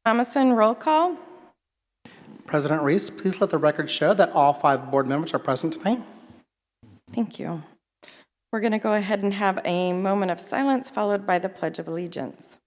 Thomason, roll call. President Reese, please let the record show that all 5 board members are present tonight. Thank you. We're going to go ahead and have a moment of silence followed by the Pledge of Allegiance.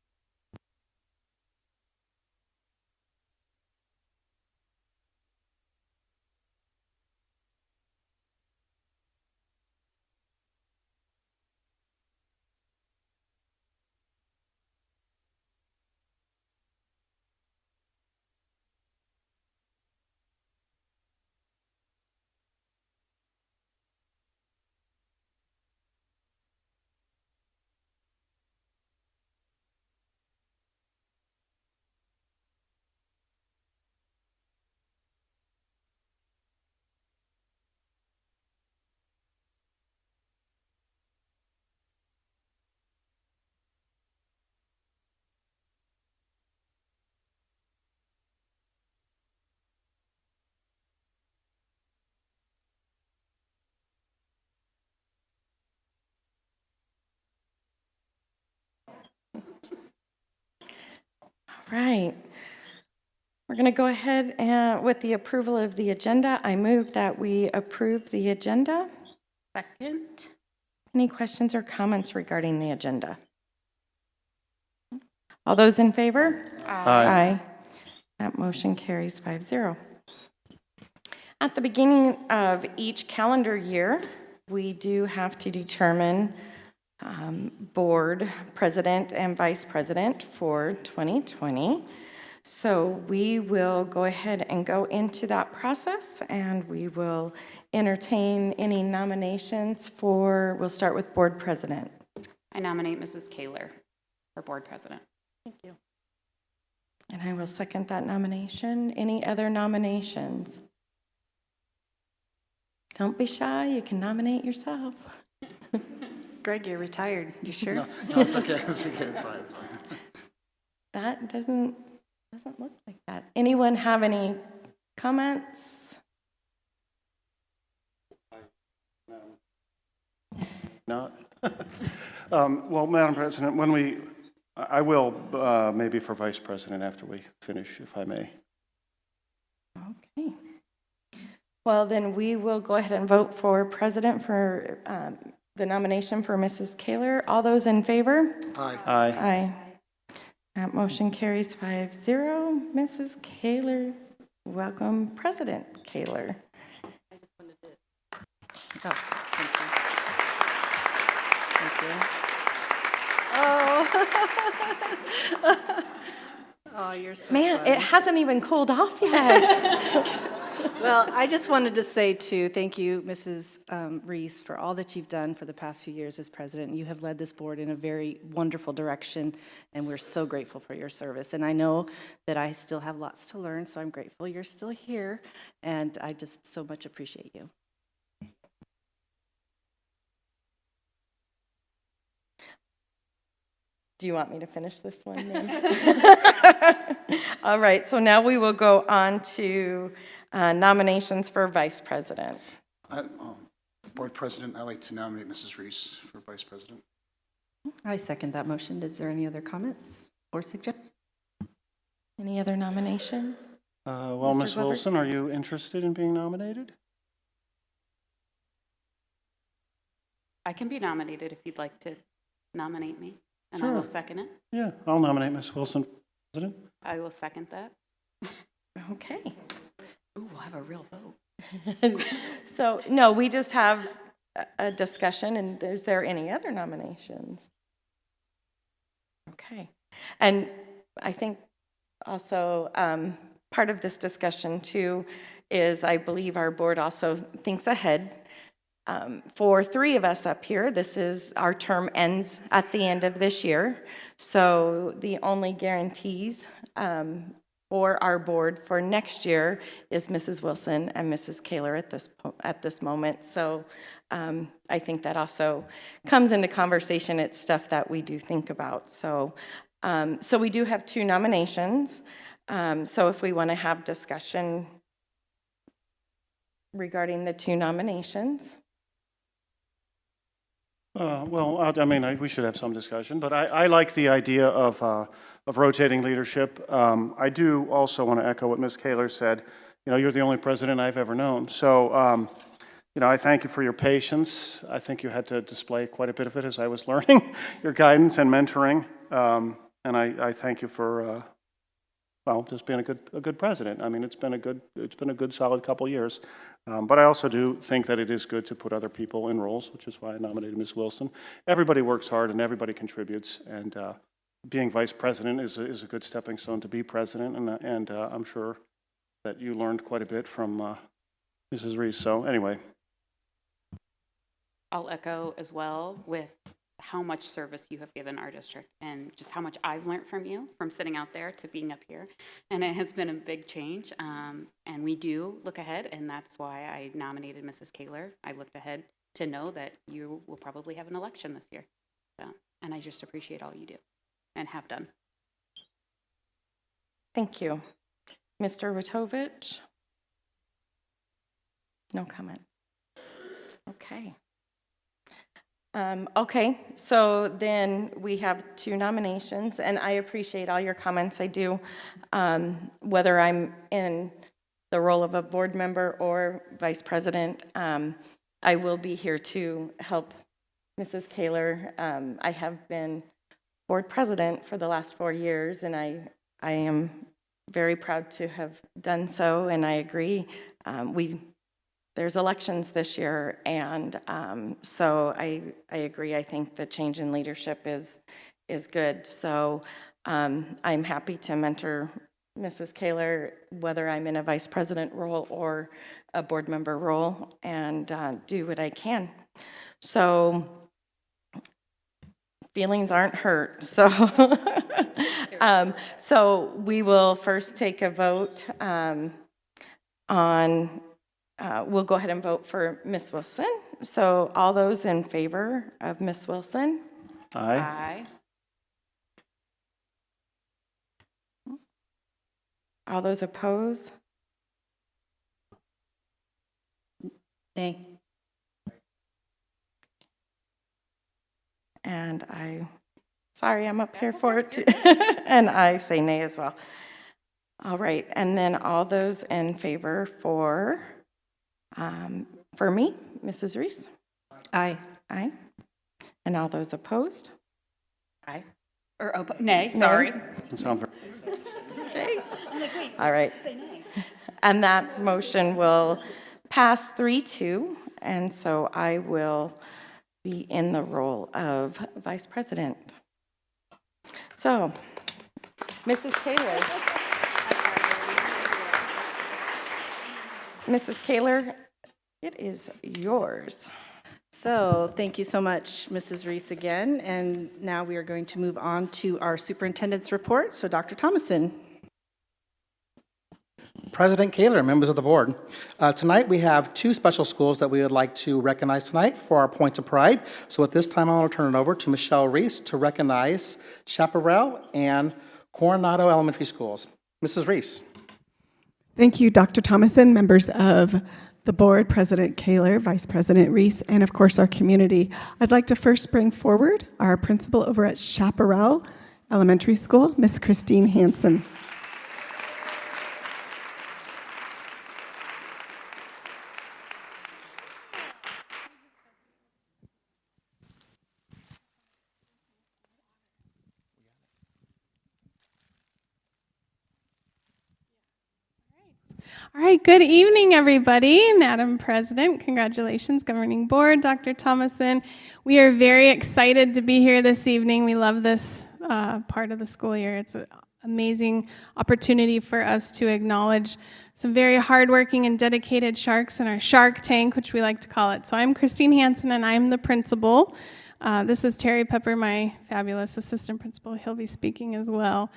Right. We're going to go ahead and with the approval of the agenda. I move that we approve the agenda. Second. Any questions or comments regarding the agenda? All those in favor? Aye. That motion carries 5-0. At the beginning of each calendar year, we do have to determine board president and vice president for 2020. So we will go ahead and go into that process, and we will entertain any nominations for, we'll start with board president. I nominate Mrs. Kaler for board president. Thank you. And I will second that nomination. Any other nominations? Don't be shy, you can nominate yourself. Greg, you're retired. You sure? No, it's okay. It's okay. It's fine. It's fine. That doesn't look like that. Anyone have any comments? Not. Well, Madam President, I will maybe for Vice President after we finish, if I may. Okay. Well, then we will go ahead and vote for president for the nomination for Mrs. Kaler. All those in favor? Aye. Aye. Aye. That motion carries 5-0. Mrs. Kaler, welcome, President Kaler. I just wanted to. Oh, thank you. Thank you. Oh, you're so Man, fun. it hasn't even cooled off yet. Well, I just wanted to say, too, thank you, Mrs. Reese, for all that you've done for the past few years as president. You have led this board in a very wonderful direction, and we're so grateful for your service. And I know that I still have lots to learn, so I'm grateful you're still here, and I just so much appreciate you. Do you want me to finish this one then? All right, so now we will go on to nominations for vice president. Board President, I'd like to nominate Mrs. Reese for Vice President. I second that motion. Is there any other comments or suggestions? Any other nominations? Well, Mr. Ms. Glover? Wilson, are you interested in being nominated? I can be nominated if you'd like to nominate me, and I Sure. will second it. Yeah, I'll nominate Ms. Wilson for president. I will second that. Okay. Ooh, we'll have a real vote. So, no, we just have a discussion, and is there any other nominations? Okay. And I think also part of this discussion, too, is I believe our board also thinks ahead. For 3 of us up here, our term ends at the end of this year. So the only guarantees for our board for next year is Mrs. Wilson and Mrs. Kaler at this moment. So I think that also comes into conversation. It's stuff that we do think about. So we do have 2 nominations. So if we want to have discussion regarding the 2 nominations. We should have some discussion, but I like the idea of rotating leadership. I do also want to echo what Ms. Kaler said. You know, you're the only president I've ever known. So, I thank you for your patience. I think you had to display quite a bit of it as I was learning your guidance and mentoring. And I thank you for, just being a good president. I mean, it's been a good solid couple years. But I also do think that it is good to put other people in roles, which is why I nominated Ms. Wilson. Everybody works hard and everybody contributes, and being vice president is a good stepping stone to be president, and I'm sure that you learned quite a bit from Mrs. Reese. So anyway. I'll echo as well with how much service you have given our district and just how much I've learned from you, from sitting out there to being up here. And it has been a big change. And we do look ahead, and that's why I nominated Mrs. Kaler. I looked ahead to know that you will probably have an election this year. And I just appreciate all you do and have done. Thank you. Mr. Witovich? No comment. Okay. Okay, so then we have 2 nominations, and I appreciate all your comments. I do, whether I'm in the role of a board member or vice president, I will be here to help Mrs. Kaler. I have been board president for the last 4 years, and I am very proud to have done so, and I agree. There's elections this year, and so I agree. I think the change in leadership is good. So I'm happy to mentor Mrs. Kaler, whether I'm in a vice president role or a board member role, and do what I can. So feelings aren't hurt. So so we will first take a vote on. We'll go ahead and vote for Ms. Wilson. So all those in favor of Ms. Wilson? Aye. All those opposed? Nay. And sorry, I'm up here for it too. And I say nay as well. All right, and then all those in favor for me, Mrs. Reese? Aye. Aye. And all those opposed? Aye. Or nay, sorry. Sound very Okay. All right. And that motion will pass 3-2, and so I will be in the role of vice president. So, Mrs. Kaler. Mrs. Kaler, it is yours. So thank you so much, Mrs. Reese, again. And now we are going to move on to our superintendent's report. So Dr. Thomason. President Kaler, members of the board. Tonight we have 2 special schools that we would like to recognize tonight for our points of pride. So at this time, I want to turn it over to Michelle Reese to recognize Chaparral and Coronado Elementary Schools. Mrs. Reese. Thank you, Dr. Thomason, members of the board, President Kaler, Vice President Reese, and of course our community. I'd like to first bring forward our principal over at Chaparral Elementary School, Miss Christine Hansen. All right, good evening, everybody. Madam President, congratulations, Governing Board, Dr. Thomason. We are very excited to be here this evening. We love this part of the school year. It's an amazing opportunity for us to acknowledge some very hardworking and dedicated sharks in our shark tank, which we like to call it. So I'm Christine Hansen, and I'm the principal. This is Terry Pepper, my fabulous assistant principal. He'll be speaking as well.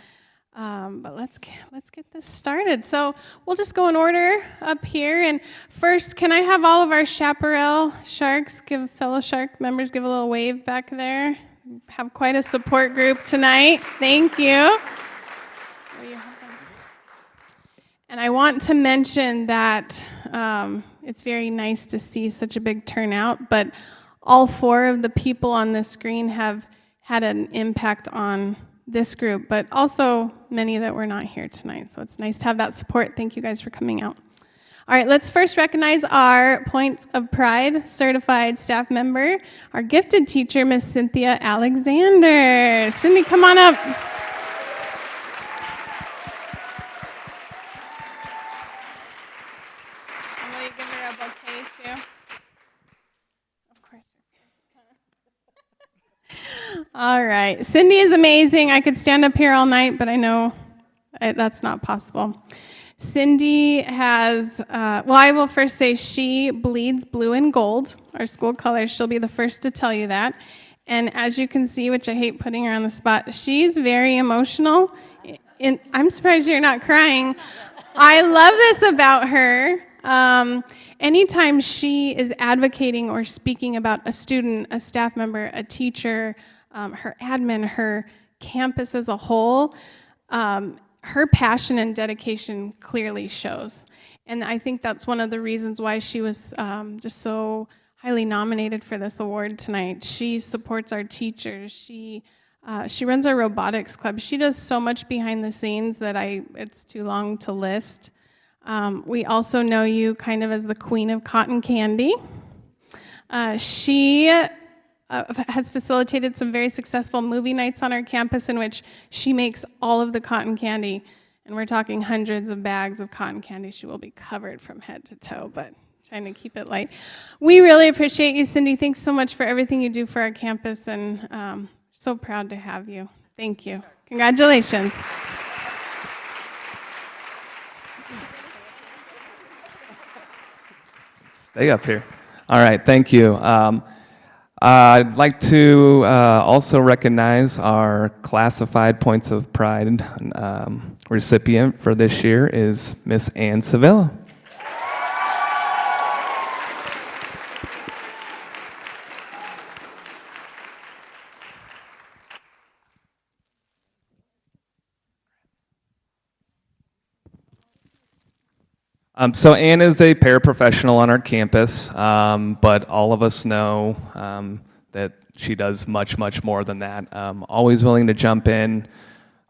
But let's get this started. So we'll just go in order up here. And first, can I have all of our Chaparral sharks, fellow shark members, give a little wave back there? Have quite a support group tonight. Thank you. And I want to mention that it's very nice to see such a big turnout, but all 4 of the people on this screen have had an impact on this group, but also many that were not here tonight. So it's nice to have that support. Thank you guys for coming out. All right, let's first recognize our Points of Pride certified staff member, our gifted teacher, Miss Cynthia Alexander. Cindy, come on up. And will you give her a bouquet too? Of course. All right, Cindy is amazing. I could stand up here all night, but I know that's not possible. Cindy has, I will first say she bleeds blue and gold, our school colors. She'll be the first to tell you that. And as you can see, which I hate putting her on the spot, she's very emotional. And I'm surprised you're not crying. I love this about her. Anytime she is advocating or speaking about a student, a staff member, a teacher, her admin, her campus as a whole, her passion and dedication clearly shows. And I think that's one of the reasons why she was just so highly nominated for this award tonight. She supports our teachers. She runs our robotics club. She does so much behind the scenes that it's too long to list. We also know you kind of as the queen of cotton candy. She has facilitated some very successful movie nights on our campus in which she makes all of the cotton candy, and we're talking hundreds of bags of cotton candy. She will be covered from head to toe, but trying to keep it light. We really appreciate you, Cindy. Thanks so much for everything you do for our campus, and so proud to have you. Thank you. Congratulations. Stay up here. All right, thank you. I'd like to also recognize our classified Points of Pride recipient for this year is Miss Ann Sevilla. So Ann is a paraprofessional on our campus, but all of us know that she does much, much more than that. Always willing to jump in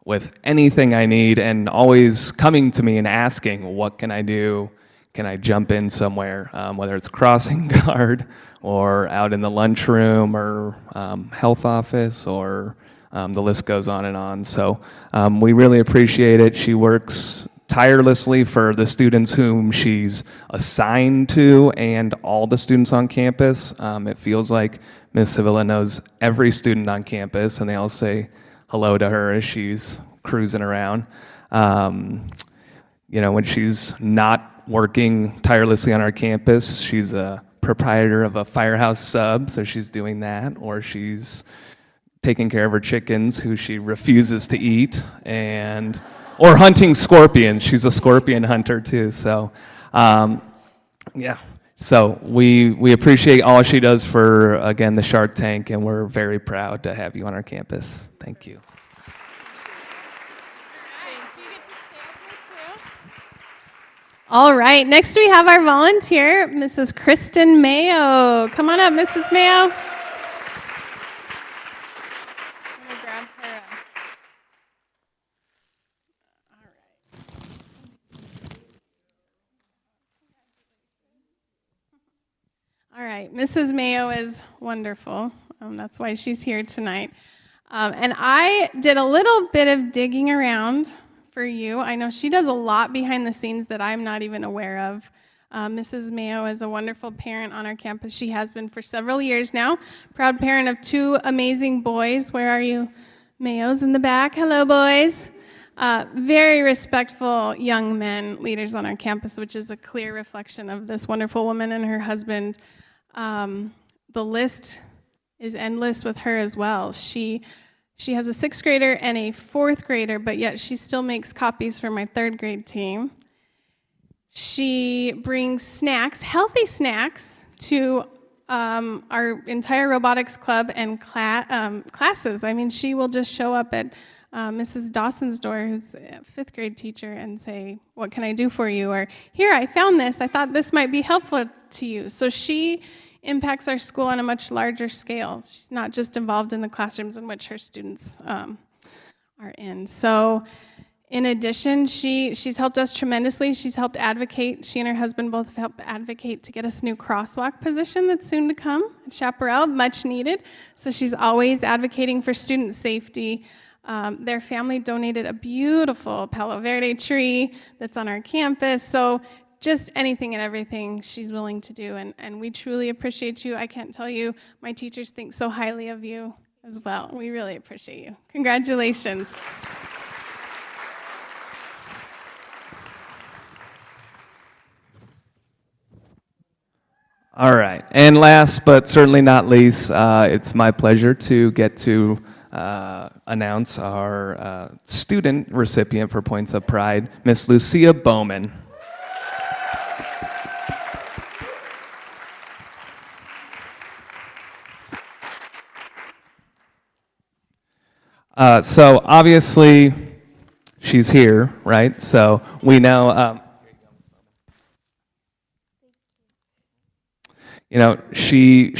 with anything I need and always coming to me and asking, what can I do? Can I jump in somewhere? Whether it's crossing guard or out in the lunchroom or health office or the list goes on and on. So we really appreciate it. She works tirelessly for the students whom she's assigned to and all the students on campus. It feels like Ms. Sevilla knows every student on campus, and they all say hello to her as she's cruising around. When she's not working tirelessly on our campus, she's a proprietor of a firehouse sub, so she's doing that, or she's taking care of her chickens who she refuses to eat, or hunting scorpions. She's a scorpion hunter too. So, yeah. So we appreciate all she does for, again, the Shark Tank, and we're very proud to have you on our campus. Thank you. All right, next we have our volunteer, Mrs. Kristen Mayo. Come on up, Mrs. Mayo. All right, Mrs. Mayo is wonderful. That's why she's here tonight. And I did a little bit of digging around for you. I know she does a lot behind the scenes that I'm not even aware of. Mrs. Mayo is a wonderful parent on our campus. She has been for several years now. Proud parent of 2 amazing boys. Where are you? Mayos in the back. Hello, boys. Very respectful young men, leaders on our campus, which is a clear reflection of this wonderful woman and her husband. The list is endless with her as well. She has a 6th grader and a 4th grader, but yet she still makes copies for my 3rd grade team. She brings snacks, healthy snacks, to our entire robotics club and classes. I mean, she will just show up at Mrs. Dawson's door, who's a fifth grade teacher, and say, "What can I do for you?" Or, "Here, I found this. I thought this might be helpful to you." So she impacts our school on a much larger scale. She's not just involved in the classrooms in which her students are in. So in addition, she's helped us tremendously. She's helped advocate. She and her husband both have helped advocate to get us a new crosswalk position that's soon to come at Chaparral, much needed. So she's always advocating for student safety. Their family donated a beautiful Palo Verde tree that's on our campus. So just anything and everything she's willing to do. And we truly appreciate you. I can't tell you, my teachers think so highly of you as well. We really appreciate you. Congratulations. All right, and last but certainly not least, it's my pleasure to get to announce our student recipient for Points of Pride, Miss Lucia Bowman. So obviously, she's here, right? So we know, you know, she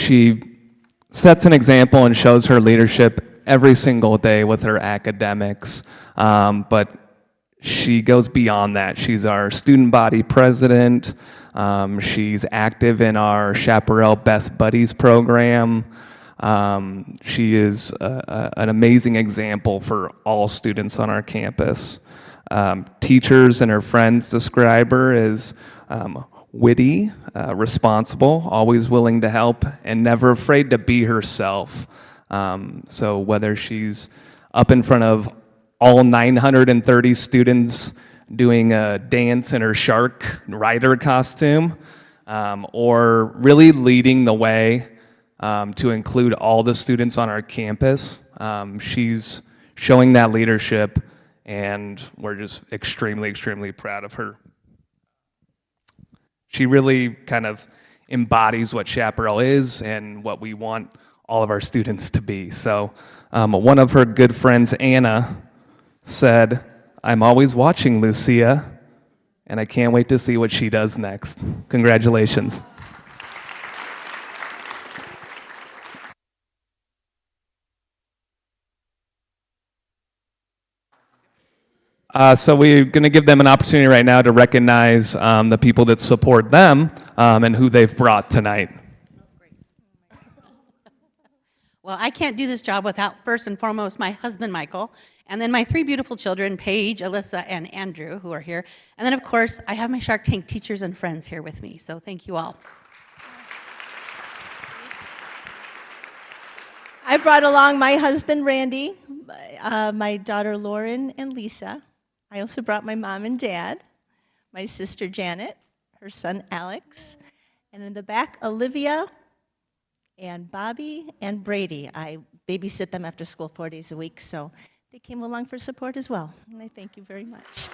sets an example and shows her leadership every single day with her academics, but she goes beyond that. She's our student body president. She's active in our Chaparral Best Buddies program. She is an amazing example for all students on our campus. Teachers and her friends describe her as witty, responsible, always willing to help, and never afraid to be herself. So whether she's up in front of all 930 students doing a dance in her shark rider costume, or really leading the way to include all the students on our campus. She's showing that leadership, and we're just extremely, extremely proud of her. She really kind of embodies what Chaparral is and what we want all of our students to be. So one of her good friends, Anna, said, "I'm always watching Lucia, and I can't wait to see what she does next." Congratulations. So we're going to give them an opportunity right now to recognize the people that support them and who they've brought tonight. Well, I can't do this job without, first and foremost, my husband, Michael, and then my three beautiful children, Paige, Alyssa, and Andrew, who are here. And then, of course, I have my Shark Tank teachers and friends here with me, so thank you all. I brought along my husband, Randy, my daughter, Lauren, and Lisa. I also brought my mom and dad, my sister, Janet, her son, Alex, and in the back, Olivia, and Bobby, and Brady. I babysit them after school 4 days a week, so they came along for support as well, and I thank you very much.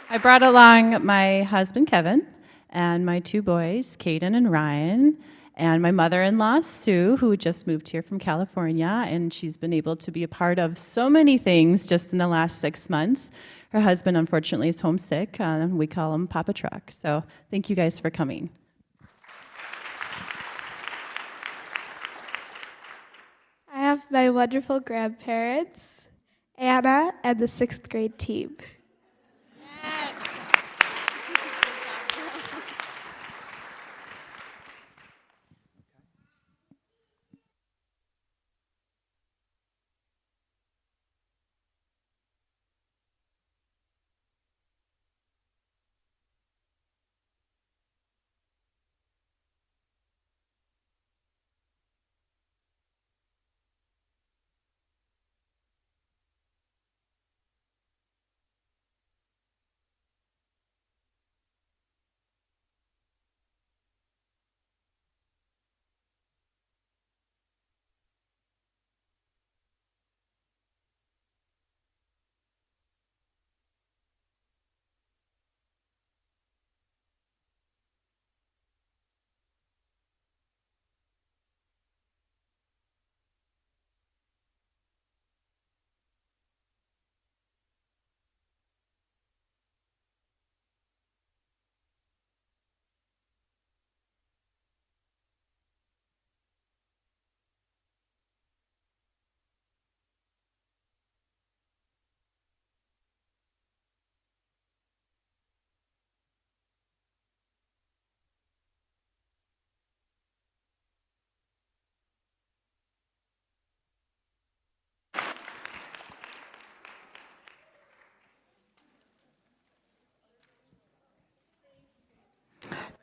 I brought along my husband, Kevin, and my two boys, Caden and Ryan, and my mother-in-law, Sue, who just moved here from California, and she's been able to be a part of so many things just in the last 6 months. Her husband, unfortunately, is homesick. We call him Papa Truck. So thank you guys for coming. I have my wonderful grandparents, Anna, and the 6th grade team.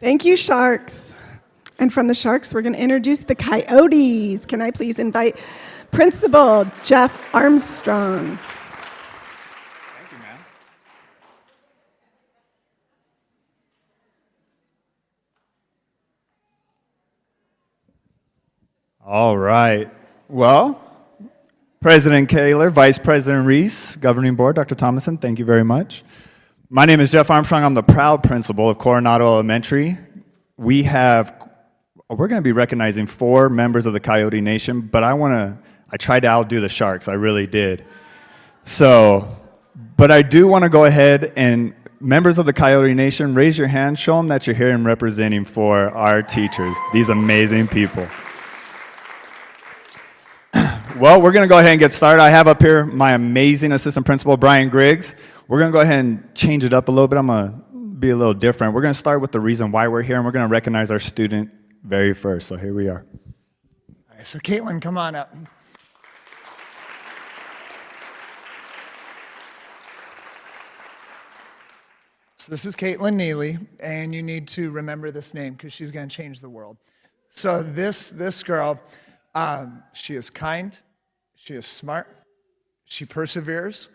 Thank you, Sharks. And from the Sharks, we're going to introduce the Coyotes. Can I please invite Principal Jeff Armstrong? Thank you, ma'am. All right. Well, President Kaler, Vice President Reese, Governing Board, Dr. Thomason, thank you very much. My name is Jeff Armstrong. I'm the proud principal of Coronado Elementary. We're going to be recognizing 4 members of the Coyote Nation, but I tried to outdo the Sharks. I really did. But I do want to go ahead and members of the Coyote Nation, raise your hand. Show them that you're here and representing for our teachers, these amazing people. Well, we're going to go ahead and get started. I have up here my amazing assistant principal, Brian Griggs. We're going to go ahead and change it up a little bit. I'm going to be a little different. We're going to start with the reason why we're here, and we're going to recognize our student very first. So here we are. All right, so Caitlin, come on up. So this is Caitlin Neely, and you need to remember this name because she's going to change the world. So this girl, she is kind, she is smart, she perseveres,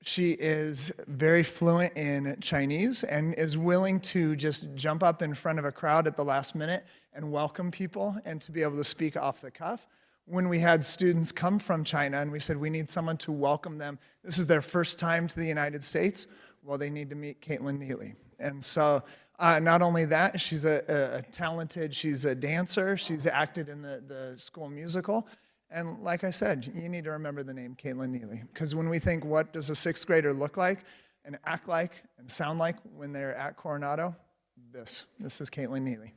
she is very fluent in Chinese and is willing to just jump up in front of a crowd at the last minute and welcome people and to be able to speak off the cuff. When we had students come from China and we said we need someone to welcome them, this is their first time to the United States, well, they need to meet Caitlin Neely. And so not only that, she's a talented, she's a dancer, she's acted in the school musical. And like I said, you need to remember the name Caitlin Neely. Because when we think, what does a 6th grader look like and act like and sound like when they're at Coronado? This is Caitlin Neely.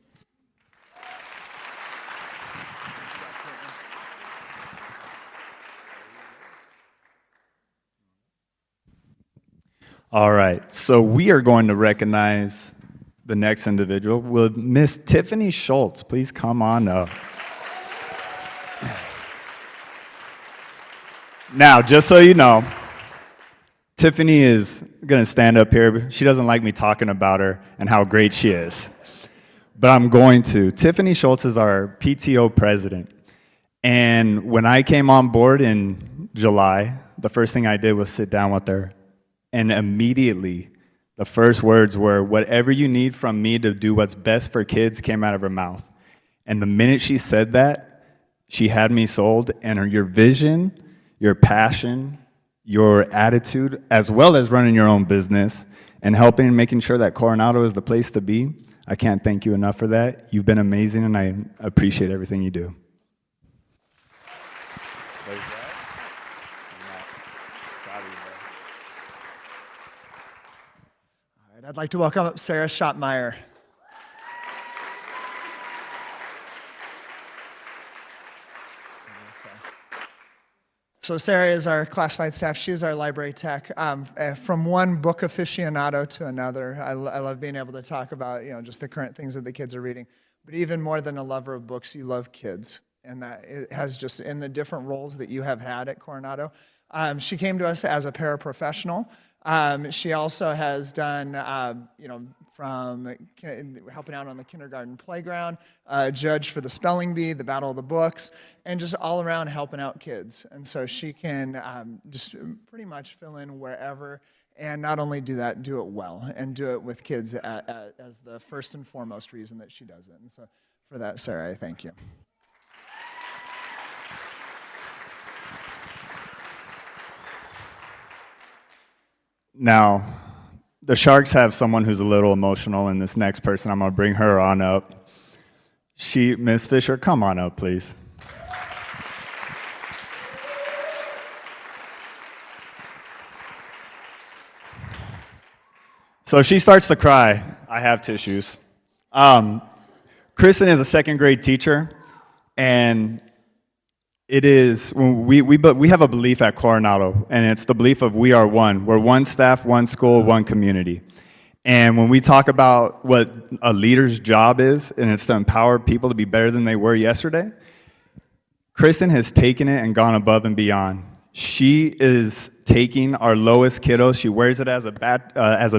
All right, so we are going to recognize the next individual. Will Miss Tiffany Schultz please come on up? Now, just so you know, Tiffany is going to stand up here. She doesn't like me talking about her and how great she is, but I'm going to. Tiffany Schultz is our PTO president, and when I came on board in July, the first thing I did was sit down with her. And immediately, the first words were, whatever you need from me to do what's best for kids came out of her mouth. And the minute she said that, she had me sold. And your vision, your passion, your attitude, as well as running your own business and helping and making sure that Coronado is the place to be, I can't thank you enough for that. You've been amazing, and I appreciate everything you do. I'd like to welcome up Sarah Schottmeyer. So Sarah is our classified staff. She is our library tech. From one book aficionado to another, I love being able to talk about just the current things that the kids are reading. But even more than a lover of books, you love kids, and that it has just in the different roles that you have had at Coronado. She came to us as a paraprofessional. She also has done, from helping out on the kindergarten playground, judge for the spelling bee, the Battle of the Books, and just all around helping out kids. And so she can just pretty much fill in wherever, and not only do that, do it well, and do it with kids as the first and foremost reason that she does it. And so for that, Sarah, I thank you. Now, the Sharks have someone who's a little emotional, and this next person, I'm going to bring her on up. Miss Fisher, come on up, please. So if she starts to cry, I have tissues. Kristen is a 2nd grade teacher, and it is, we have a belief at Coronado, and it's the belief of we are one. We're one staff, one school, one community. And when we talk about what a leader's job is, and it's to empower people to be better than they were yesterday, Kristen has taken it and gone above and beyond. She is taking our lowest kiddos. She wears it as a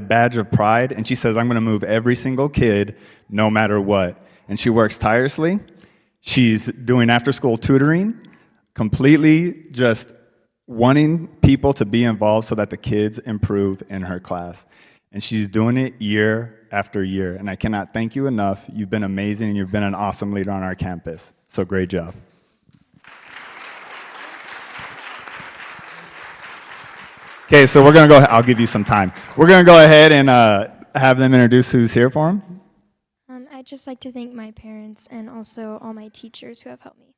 badge of pride, and she says, I'm going to move every single kid no matter what. And she works tirelessly. She's doing after-school tutoring, completely just wanting people to be involved so that the kids improve in her class. And she's doing it year after year. And I cannot thank you enough. You've been amazing, and you've been an awesome leader on our campus. So great job. Okay, so we're going to go, I'll give you some time. We're going to go ahead and have them introduce who's here for them. I'd just like to thank my parents and also all my teachers who have helped me.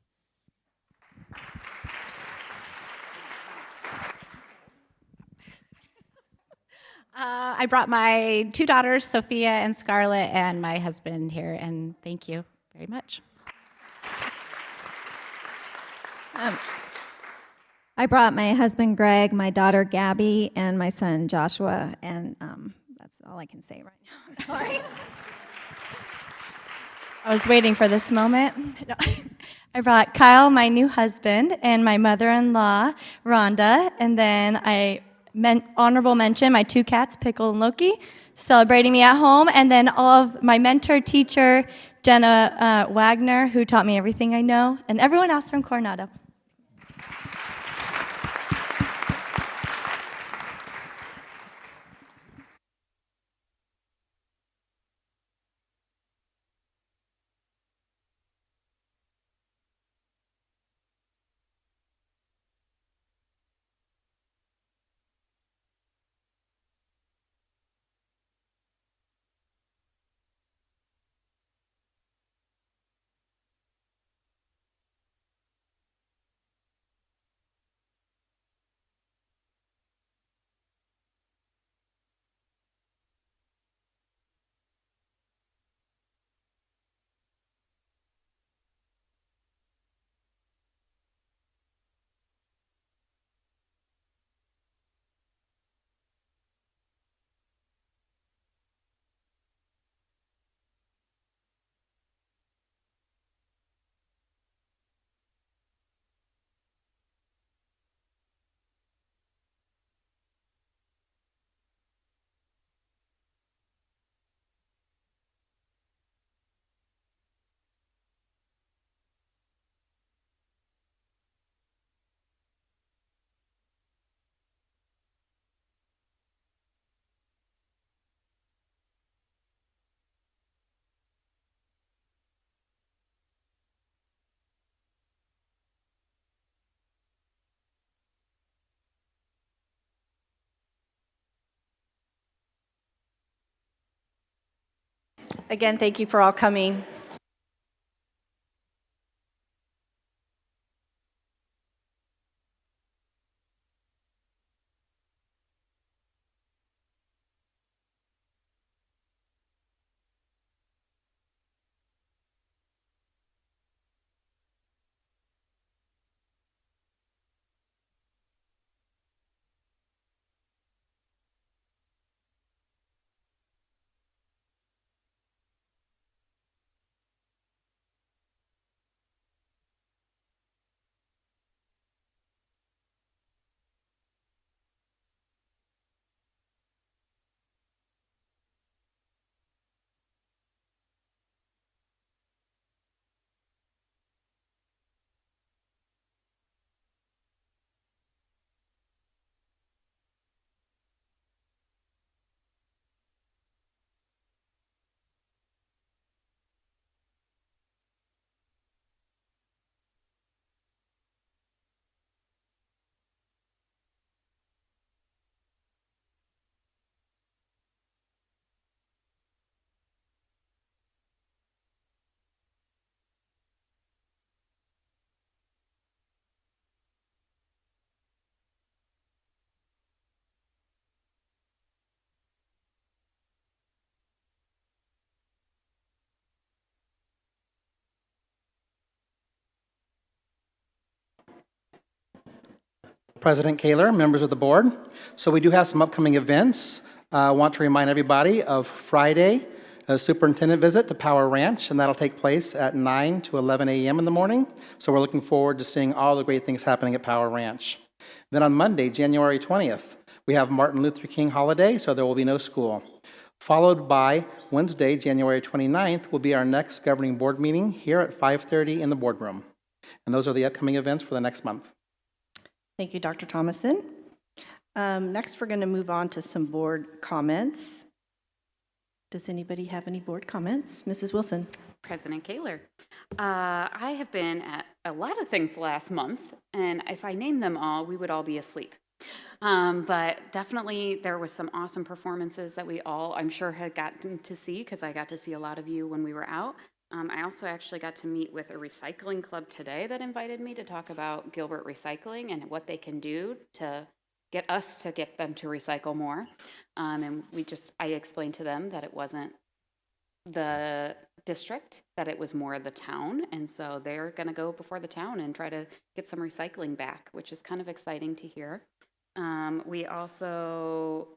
I brought my 2 daughters, Sophia and Scarlett, and my husband here, and thank you very much. I brought my husband Greg, my daughter Gabby, and my son Joshua, and that's all I can say right now. I'm sorry. I was waiting for this moment. No. I brought Kyle, my new husband, and my mother-in-law, Rhonda, and then honorable mention, my 2 cats, Pickle and Loki, celebrating me at home, and then all of my mentor teacher, Jenna Wagner, who taught me everything I know, and everyone else from Coronado. Again, thank you for all coming. President Kaler, members of the board. So we do have some upcoming events. I want to remind everybody of Friday, a superintendent visit to Power Ranch, and that'll take place at 9 to 11 a.m. in the morning. So we're looking forward to seeing all the great things happening at Power Ranch. Then on Monday, January 20th, we have Martin Luther King holiday, so there will be no school. Followed by Wednesday, January 29th, will be our next governing board meeting here at 5:30 in the boardroom. And those are the upcoming events for the next month. Thank you, Dr. Thomason. Next, we're going to move on to some board comments. Does anybody have any board comments? Mrs. Wilson. President Kaler. I have been at a lot of things last month, and if I named them all, we would all be asleep. But definitely there was some awesome performances that we all, I'm sure, had gotten to see, because I got to see a lot of you when we were out. I also actually got to meet with a recycling club today that invited me to talk about Gilbert Recycling and what they can do to get them to recycle more. And I explained to them that it wasn't the district, that it was more the town, and so they're going to go before the town and try to get some recycling back, which is kind of exciting to hear. We also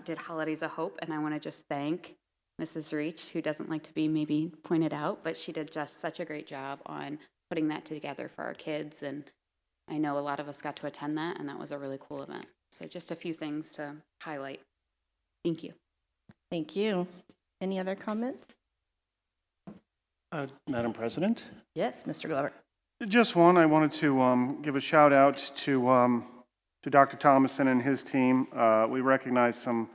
did Holidays of Hope, and I want to just thank Mrs. Reach, who doesn't like to be maybe pointed out, but she did just such a great job on putting that together for our kids, and I know a lot of us got to attend that, and that was a really cool event. So just a few things to highlight. Thank you. Thank you. Any other comments? Madam President? Yes, Mr. Glover. Just one. I wanted to give a shout out to Dr. Thomason and his team. We recognize an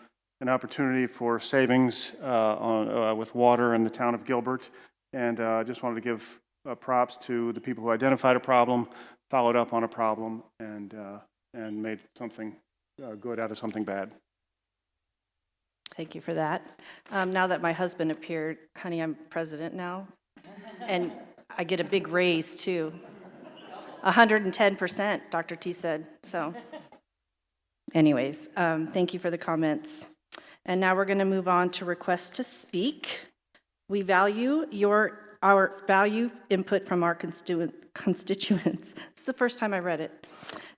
opportunity for savings with water in the town of Gilbert, and I just wanted to give props to the people who identified a problem, followed up on a problem, and made something good out of something bad. Thank you for that. Now that my husband appeared, honey, I'm president now, and I get a big raise too. 110%, Dr. T said. So anyways, thank you for the comments. And now we're going to move on to requests to speak. We value our value input from our constituents. It's the first time I read it.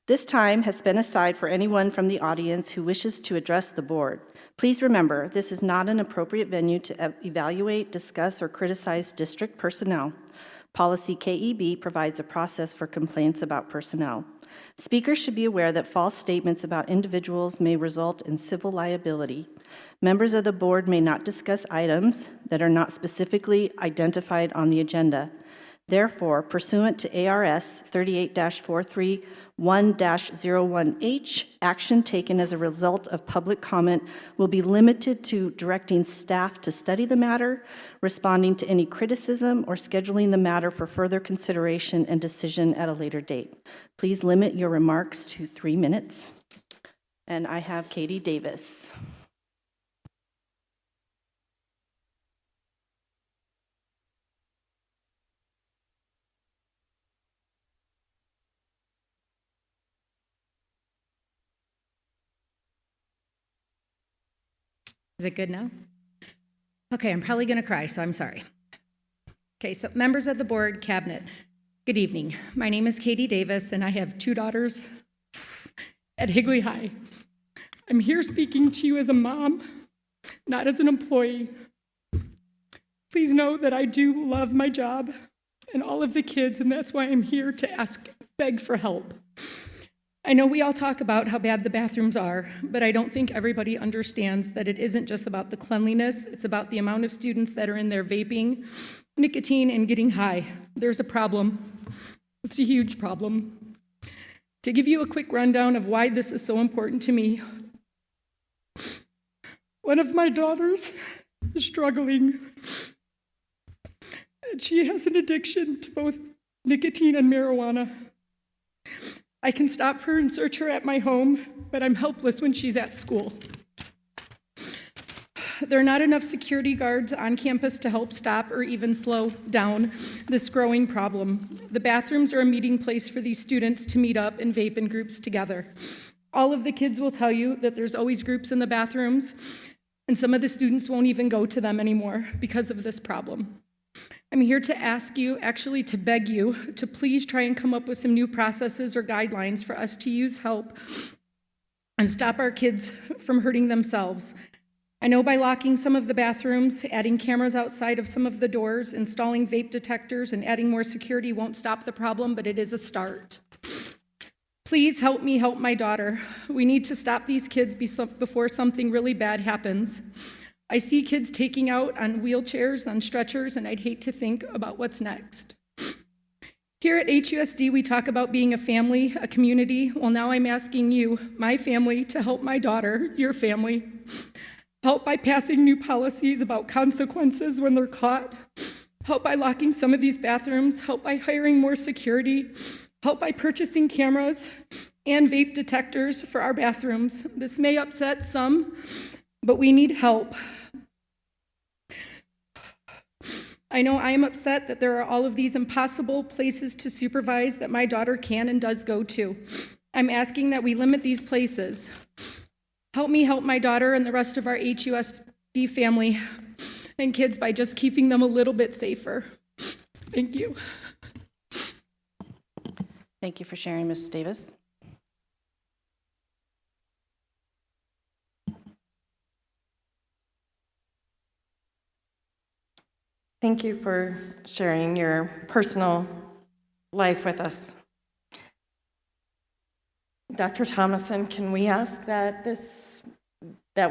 This time has been aside for anyone from the audience who wishes to address the board. Please remember, this is not an appropriate venue to evaluate, discuss, or criticize district personnel. Policy KEB provides a process for complaints about personnel. Speakers should be aware that false statements about individuals may result in civil liability. Members of the board may not discuss items that are not specifically identified on the agenda. Therefore, pursuant to ARS 38-431-01H, action taken as a result of public comment will be limited to directing staff to study the matter, responding to any criticism, or scheduling the matter for further consideration and decision at a later date. Please limit your remarks to 3 minutes. And I have Katie Davis. Is it good now? Okay, I'm probably going to cry, so I'm sorry. Okay, so members of the board, cabinet, good evening. My name is Katie Davis, and I have 2 daughters at Higley High. I'm here speaking to you as a mom, not as an employee. Please know that I do love my job and all of the kids, and that's why I'm here to beg for help. I know we all talk about how bad the bathrooms are, but I don't think everybody understands that it isn't just about the cleanliness, it's about the amount of students that are in there vaping, nicotine, and getting high. There's a problem. It's a huge problem. To give you a quick rundown of why this is so important to me, one of my daughters is struggling. She has an addiction to both nicotine and marijuana. I can stop her and search her at my home, but I'm helpless when she's at school. There are not enough security guards on campus to help stop or even slow down this growing problem. The bathrooms are a meeting place for these students to meet up and vape in groups together. All of the kids will tell you that there's always groups in the bathrooms, and some of the students won't even go to them anymore because of this problem. I'm here to ask you, actually to beg you, to please try and come up with some new processes or guidelines for us to use help and stop our kids from hurting themselves. I know by locking some of the bathrooms, adding cameras outside of some of the doors, installing vape detectors, and adding more security won't stop the problem, but it is a start. Please help me help my daughter. We need to stop these kids before something really bad happens. I see kids taking out on wheelchairs, on stretchers, and I'd hate to think about what's next. Here at HUSD, we talk about being a family, a community. Well, now I'm asking you, my family, to help my daughter, your family. Help by passing new policies about consequences when they're caught. Help by locking some of these bathrooms. Help by hiring more security. Help by purchasing cameras and vape detectors for our bathrooms. This may upset some, but we need help. I know I am upset that there are all of these impossible places to supervise that my daughter can and does go to. I'm asking that we limit these places. Help me help my daughter and the rest of our HUSD family and kids by just keeping them a little bit safer. Thank you. Thank you for sharing, Ms. Davis. Thank you for sharing your personal life with us. Dr. Thomason, can we ask that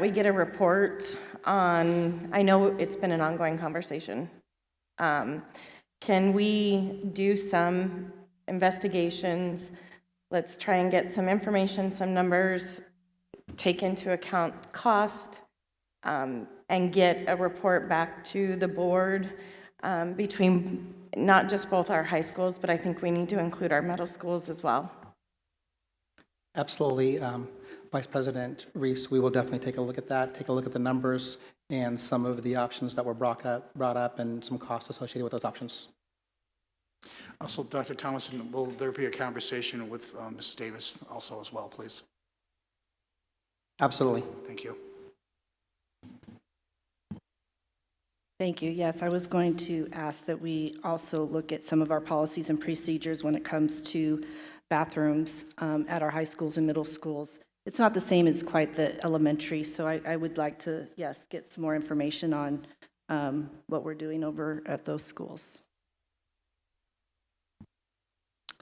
we get a report on, I know it's been an ongoing conversation. Can we do some investigations? Let's try and get some information, some numbers, take into account cost, and get a report back to the board between not just both our high schools, but I think we need to include our middle schools as well. Absolutely. Vice President Reese, we will definitely take a look at that, take a look at the numbers and some of the options that were brought up and some costs associated with those options. Also, Dr. Thomason, will there be a conversation with Ms. Davis also as well, please? Absolutely. Thank you. Thank you. Yes, I was going to ask that we also look at some of our policies and procedures when it comes to bathrooms at our high schools and middle schools. It's not the same as quite the elementary, so I would like to, yes, get some more information on what we're doing over at those schools.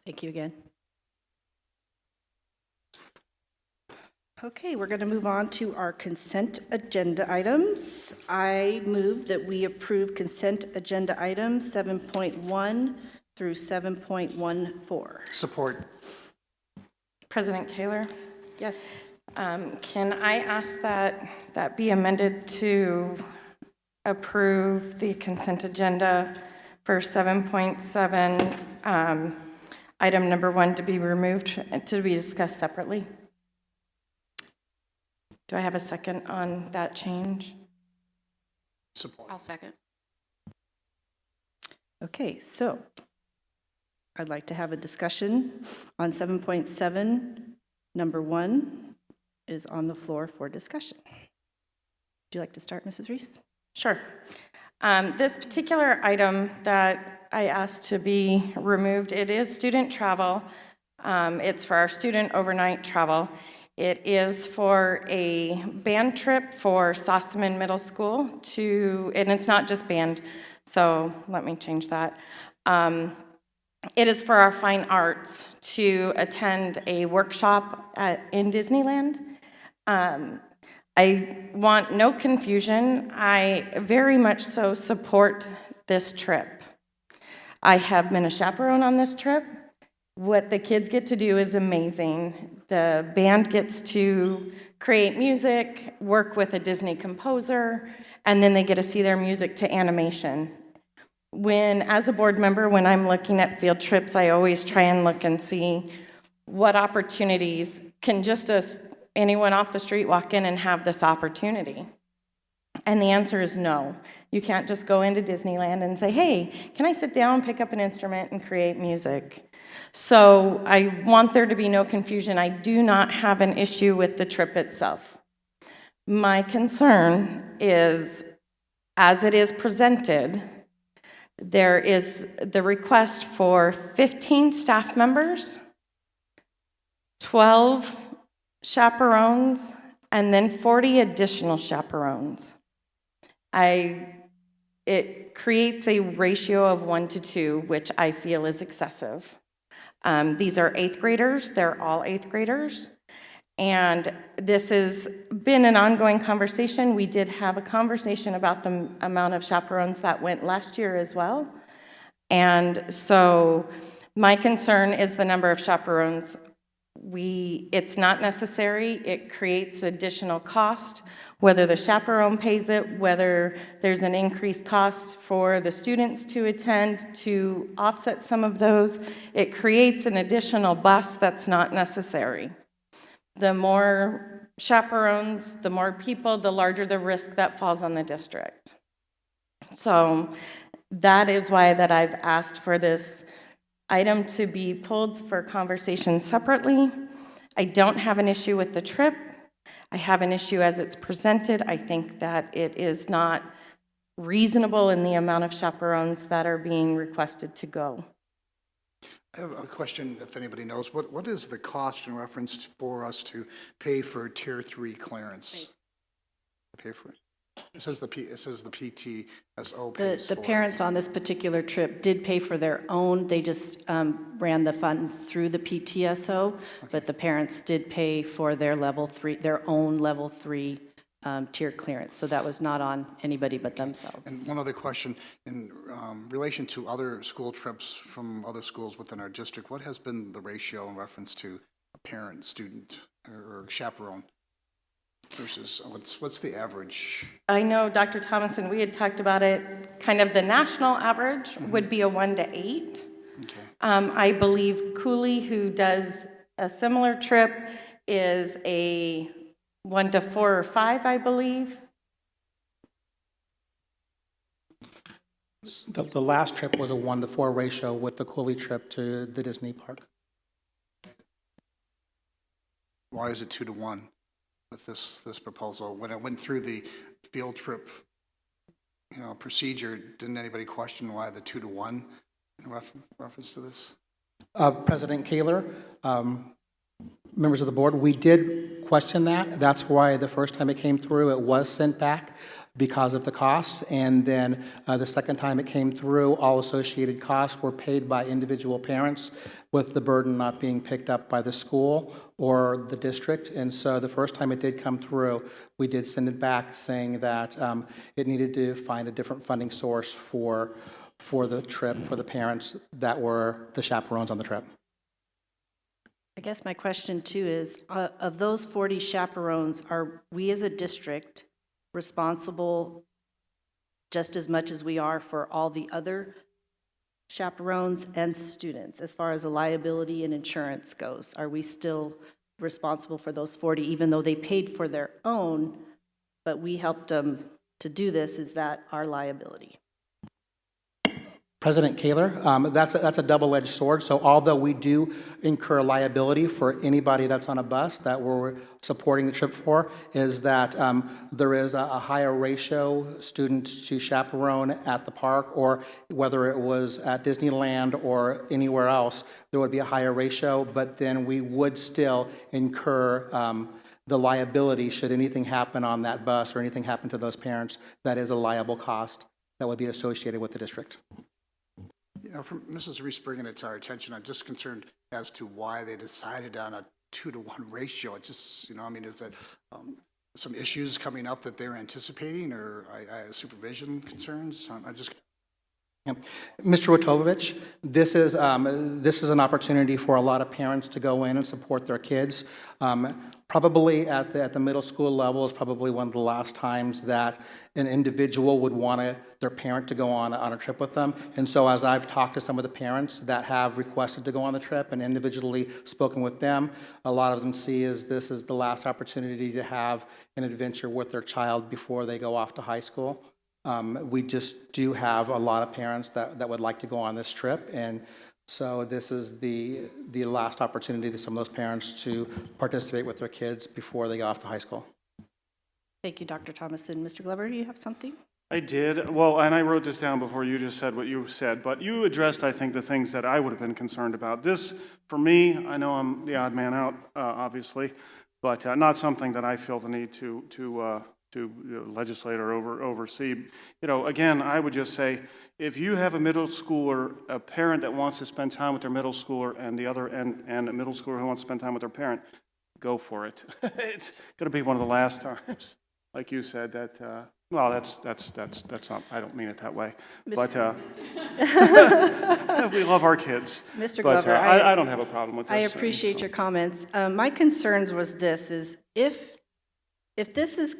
Thank you again. Okay, we're going to move on to our consent agenda items. I move that we approve consent agenda items 7.1 through 7.14. Support. President Kaler, yes. Can I ask that be amended to approve the consent agenda for 7.7, item number 1 to be removed and to be discussed separately? Do I have a second on that change? Support. I'll second. Okay, so I'd like to have a discussion on 7.7. Number 1 is on the floor for discussion. Would you like to start, Mrs. Reese? Sure. This particular item that I asked to be removed, it is student travel. It's for our student overnight travel. It is for a band trip for Sossaman Middle School and it's not just band, so let me change that. It is for our fine arts to attend a workshop in Disneyland. I want no confusion. I very much so support this trip. I have been a chaperone on this trip. What the kids get to do is amazing. The band gets to create music, work with a Disney composer, and then they get to see their music to animation. As a board member, when I'm looking at field trips, I always try and look and see what opportunities can just anyone off the street walk in and have this opportunity. And the answer is no. You can't just go into Disneyland and say, hey, can I sit down, pick up an instrument, and create music? So I want there to be no confusion. I do not have an issue with the trip itself. My concern is, as it is presented, there is the request for 15 staff members, 12 chaperones, and then 40 additional chaperones. It creates a ratio of 1 to 2, which I feel is excessive. These are 8th graders. They're all 8th graders. And this has been an ongoing conversation. We did have a conversation about the amount of chaperones that went last year as well. And so my concern is the number of chaperones. It's not necessary. It creates additional cost, whether the chaperone pays it, whether there's an increased cost for the students to attend to offset some of those. It creates an additional bus that's not necessary. The more chaperones, the more people, the larger the risk that falls on the district. So that is why that I've asked for this item to be pulled for conversation separately. I don't have an issue with the trip. I have an issue as it's presented. I think that it is not reasonable in the amount of chaperones that are being requested to go. I have a question, if anybody knows. What is the cost in reference for us to pay for Tier 3 clearance? Pay for it. It says the PTSO pays The for parents it. on this particular trip did pay for their own. They just ran the funds through the PTSO, but the parents did pay for their own level 3 tier clearance. So that was not on anybody but themselves. And one other question, in relation to other school trips from other schools within our district, what has been the ratio in reference to a parent, student, or chaperone versus what's the average? I know, Dr. Thomason, we had talked about it, kind of the national average would be a 1 to 8. Okay. I believe Cooley, who does a similar trip, is a 1 to 4 or 5, I believe. The last trip was a 1 to 4 ratio with the Cooley trip to the Disney park. Why is it 2 to 1 with this proposal? When it went through the field trip, procedure, didn't anybody question why the 2 to 1 in reference to this? President Kaler, members of the board, we did question that. That's why the first time it came through, it was sent back because of the costs. And then the second time it came through, all associated costs were paid by individual parents, with the burden not being picked up by the school or the district. And so the first time it did come through, we did send it back saying that it needed to find a different funding source for the trip, for the parents that were the chaperones on the trip. I guess my question too is, of those 40 chaperones, are we as a district responsible just as much as we are for all the other chaperones and students as far as the liability and insurance goes? Are we still responsible for those 40, even though they paid for their own, but we helped them to do this? Is that our liability? President Kaler, that's a double-edged sword. So although we do incur liability for anybody that's on a bus that we're supporting the trip for, is that there is a higher ratio student to chaperone at the park, or whether it was at Disneyland or anywhere else, there would be a higher ratio, but then we would still incur the liability should anything happen on that bus or anything happen to those parents. That is a liable cost that would be associated with the district. From Mrs. Reese bringing it to our attention, I'm just concerned as to why they decided on a 2 to 1 ratio. It just, is that some issues coming up that they're anticipating, or supervision concerns? I just. Yeah. Mr. Witovich, this is an opportunity for a lot of parents to go in and support their kids. Probably at the middle school level is probably one of the last times that an individual would want their parent to go on a trip with them. And so as I've talked to some of the parents that have requested to go on the trip and individually spoken with them, a lot of them see this is the last opportunity to have an adventure with their child before they go off to high school. We just do have a lot of parents that would like to go on this trip, and so this is the last opportunity to some of those parents to participate with their kids before they go off to high school. Thank you, Dr. Thomason. Mr. Glover, do you have something? I did. Well, and I wrote this down before you just said what you said, but you addressed, I think, the things that I would have been concerned about. This, for me, I know I'm the odd man out, obviously, but not something that I feel the need to legislate or oversee. Again, I would just say, if you have a middle schooler, a parent that wants to spend time with their middle schooler, and a middle schooler who wants to spend time with their parent, go for it. It's going to be one of the last times, like you said, that, well, that's not, I don't mean it that way. But we love our kids. Mr. But Glover, I don't have a problem with this. I appreciate your comments. My concerns was this, is if this is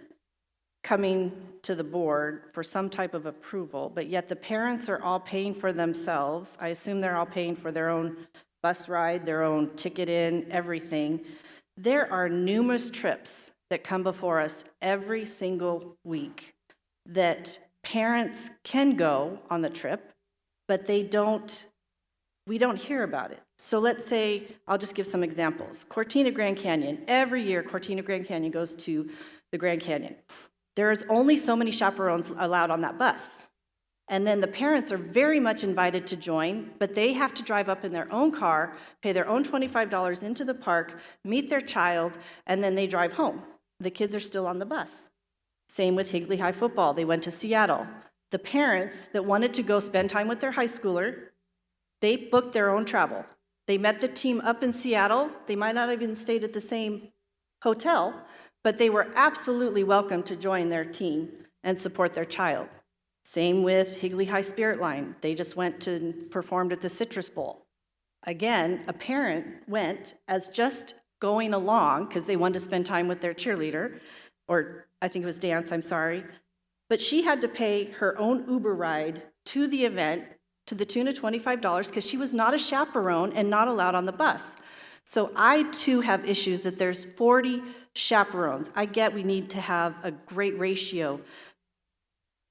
coming to the board for some type of approval, but yet the parents are all paying for themselves, I assume they're all paying for their own bus ride, their own ticket in, everything. There are numerous trips that come before us every single week that parents can go on the trip, but we don't hear about it. So let's say, I'll just give some examples. Cortina Grand Canyon, every year Cortina Grand Canyon goes to the Grand Canyon. There's only so many chaperones allowed on that bus. And then the parents are very much invited to join, but they have to drive up in their own car, pay their own $25 into the park, meet their child, and then they drive home. The kids are still on the bus. Same with Higley High football. They went to Seattle. The parents that wanted to go spend time with their high schooler, they booked their own travel. They met the team up in Seattle. They might not have even stayed at the same hotel, but they were absolutely welcome to join their team and support their child. Same with Higley High Spirit Line. They just went to performed at the Citrus Bowl. Again, a parent went as just going along because they wanted to spend time with their cheerleader, or I think it was dance, I'm sorry. But she had to pay her own Uber ride to the event to the tune of $25 because she was not a chaperone and not allowed on the bus. So I too have issues that there's 40 chaperones. I get we need to have a great ratio,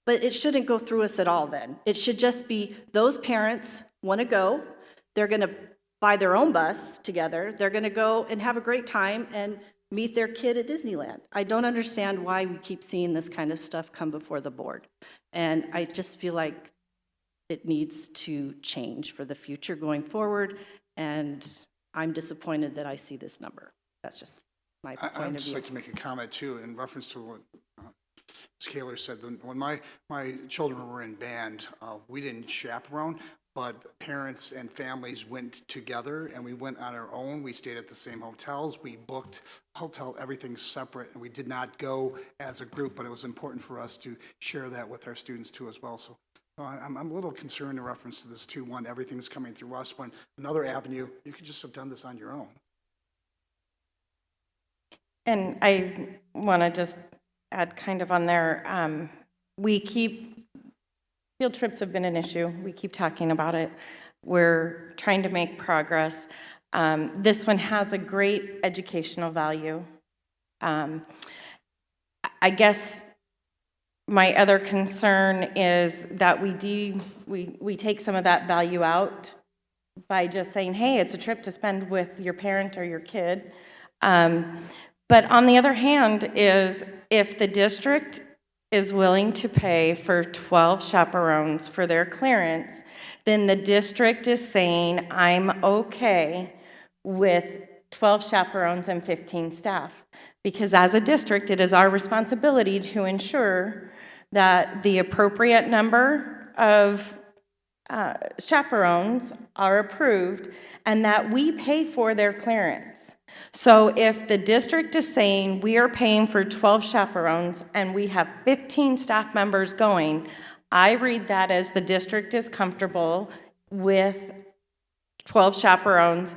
but it shouldn't go through us at all then. It should just be those parents want to go, they're going to buy their own bus together, they're going to go and have a great time and meet their kid at Disneyland. I don't understand why we keep seeing this kind of stuff come before the board. And I just feel like it needs to change for the future going forward, and I'm disappointed that I see this number. That's just my point of view. I'd just like to make a comment too in reference to what Ms. Kaler said. When my children were in band, we didn't chaperone, but parents and families went together, and we went on our own. We stayed at the same hotels. We booked hotel, everything separate, and we did not go as a group, but it was important for us to share that with our students too as well. So I'm a little concerned in reference to this too. One, everything's coming through us, when another avenue, you could just have done this on your own. And I want to just add kind of on there, field trips have been an issue. We keep talking about it. We're trying to make progress. This one has a great educational value. I guess my other concern is that we take some of that value out by just saying, hey, it's a trip to spend with your parent or your kid. But on the other hand is if the district is willing to pay for 12 chaperones for their clearance, then the district is saying, I'm okay with 12 chaperones and 15 staff. Because as a district, it is our responsibility to ensure that the appropriate number of chaperones are approved and that we pay for their clearance. So if the district is saying we are paying for 12 chaperones and we have 15 staff members going, I read that as the district is comfortable with 12 chaperones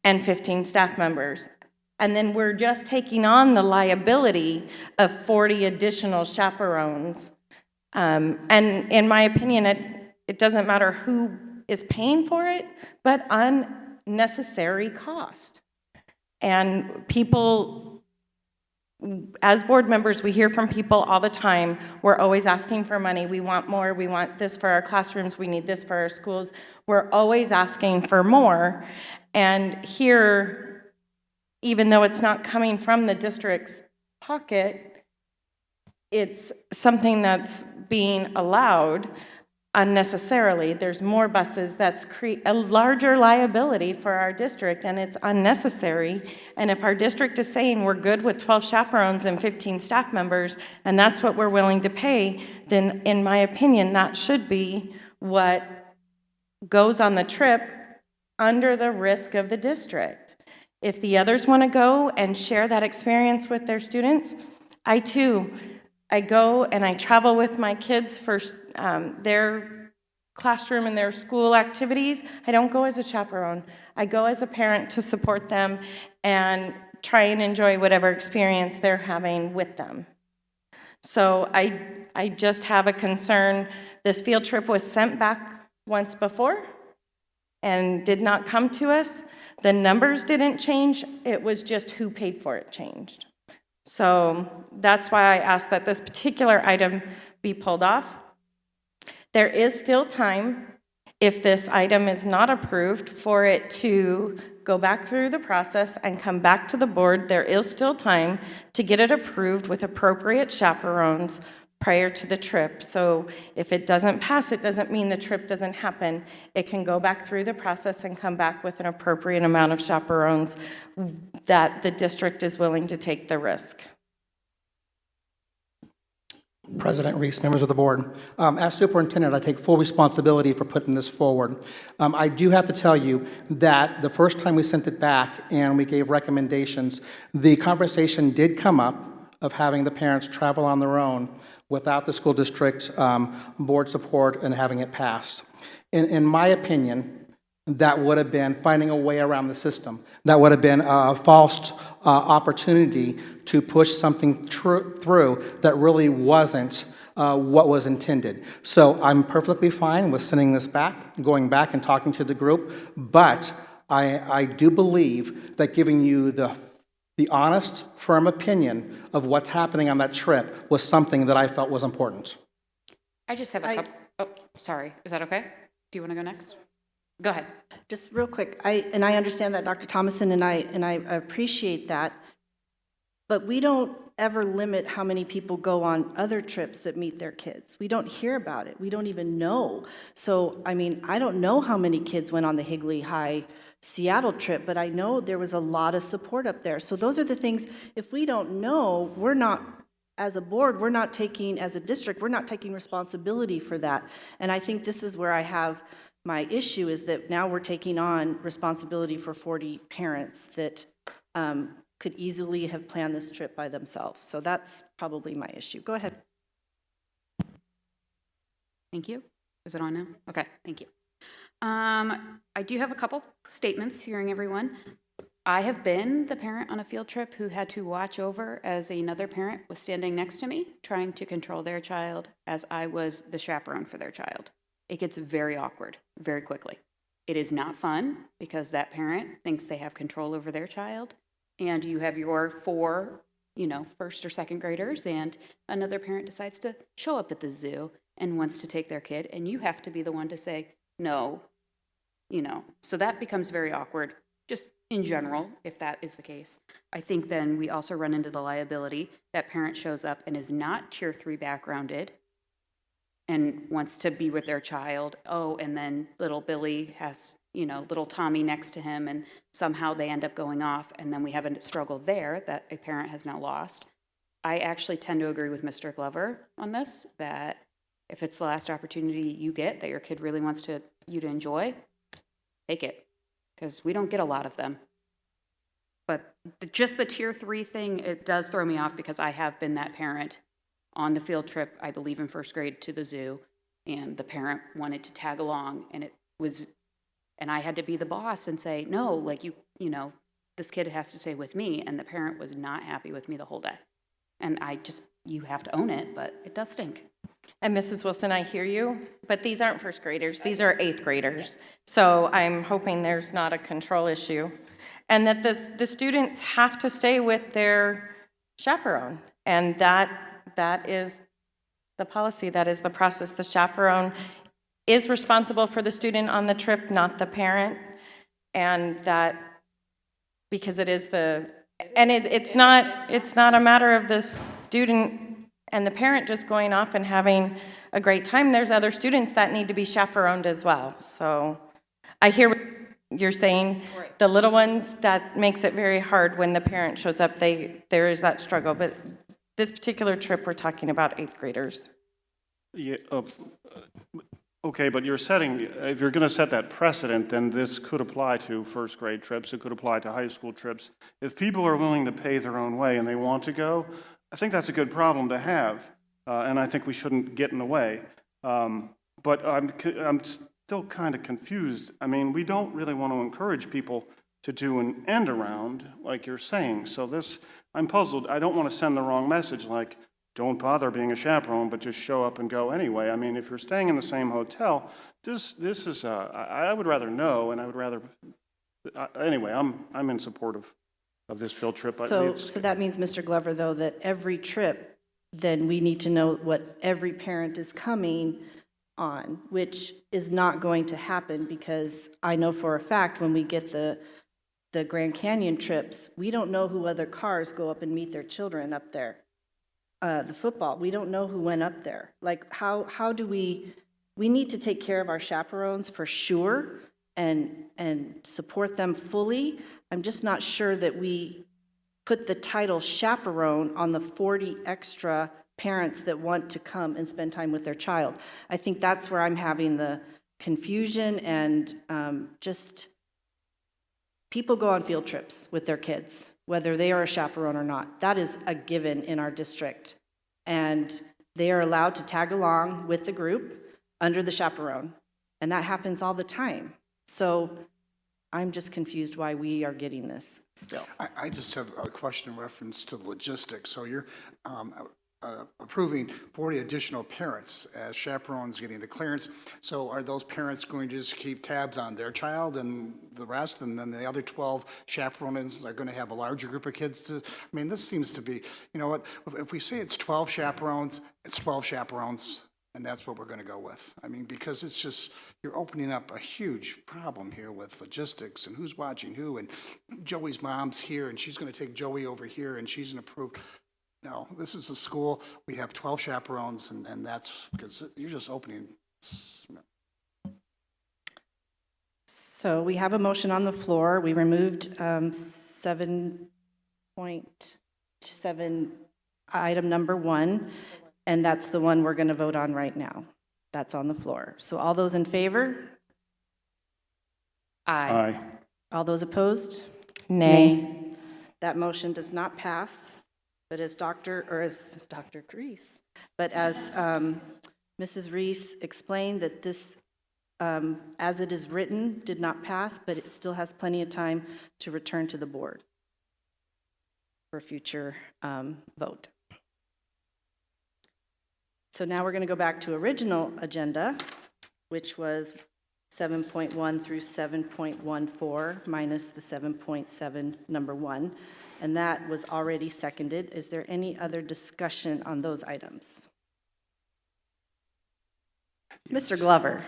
and 15 staff members. And then we're just taking on the liability of 40 additional chaperones. And in my opinion, it doesn't matter who is paying for it, but unnecessary cost. And people, as board members, we hear from people all the time. We're always asking for money. We want more. We want this for our classrooms. We need this for our schools. We're always asking for more. And here, even though it's not coming from the district's pocket, it's something that's being allowed. unnecessarily. There's more buses. That's a larger liability for our district, and it's unnecessary. And if our district is saying we're good with 12 chaperones and 15 staff members, and that's what we're willing to pay, then in my opinion, that should be what goes on the trip under the risk of the district. If the others want to go and share that experience with their students, I go and I travel with my kids for their classroom and their school activities. I don't go as a chaperone. I go as a parent to support them and try and enjoy whatever experience they're having with them. So I just have a concern. This field trip was sent back once before and did not come to us. The numbers didn't change. It was just who paid for it changed. So that's why I asked that this particular item be pulled off. There is still time, if this item is not approved, for it to go back through the process and come back to the board. There is still time to get it approved with appropriate chaperones prior to the trip. So if it doesn't pass, it doesn't mean the trip doesn't happen. It can go back through the process and come back with an appropriate amount of chaperones that the district is willing to take the risk. President Reese, members of the board, as superintendent, I take full responsibility for putting this forward. I do have to tell you that the first time we sent it back and we gave recommendations, the conversation did come up of having the parents travel on their own without the school district's board support and having it passed. In my opinion, that would have been finding a way around the system. That would have been a false opportunity to push something through that really wasn't what was intended. So I'm perfectly fine with sending this back, going back and talking to the group, but I do believe that giving you the honest, firm opinion of what's happening on that trip was something that I felt was important. I just have a couple. Oh, sorry. Is that okay? Do you want to go next? Go ahead. Just real quick, I understand that, Dr. Thomason, and I appreciate that, but we don't ever limit how many people go on other trips that meet their kids. We don't hear about it. We don't even know. So, I mean, I don't know how many kids went on the Higley High Seattle trip, but I know there was a lot of support up there. So those are the things, if we don't know, we're not, as a board, we're not taking, as a district, we're not taking responsibility for that. And I think this is where I have my issue, is that now we're taking on responsibility for 40 parents that could easily have planned this trip by themselves. So that's probably my issue. Go ahead. Thank you. Is it on now? Okay, thank you. I do have a couple statements, hearing everyone. I have been the parent on a field trip who had to watch over as another parent was standing next to me, trying to control their child as I was the chaperone for their child. It gets very awkward very quickly. It is not fun because that parent thinks they have control over their child, and you have your 4, first or second graders, and another parent decides to show up at the zoo and wants to take their kid, and you have to be the one to say no, So that becomes very awkward, just in general, if that is the case. I think then we also run into the liability that parent shows up and is not Tier 3 backgrounded and wants to be with their child. Oh, and then little Billy has, little Tommy next to him, and somehow they end up going off, and then we have a struggle there that a parent has now lost. I actually tend to agree with Mr. Glover on this, that if it's the last opportunity you get that your kid really wants you to enjoy, take it, because we don't get a lot of them. But just the Tier 3 thing, it does throw me off, because I have been that parent on the field trip, I believe in first grade, to the zoo, and the parent wanted to tag along, and I had to be the boss and say, no, this kid has to stay with me, and the parent was not happy with me the whole day. And you have to own it, but it does stink. And Mrs. Wilson, I hear you, but these aren't first graders, these are 8th graders. So I'm hoping there's not a control issue, and that the students have to stay with their chaperone, and that is the policy, that is the process. The chaperone is responsible for the student on the trip, not the parent, and that, because it is it's not a matter of the student and the parent just going off and having a great time, there's other students that need to be chaperoned as well. So I hear what you're saying, the little ones, that makes it very hard when the parent shows up. There is that struggle, but this particular trip, we're talking about 8th graders. Yeah, okay, but you're setting, if you're going to set that precedent, then this could apply to first grade trips. It could apply to high school trips. If people are willing to pay their own way and they want to go, I think that's a good problem to have, and I think we shouldn't get in the way. But I'm still kind of confused. I mean, we don't really want to encourage people to do an end around like you're saying. So this, I'm puzzled. I don't want to send the wrong message like, don't bother being a chaperone, but just show up and go anyway. I mean, if you're staying in the same hotel, this is, I would rather know, and I would rather, anyway, I'm in support of this field trip. So that means, Mr. Glover, though, that every trip, then we need to know what every parent is coming on, which is not going to happen, because I know for a fact when we get the Grand Canyon trips, we don't know who other cars go up and meet their children up there. The football, we don't know who went up there. Like, how do we need to take care of our chaperones for sure and support them fully. I'm just not sure that we put the title chaperone on the 40 extra parents that want to come and spend time with their child. I think that's where I'm having the confusion, and just people go on field trips with their kids, whether they are a chaperone or not. That is a given in our district. And they are allowed to tag along with the group under the chaperone. And that happens all the time. So I'm just confused why we are getting this still. I just have a question in reference to the logistics. So you're approving 40 additional parents as chaperones getting the clearance. So are those parents going to just keep tabs on their child and the rest, and then the other 12 chaperones are going to have a larger group of kids to, I mean, this seems to be, you know what, if we say it's 12 chaperones, it's 12 chaperones, and that's what we're going to go with. I mean, because it's just, you're opening up a huge problem here with logistics and who's watching who, and Joey's mom's here, and she's going to take Joey over here, and she's an approved. No, this is the school. We have 12 chaperones, and that's because you're just opening. So we have a motion on the floor. We removed 7.7 item number 1, and that's the one we're going to vote on right now. That's on the floor. So all those in favor? Aye. All those opposed? Nay. That motion does not pass. But as Dr. Reese, but as Mrs. Reese explained, that this, as it is written, did not pass, but it still has plenty of time to return to the board for future vote. So now we're going to go back to original agenda, which was 7.1 through 7.14 minus the 7.7 number 1. And that was already seconded. Is there any other discussion on those items? Yes. Mr. Glover.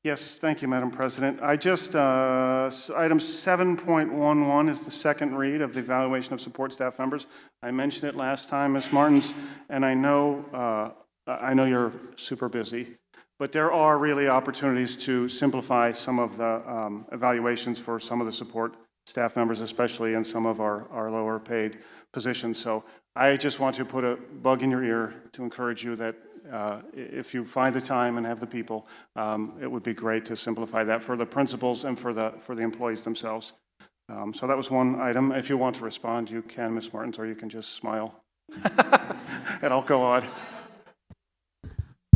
Yes, thank you, Madam President. I just, item 7.11 is the second read of the evaluation of support staff members. I mentioned it last time, Ms. Martins, and I know you're super busy, but there are really opportunities to simplify some of the evaluations for some of the support staff members, especially in some of our lower paid positions. So I just want to put a bug in your ear to encourage you that if you find the time and have the people, it would be great to simplify that for the principals and for the employees themselves. So that was one item. If you want to respond, you can, Ms. Martins, or you can just smile and I'll go on.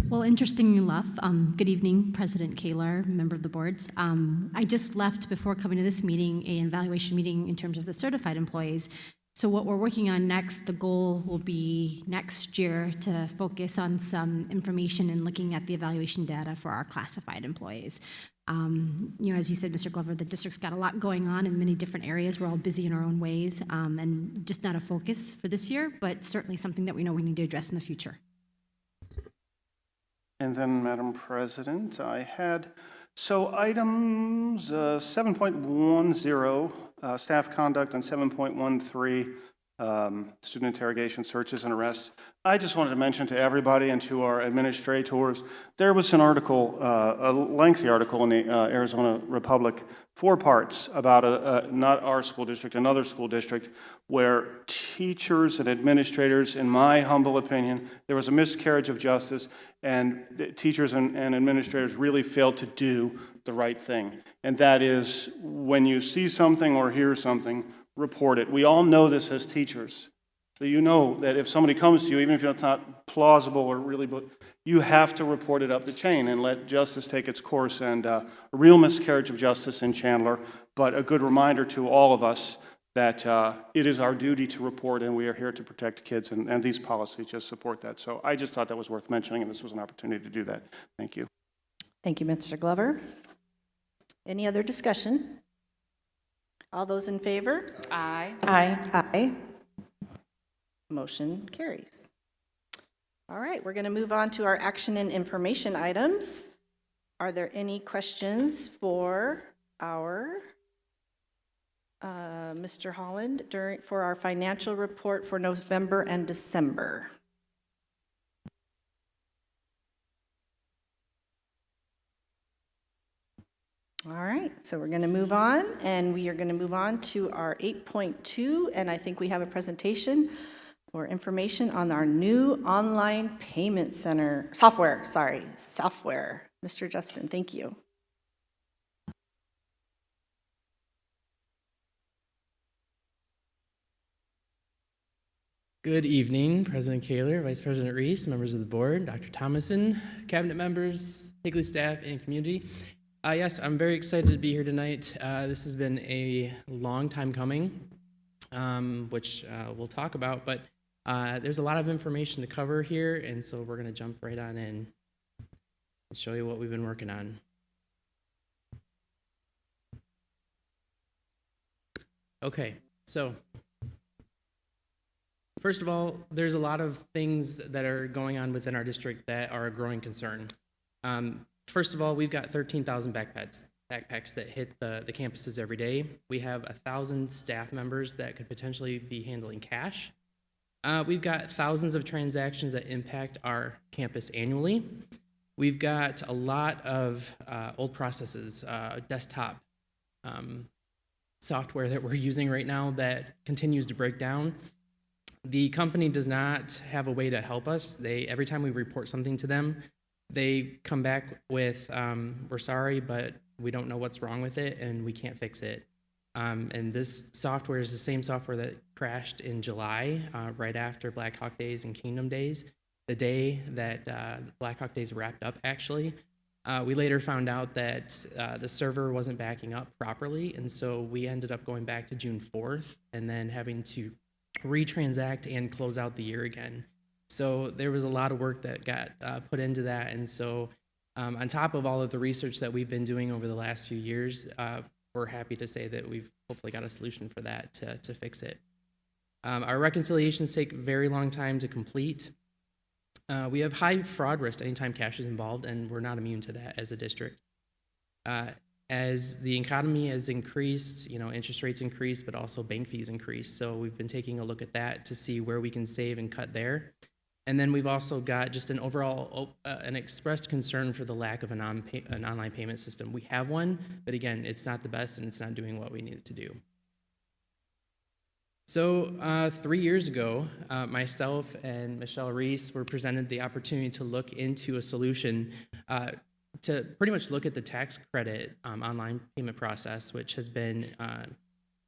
Well, interesting you left. Good evening, President Kaler, member of the boards. I just left before coming to this meeting, an evaluation meeting in terms of the certified employees. So what we're working on next, the goal will be next year to focus on some information and looking at the evaluation data for our classified employees. You know, as you said, Mr. Glover, the district's got a lot going on in many different areas. We're all busy in our own ways, and just not a focus for this year, but certainly something that we know we need to address in the future. And then, Madam President, I had, so items 7.10, staff conduct, and 7.13, student interrogation, searches, and arrests. I just wanted to mention to everybody and to our administrators, there was an article, a lengthy article in the Arizona Republic, 4 parts about not our school district, another school district, where teachers and administrators, in my humble opinion, there was a miscarriage of justice, and teachers and administrators really failed to do the right thing. And that is, when you see something or hear something, report it. We all know this as teachers. So you know that if somebody comes to you, even if it's not plausible or really, but you have to report it up the chain and let justice take its course. And a real miscarriage of justice in Chandler, but a good reminder to all of us that it is our duty to report, and we are here to protect kids, and these policies just support that. So I just thought that was worth mentioning, and this was an opportunity to do that. Thank you. Thank you, Mr. Glover. Any other discussion? All those in favor? Aye. Aye. Aye. Motion carries. All right, we're going to move on to our action and information items. Are there any questions for our Mr. Holland for our financial report for November and December? All right, so we're going to move on, and we are going to move on to our 8.2, and I think we have a presentation for information on our new online payment center software. Mr. Justin, thank you. Good evening, President Kaler, Vice President Reese, members of the board, Dr. Thomason, cabinet members, Higley staff, and community. Yes, I'm very excited to be here tonight. This has been a long time coming, which we'll talk about, but there's a lot of information to cover here, and so we're going to jump right on in and show you what we've been working on. Okay, so first of all, there's a lot of things that are going on within our district that are a growing concern. First of all, we've got 13,000 backpacks that hit the campuses every day. We have 1,000 staff members that could potentially be handling cash. We've got thousands of transactions that impact our campus annually. We've got a lot of old processes, desktop software that we're using right now that continues to break down. The company does not have a way to help us. Every time we report something to them, they come back with, we're sorry, but we don't know what's wrong with it, and we can't fix it. And this software is the same software that crashed in July, right after Black Hawk Days and Kingdom Days, the day that Black Hawk Days wrapped up, actually. We later found out that the server wasn't backing up properly, and so we ended up going back to June 4th and then having to retransact and close out the year again. So there was a lot of work that got put into that, and so on top of all of the research that we've been doing over the last few years, we're happy to say that we've hopefully got a solution for that to fix it. Our reconciliations take a very long time to complete. We have high fraud risk anytime cash is involved, and we're not immune to that as a district. As the economy has increased, interest rates increase, but also bank fees increase. So we've been taking a look at that to see where we can save and cut there. And then we've also got just an overall, an expressed concern for the lack of an online payment system. We have one, but again, it's not the best and it's not doing what we need it to do. So 3 years ago, myself and Michelle Reese were presented the opportunity to look into a solution to pretty much look at the tax credit online payment process, which has been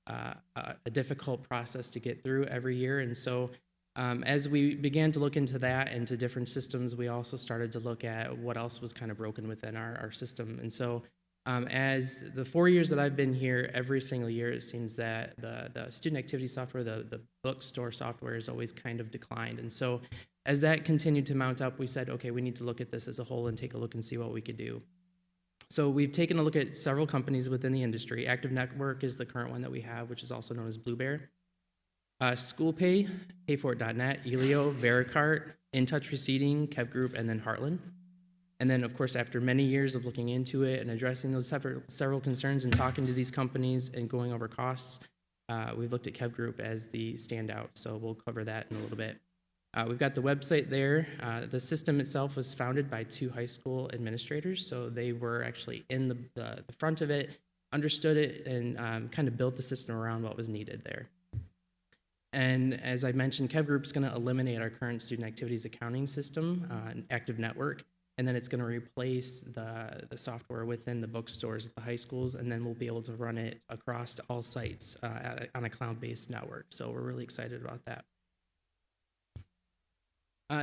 a difficult process to get through every year. And so as we began to look into that and to different systems, we also started to look at what else was kind of broken within our system. And so as the 4 years that I've been here, every single year it seems that the student activity software, the bookstore software has always kind of declined. And so as that continued to mount up, we said, okay, we need to look at this as a whole and take a look and see what we could do. So we've taken a look at several companies within the industry. Active Network is the current one that we have, which is also known as Blue Bear. SchoolPay, PayForIt.net, Elio, Vericart, InTouch Receipting, Kev Group, and then Heartland. And then, of course, after many years of looking into it and addressing those several concerns and talking to these companies and going over costs, we've looked at Kev Group as the standout, so we'll cover that in a little bit. We've got the website there. The system itself was founded by 2 high school administrators, so they were actually in the front of it, understood it, and kind of built the system around what was needed there. And as I mentioned, Kev Group's going to eliminate our current student activities accounting system, Active Network, and then it's going to replace the software within the bookstores at the high schools, and then we'll be able to run it across all sites on a cloud-based network. So we're really excited about that.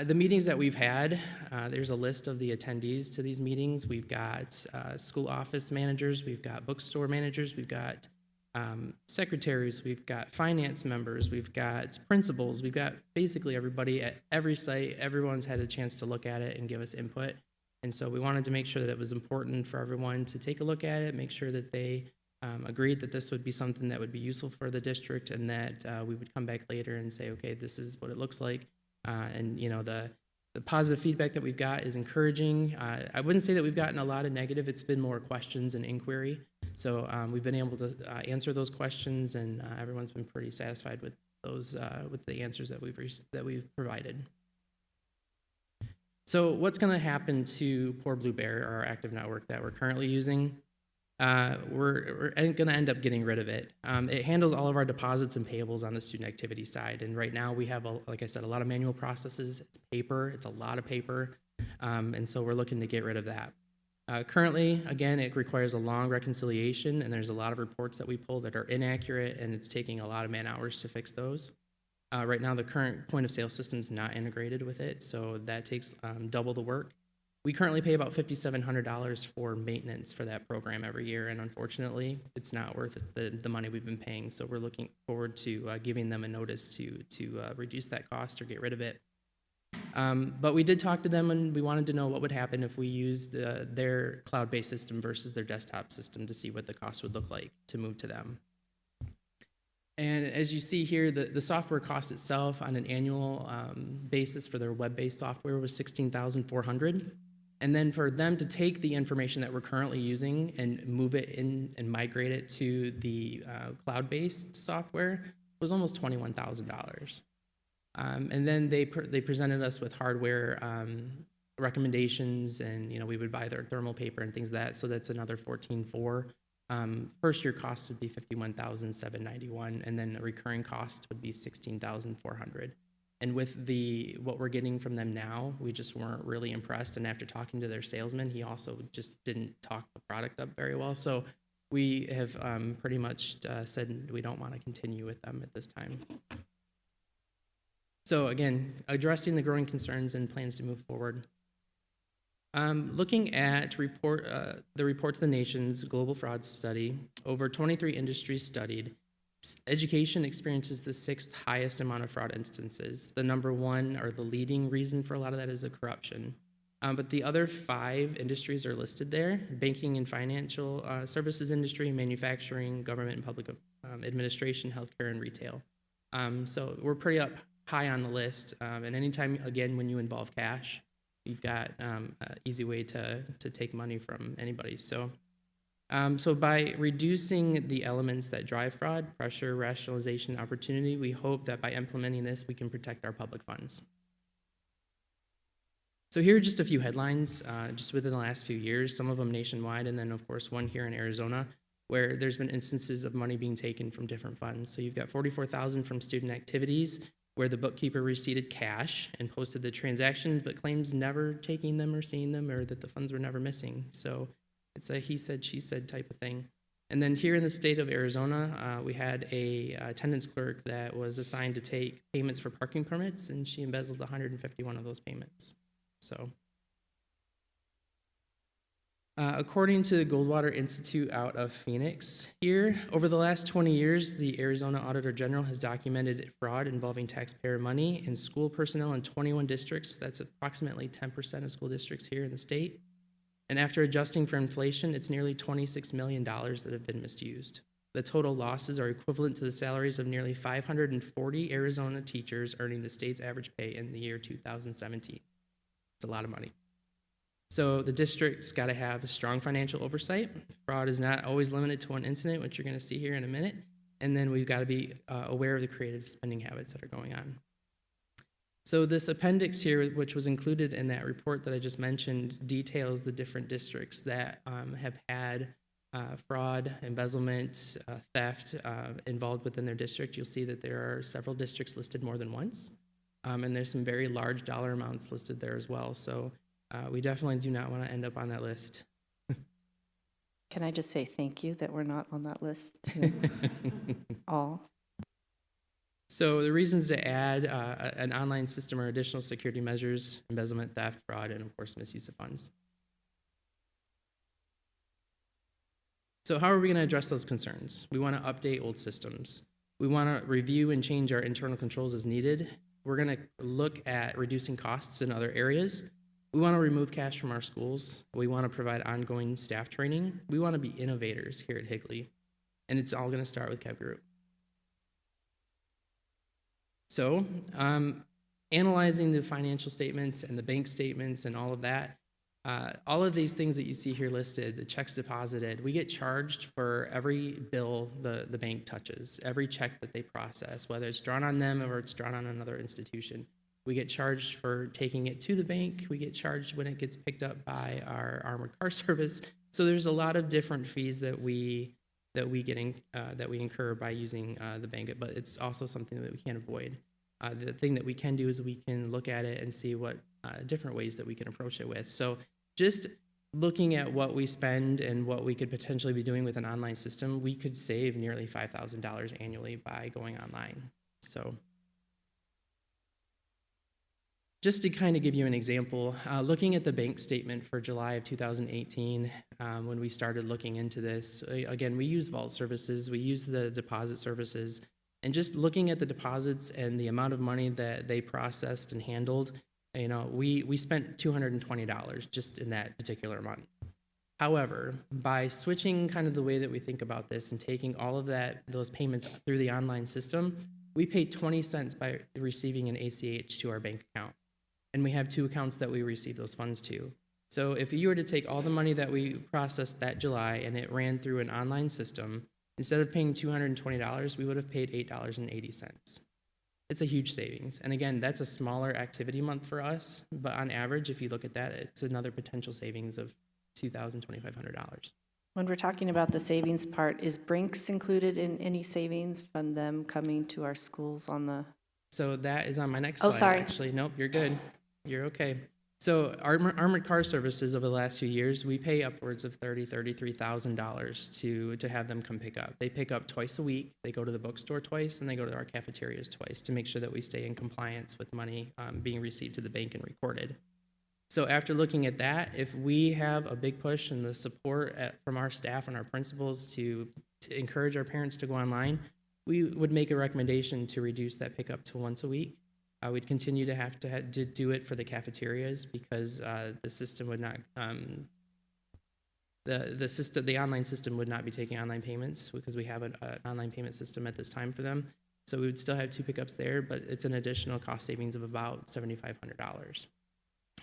The meetings that we've had, there's a list of the attendees to these meetings. We've got school office managers, we've got bookstore managers, we've got secretaries, we've got finance members, we've got principals, we've got basically everybody at every site. Everyone's had a chance to look at it and give us input. And so we wanted to make sure that it was important for everyone to take a look at it, make sure that they agreed that this would be something that would be useful for the district, and that we would come back later and say, okay, this is what it looks like. And you know, the positive feedback that we've got is encouraging. I wouldn't say that we've gotten a lot of negative. It's been more questions and inquiry. So we've been able to answer those questions, and everyone's been pretty satisfied with those, with the answers that we've provided. So what's going to happen to Poor Blue Bear, our active network that we're currently using? We're going to end up getting rid of it. It handles all of our deposits and payables on the student activity side, and right now we have, like I said, a lot of manual processes. It's paper. It's a lot of paper, and so we're looking to get rid of that. Currently, again, it requires a long reconciliation, and there's a lot of reports that we pull that are inaccurate, and it's taking a lot of man hours to fix those. Right now, the current point of sale system is not integrated with it, so that takes double the work. We currently pay about $5,700 for maintenance for that program every year, and unfortunately, it's not worth the money we've been paying, so we're looking forward to giving them a notice to reduce that cost or get rid of it. But we did talk to them, and we wanted to know what would happen if we used their cloud-based system versus their desktop system to see what the cost would look like to move to them. And as you see here, the software cost itself on an annual basis for their web-based software was $16,400. And then for them to take the information that we're currently using and move it in and migrate it to the cloud-based software was almost $21,000. And then they presented us with hardware recommendations, and you know, we would buy their thermal paper and things like that. So that's another $14,400. First year cost would be $51,791, and then the recurring cost would be $16,400. And with what we're getting from them now, we just weren't really impressed. And after talking to their salesman, he also just didn't talk the product up very well. So we have pretty much said we don't want to continue with them at this time. So again, addressing the growing concerns and plans to move forward. Looking at the report to the nation's global fraud study, over 23 industries studied, education experiences the 6th highest amount of fraud instances. The number one, or the leading reason for a lot of that, is the corruption. But the other 5 industries are listed there: banking and financial services industry, manufacturing, government and public administration, healthcare, and retail. So we're pretty up high on the list. And anytime, again, when you involve cash, you've got an easy way to take money from anybody. So by reducing the elements that drive fraud, pressure, rationalization, opportunity, we hope that by implementing this, we can protect our public funds. So here are just a few headlines just within the last few years, some of them nationwide, and then of course one here in Arizona, where there's been instances of money being taken from different funds. So you've got $44,000 from student activities, where the bookkeeper receipted cash and posted the transactions, but claims never taking them or seeing them, or that the funds were never missing. So it's a he said, she said type of thing. And then here in the state of Arizona, we had a attendance clerk that was assigned to take payments for parking permits, and she embezzled 151 of those payments. So according to the Goldwater Institute out of Phoenix here, over the last 20 years, the Arizona Auditor General has documented fraud involving taxpayer money in school personnel in 21 districts. That's approximately 10% of school districts here in the state. And after adjusting for inflation, it's nearly $26 million that have been misused. The total losses are equivalent to the salaries of nearly 540 Arizona teachers earning the state's average pay in the year 2017. It's a lot of money. So the district's got to have a strong financial oversight. Fraud is not always limited to one incident, which you're going to see here in a minute. And then we've got to be aware of the creative spending habits that are going on. So this appendix here, which was included in that report that I just mentioned, details the different districts that have had fraud, embezzlement, theft involved within their district. You'll see that there are several districts listed more than once, and there's some very large dollar amounts listed there as well. So we definitely do not want to end up on that list. Can I just say thank you that we're not on that list to all? So the reasons to add an online system are additional security measures, embezzlement, theft, fraud, and of course misuse of funds. So how are we going to address those concerns? We want to update old systems. We want to review and change our internal controls as needed. We're going to look at reducing costs in other areas. We want to remove cash from our schools. We want to provide ongoing staff training. We want to be innovators here at Higley. And it's all going to start with Kev Group. So analyzing the financial statements and the bank statements and all of that, all of these things that you see here listed, the checks deposited, we get charged for every bill the bank touches, every check that they process, whether it's drawn on them or it's drawn on another institution. We get charged for taking it to the bank. We get charged when it gets picked up by our armored car service. So there's a lot of different fees that we incur by using the bank, but it's also something that we can't avoid. The thing that we can do is we can look at it and see what different ways that we can approach it with. So just looking at what we spend and what we could potentially be doing with an online system, we could save nearly $5,000 annually by going online. So just to kind of give you an example, looking at the bank statement for July of 2018, when we started looking into this, again, we use vault services, we use the deposit services, and just looking at the deposits and the amount of money that they processed and handled, you know, we spent $220 just in that particular month. However, by switching kind of the way that we think about this and taking all of those payments through the online system, we pay 20 cents by receiving an ACH to our bank account. And we have 2 accounts that we receive those funds to. So if you were to take all the money that we processed that July and it ran through an online system, instead of paying $220, we would have paid $8.80. It's a huge savings. And again, that's a smaller activity month for us, but on average, if you look at that, it's another potential savings of $2,000, $2,500. When we're talking about the savings part, is Brinks included in any savings from them coming to our schools on the? So that is on my next Oh, slide, sorry. actually. Nope, you're good. You're okay. So armored car services over the last few years, we pay upwards of $33,000 to have them come pick up. They pick up twice a week. They go to the bookstore twice, and they go to our cafeterias twice to make sure that we stay in compliance with money being received to the bank and recorded. So after looking at that, if we have a big push and the support from our staff and our principals to encourage our parents to go online, we would make a recommendation to reduce that pickup to once a week. We'd continue to have to do it for the cafeterias because the system would not, the online system would not be taking online payments because we have an online payment system at this time for them. So we would still have 2 pickups there, but it's an additional cost savings of about $7,500.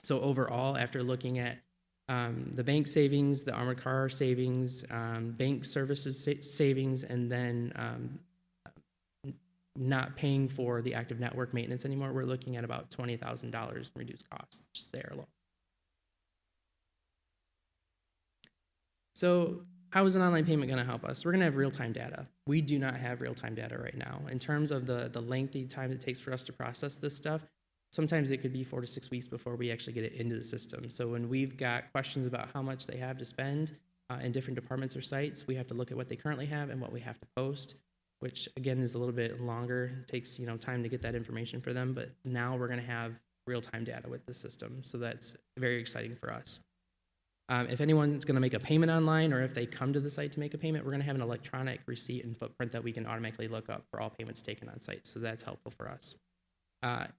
So overall, after looking at the bank savings, the armored car savings, bank services savings, and then not paying for the active network maintenance anymore, we're looking at about $20,000 in reduced costs just there alone. So how is an online payment going to help us? We're going to have real-time data. We do not have real-time data right now. In terms of the lengthy time it takes for us to process this stuff, sometimes it could be 4 to 6 weeks before we actually get it into the system. So when we've got questions about how much they have to spend in different departments or sites, we have to look at what they currently have and what we have to post, which again is a little bit longer. It takes time to get that information for them, but now we're going to have real-time data with the system, so that's very exciting for us. If anyone's going to make a payment online, or if they come to the site to make a payment, we're going to have an electronic receipt and footprint that we can automatically look up for all payments taken on site, so that's helpful for us.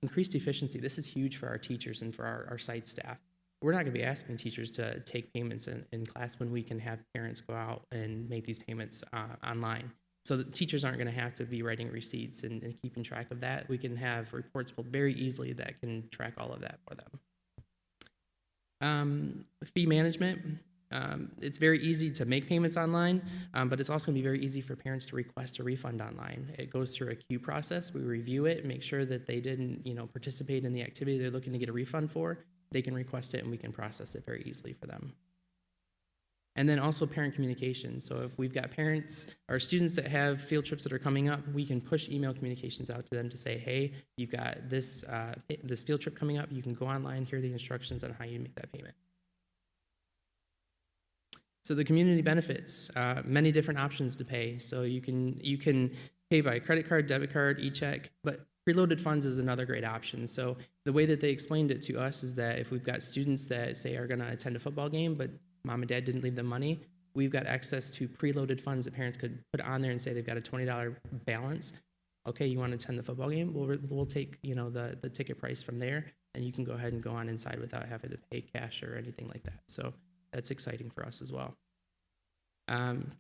Increased efficiency. This is huge for our teachers and for our site staff. We're not going to be asking teachers to take payments in class when we can have parents go out and make these payments online. So the teachers aren't going to have to be writing receipts and keeping track of that. We can have reports pulled very easily that can track all of that for them. Fee management. It's very easy to make payments online, but it's also going to be very easy for parents to request a refund online. It goes through a queue process. We review it, make sure that they didn't, participate in the activity they're looking to get a refund for. They can request it, and we can process it very easily for them. And then also parent communication. So if we've got parents or students that have field trips that are coming up, we can push email communications out to them to say, hey, you've got this field trip coming up. You can go online, hear the instructions on how you make that payment. So the community benefits, many different options to pay. So you can pay by credit card, debit card, e-check, but preloaded funds is another great option. So the way that they explained it to us is that if we've got students that say are gonna attend a football game, but mom and dad didn't leave them money, we've got access to preloaded funds that parents could put on there and say they've got a $20 balance. Okay, you want to attend the football game? We'll take the ticket price from there, and you can go ahead and go on inside without having to pay cash or anything like that. So that's exciting for us as well.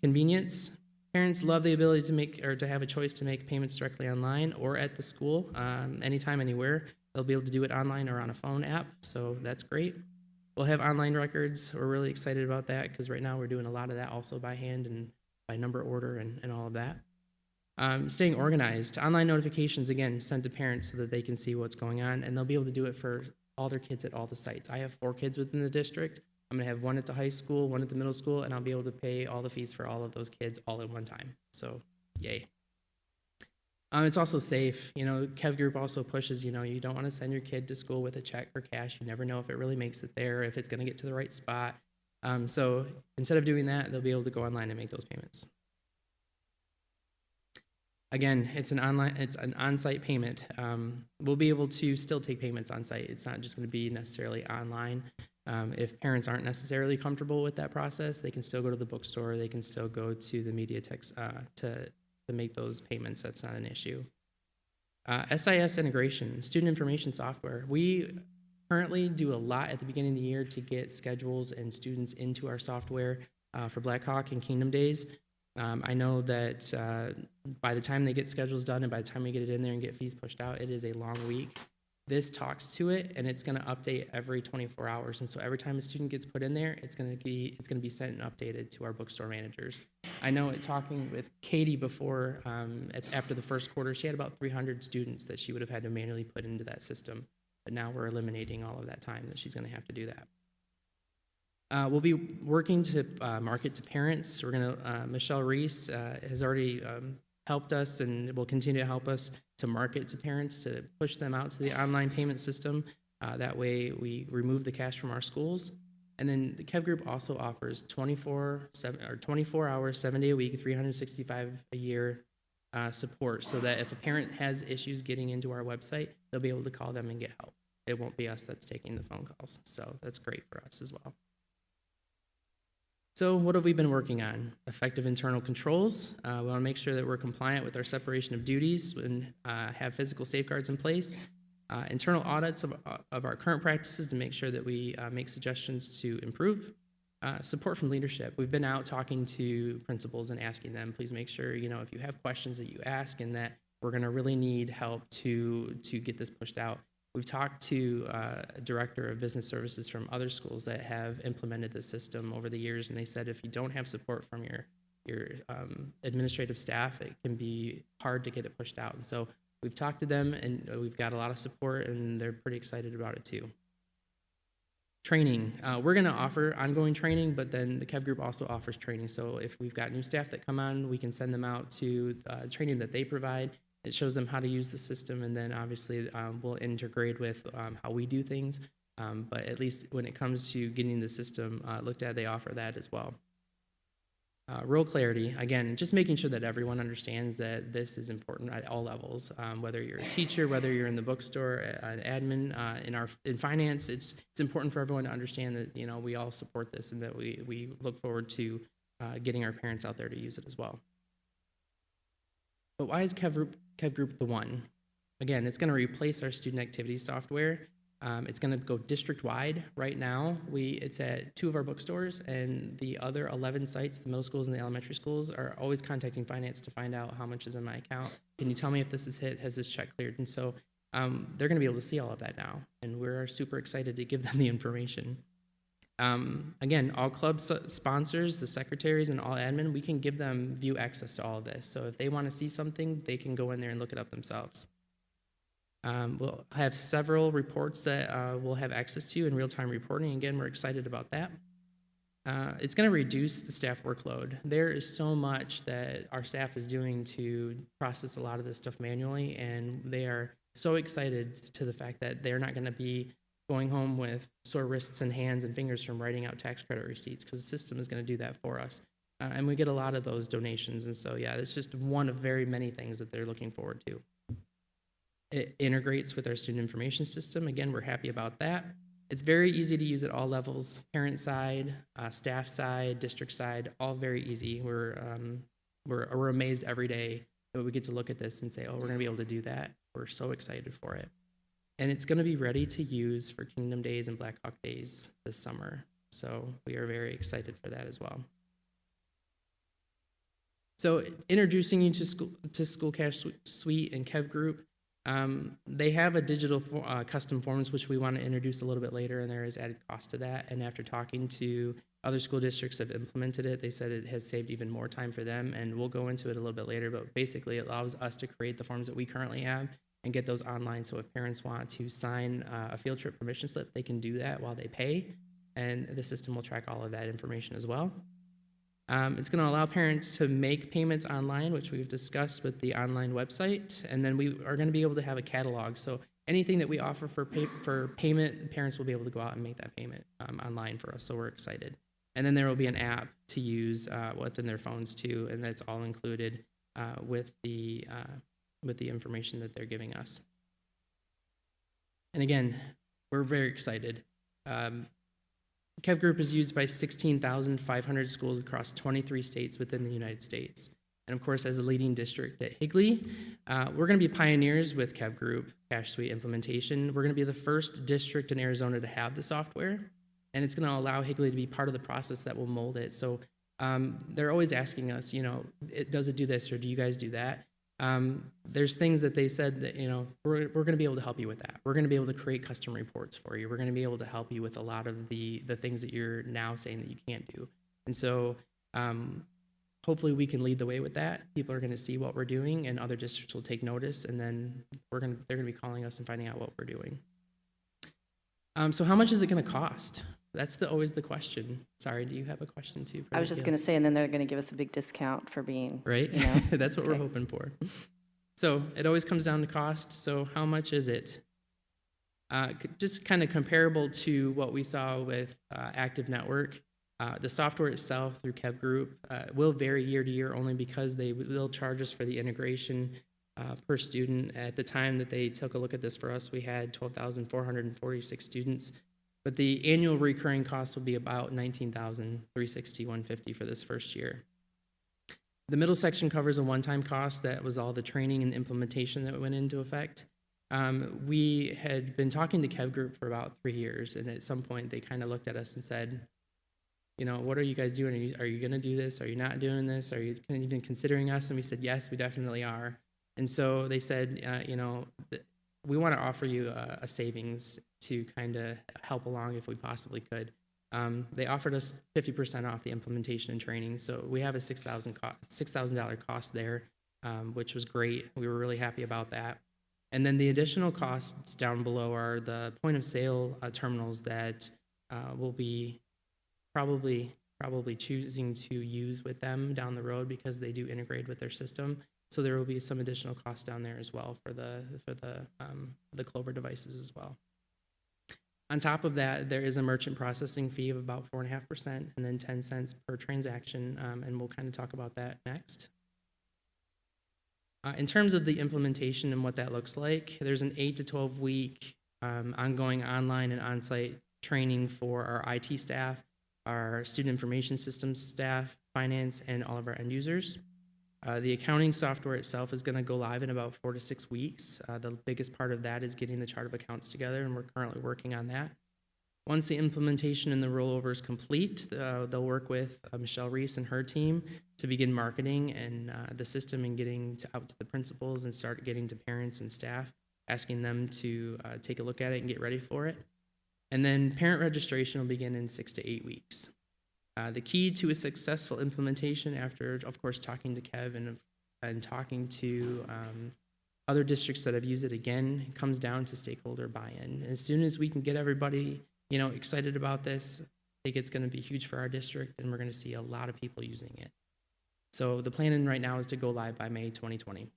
Convenience. Parents love the ability to have a choice to make payments directly online or at the school, anytime, anywhere. They'll be able to do it online or on a phone app, so that's great. We'll have online records. We're really excited about that because right now we're doing a lot of that also by hand and by number order and all of that. Staying organized. Online notifications, again, sent to parents so that they can see what's going on, and they'll be able to do it for all their kids at all the sites. I have 4 kids within the district. I'm going to have 1 at the high school, 1 at the middle school, and I'll be able to pay all the fees for all of those kids all at one time. So, yay. It's also safe. Kev Group also pushes, you don't want to send your kid to school with a check or cash. You never know if it really makes it there, if it's going to get to the right spot. So instead of doing that, they'll be able to go online and make those payments. Again, it's an on-site payment. We'll be able to still take payments on site. It's not just going to be necessarily online. If parents aren't necessarily comfortable with that process, they can still go to the bookstore. They can still go to the Mediatek to make those payments. That's not an issue. SIS integration, student information software. We currently do a lot at the beginning of the year to get schedules and students into our software for Black Hawk and Kingdom Days. I know that by the time they get schedules done and by the time we get it in there and get fees pushed out, it is a long week. This talks to it, and it's going to update every 24 hours. And so every time a student gets put in there, it's going to be sent and updated to our bookstore managers. I know talking with Katie before, after the first quarter, she had about 300 students that she would have had to manually put into that system. But now we're eliminating all of that time that she's going to have to do that. We'll be working to market to parents. We're going to, Michelle Reese has already helped us and will continue to help us to market to parents, to push them out to the online payment system. That way we remove the cash from our schools. And then the Kev Group also offers 24 hours, 7 day a week, 365 a year support, so that if a parent has issues getting into our website, they'll be able to call them and get help. It won't be us that's taking the phone calls. So that's great for us as well. So what have we been working on? Effective internal controls. We want to make sure that we're compliant with our separation of duties and have physical safeguards in place. Internal audits of our current practices to make sure that we make suggestions to improve. Support from leadership. We've been out talking to principals and asking them, please make sure, if you have questions that you ask, and that we're going to really need help to get this pushed out. We've talked to a director of business services from other schools that have implemented this system over the years, and they said if you don't have support from your administrative staff, it can be hard to get it pushed out. And so we've talked to them, and we've got a lot of support, and they're pretty excited about it too. Training. We're going to offer ongoing training, but then the Kev Group also offers training. So if we've got new staff that come on, we can send them out to training that they provide. It shows them how to use the system, and then obviously we'll integrate with how we do things. But at least when it comes to getting the system looked at, they offer that as well. Role clarity, again, just making sure that everyone understands that this is important at all levels, whether you're a teacher, whether you're in the bookstore, an admin, in finance. It's important for everyone to understand that we all support this, and that we look forward to getting our parents out there to use it as well. But why is Kev Group the one? Again, it's going to replace our student activities software. It's going to go district-wide. Right now, it's at 2 of our bookstores, and the other 11 sites, the middle schools and the elementary schools, are always contacting finance to find out how much is in my account. Can you tell me if this is hit? Has this check cleared? And so they're going to be able to see all of that now, and we're super excited to give them the information. Again, all club sponsors, the secretaries, and all admin, we can give them view access to all of this. So if they want to see something, they can go in there and look it up themselves. We'll have several reports that we'll have access to in real-time reporting. Again, we're excited about that. It's going to reduce the staff workload. There is so much that our staff is doing to process a lot of this stuff manually, and they are so excited to the fact that they're not going to be going home with sore wrists and hands and fingers from writing out tax credit receipts, because the system is going to do that for us. And we get a lot of those donations, and so yeah, it's just one of very many things that they're looking forward to. It integrates with our student information system. Again, we're happy about that. It's very easy to use at all levels, parent side, staff side, district side, all very easy. We're amazed every day that we get to look at this and say, oh, we're gonna be able to do that. We're so excited for it. And it's gonna be ready to use for Kingdom Days and Black Hawk Days this summer. So we are very excited for that as well. So introducing you to School Cash Suite and Kev Group. They have a digital custom forms, which we want to introduce a little bit later, and there is added cost to that. And after talking to other school districts that have implemented it, they said it has saved even more time for them, and we'll go into it a little bit later, but basically it allows us to create the forms that we currently have and get those online, so if parents want to sign a field trip permission slip, they can do that while they pay, and the system will track all of that information as well. It's going to allow parents to make payments online, which we've discussed with the online website, and then we are going to be able to have a catalog. So anything that we offer for payment, parents will be able to go out and make that payment online for us, so we're excited. And then there will be an app to use within their phones too, and that's all included with the information that they're giving us. And again, we're very excited. Kev Group is used by 16,500 schools across 23 states within the United States. And of course, as a leading district at Higley, we're going to be pioneers with Kev Group Cash Suite implementation. We're going to be the first district in Arizona to have the software, and it's going to allow Higley to be part of the process that will mold it. So they're always asking us, you know, does it do this, or do you guys do that? There's things that they said that, you know, we're going to be able to help you with that. We're going to be able to create custom reports for you. We're going to be able to help you with a lot of the things that you're now saying that you can't do. And so hopefully we can lead the way with that. People are going to see what we're doing, and other districts will take notice, and then they're going to be calling us and finding out what we're doing. So how much is it going to cost? That's always the question. Sorry, do you have a question too? I was just going to say, and then they're going to give us a big discount for being, right? You know? That's what we're hoping for. So it always comes down to cost. So how much is it? Just kind of comparable to what we saw with Active Network. The software itself through Kev Group will vary year to year, only because they will charge us for the integration per student. At the time that they took a look at this for us, we had 12,446 students. But the annual recurring cost will be about $19,361.50 for this first year. The middle section covers a one-time cost. That was all the training and implementation that went into effect. We had been talking to Kev Group for about 3 years, and at some point they kind of looked at us and said, you know, what are you guys doing? Are you going to do this? Are you not doing this? Are you even considering us? And we said, yes, we definitely are. And so they said, you know, we want to offer you a savings to kind of help along if we possibly could. They offered us 50% off the implementation and training, so we have a $6,000 cost there, which was great. We were really happy about that. And then the additional costs down below are the point of sale terminals that we'll be probably choosing to use with them down the road, because they do integrate with their system. So there will be some additional costs down there as well for the Clover devices as well. On top of that, there is a merchant processing fee of about 4.5%, and then 10 cents per transaction, and we'll kind of talk about that next. In terms of the implementation and what that looks like, there's an 8 to 12 week ongoing online and on-site training for our IT staff, our student information systems staff, finance, and all of our end users. The accounting software itself is going to go live in about 4 to 6 weeks. The biggest part of that is getting the chart of accounts together, and we're currently working on that. Once the implementation and the rollover is complete, they'll work with Michelle Reese and her team to begin marketing and the system and getting out to the principals and start getting to parents and staff, asking them to take a look at it and get ready for it. And then parent registration will begin in 6 to 8 weeks. The key to a successful implementation, after, of course, talking to Kev and talking to other districts that have used it, again, comes down to stakeholder buy-in. As soon as we can get everybody, excited about this, I think it's going to be huge for our district, and we're going to see a lot of people using it. So the plan right now is to go live by May 2020.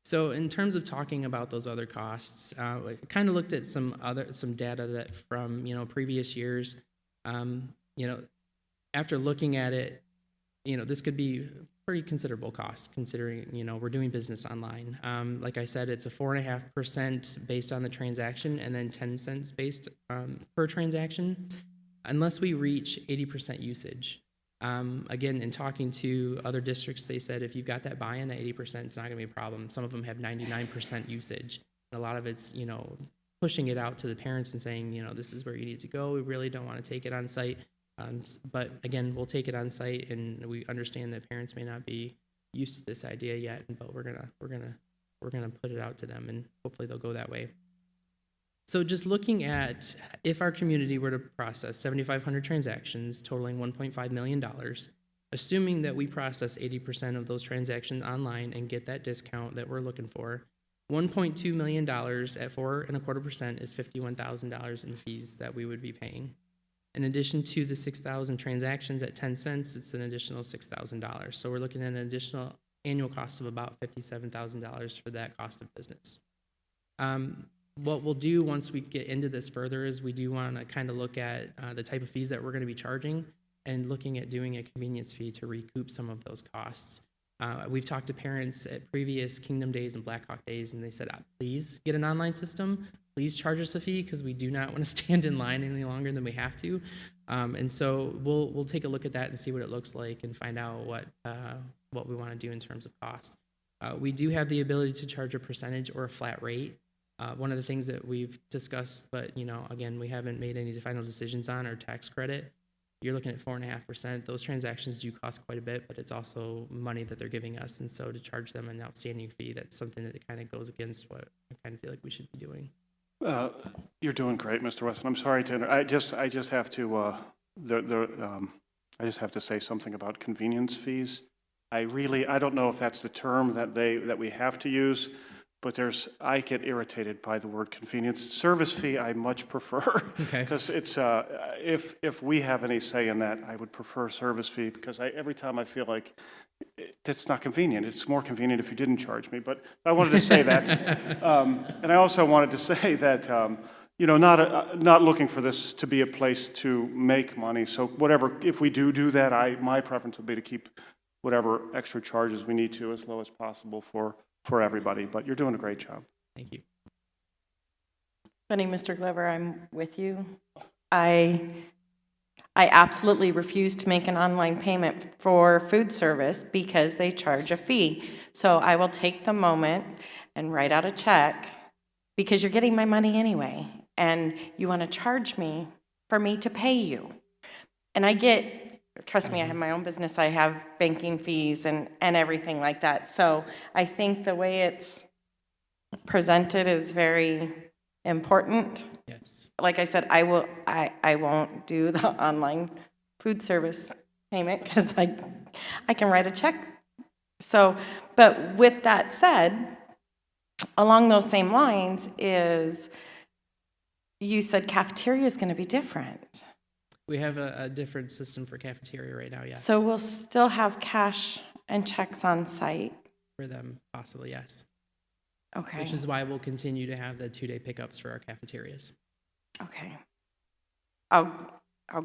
So in terms of talking about those other costs, I kind of looked at some data that from previous years. After looking at it, this could be pretty considerable cost considering we're doing business online. Like I said, it's a 4.5% based on the transaction, and then 10 cents based per transaction, unless we reach 80% usage. Again, in talking to other districts, they said if you've got that buy-in, that 80%, it's not going to be a problem. Some of them have 99% usage. And a lot of it's, pushing it out to the parents and saying, this is where you need to go. We really don't want to take it on site. But again, we'll take it on site, and we understand that parents may not be used to this idea yet, but we're gonna put it out to them, and hopefully they'll go that way. So just looking at if our community were to process 7,500 transactions totaling $1.5 million, assuming that we process 80% of those transactions online and get that discount that we're looking for, $1.2 million at 4.25% is $51,000 in fees that we would be paying. In addition to the 6,000 transactions at 10 cents, it's an additional $6,000. So we're looking at an additional annual cost of about $57,000 for that cost of business. What we'll do once we get into this further is we do want to kind of look at the type of fees that we're going to be charging and looking at doing a convenience fee to recoup some of those costs. We've talked to parents at previous Kingdom Days and Blackhawk Days, and they said, please get an online system. Please charge us a fee because we do not want to stand in line any longer than we have to. And so we'll take a look at that and see what it looks like and find out what we want to do in terms of cost. We do have the ability to charge a percentage or a flat rate. One of the things that we've discussed, but again, we haven't made any final decisions on, our tax credit. You're looking at 4.5%. Those transactions do cost quite a bit, but it's also money that they're giving us, and so to charge them an outstanding fee, that's something that kind of goes against what I kind of feel like we should be doing. You're doing great, Mr. Weston. I'm sorry to. I just have to. I just have to say something about convenience fees. I don't know if that's the term that we have to use. But I get irritated by the word convenience. Service fee, I much prefer. Okay. Because it's, if we have any say in that, I would prefer service fee because every time I feel like that's not convenient. It's more convenient if you didn't charge me. But I wanted to say that. And I also wanted to say that, not looking for this to be a place to make money. So whatever, if we do that, my preference would be to keep whatever extra charges we need to as low as possible for everybody, but you're doing a great job. Thank you. Funny, Mr. Glover, I'm with you. I absolutely refuse to make an online payment for food service because they charge a fee. So I will take the moment and write out a check because you're getting my money anyway, and you want to charge me for me to pay you. And trust me, I have my own business. I have banking fees and everything like that. So I think the way it's presented is very important. Yes. Like I said, I won't do the online food service payment because I can write a check. So, but with that said, along those same lines is you said cafeteria is going to be different. We have a different system for cafeteria right now, yes. So we'll still have cash and checks on site? For them, possibly, yes. Okay. Which is why we'll continue to have the 2-day pickups for our cafeterias. Okay. I'll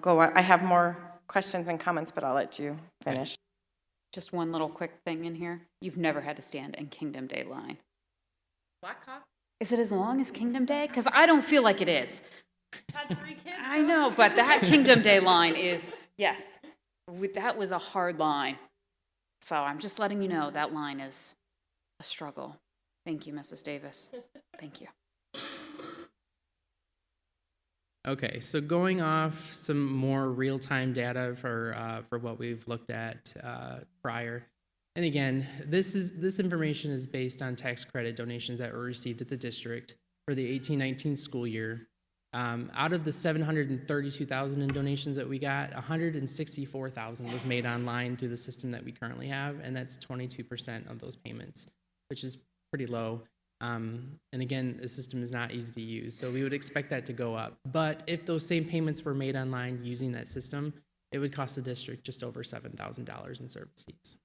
go on. I have more questions and comments, but I'll let you finish. Okay. Just one little quick thing in here. You've never had to stand in Kingdom Day line. Blackhawk? Is it as long as Kingdom Day? Because I don't feel like it is. Had 3 kids. I know, but that Kingdom Day line is, yes, that was a hard line. So I'm just letting you know that line is a struggle. Thank you, Mrs. Davis. Thank you. Okay, so going off some more real-time data for what we've looked at prior. And again, this information is based on tax credit donations that were received at the district. for the 18-19 school year. Out of the 732,000 in donations that we got, 164,000 was made online through the system that we currently have, and that's 22% of those payments, which is pretty low. And again, the system is not easy to use, so we would expect that to go up. But if those same payments were made online using that system, it would cost the district just over $7,000 in service fees.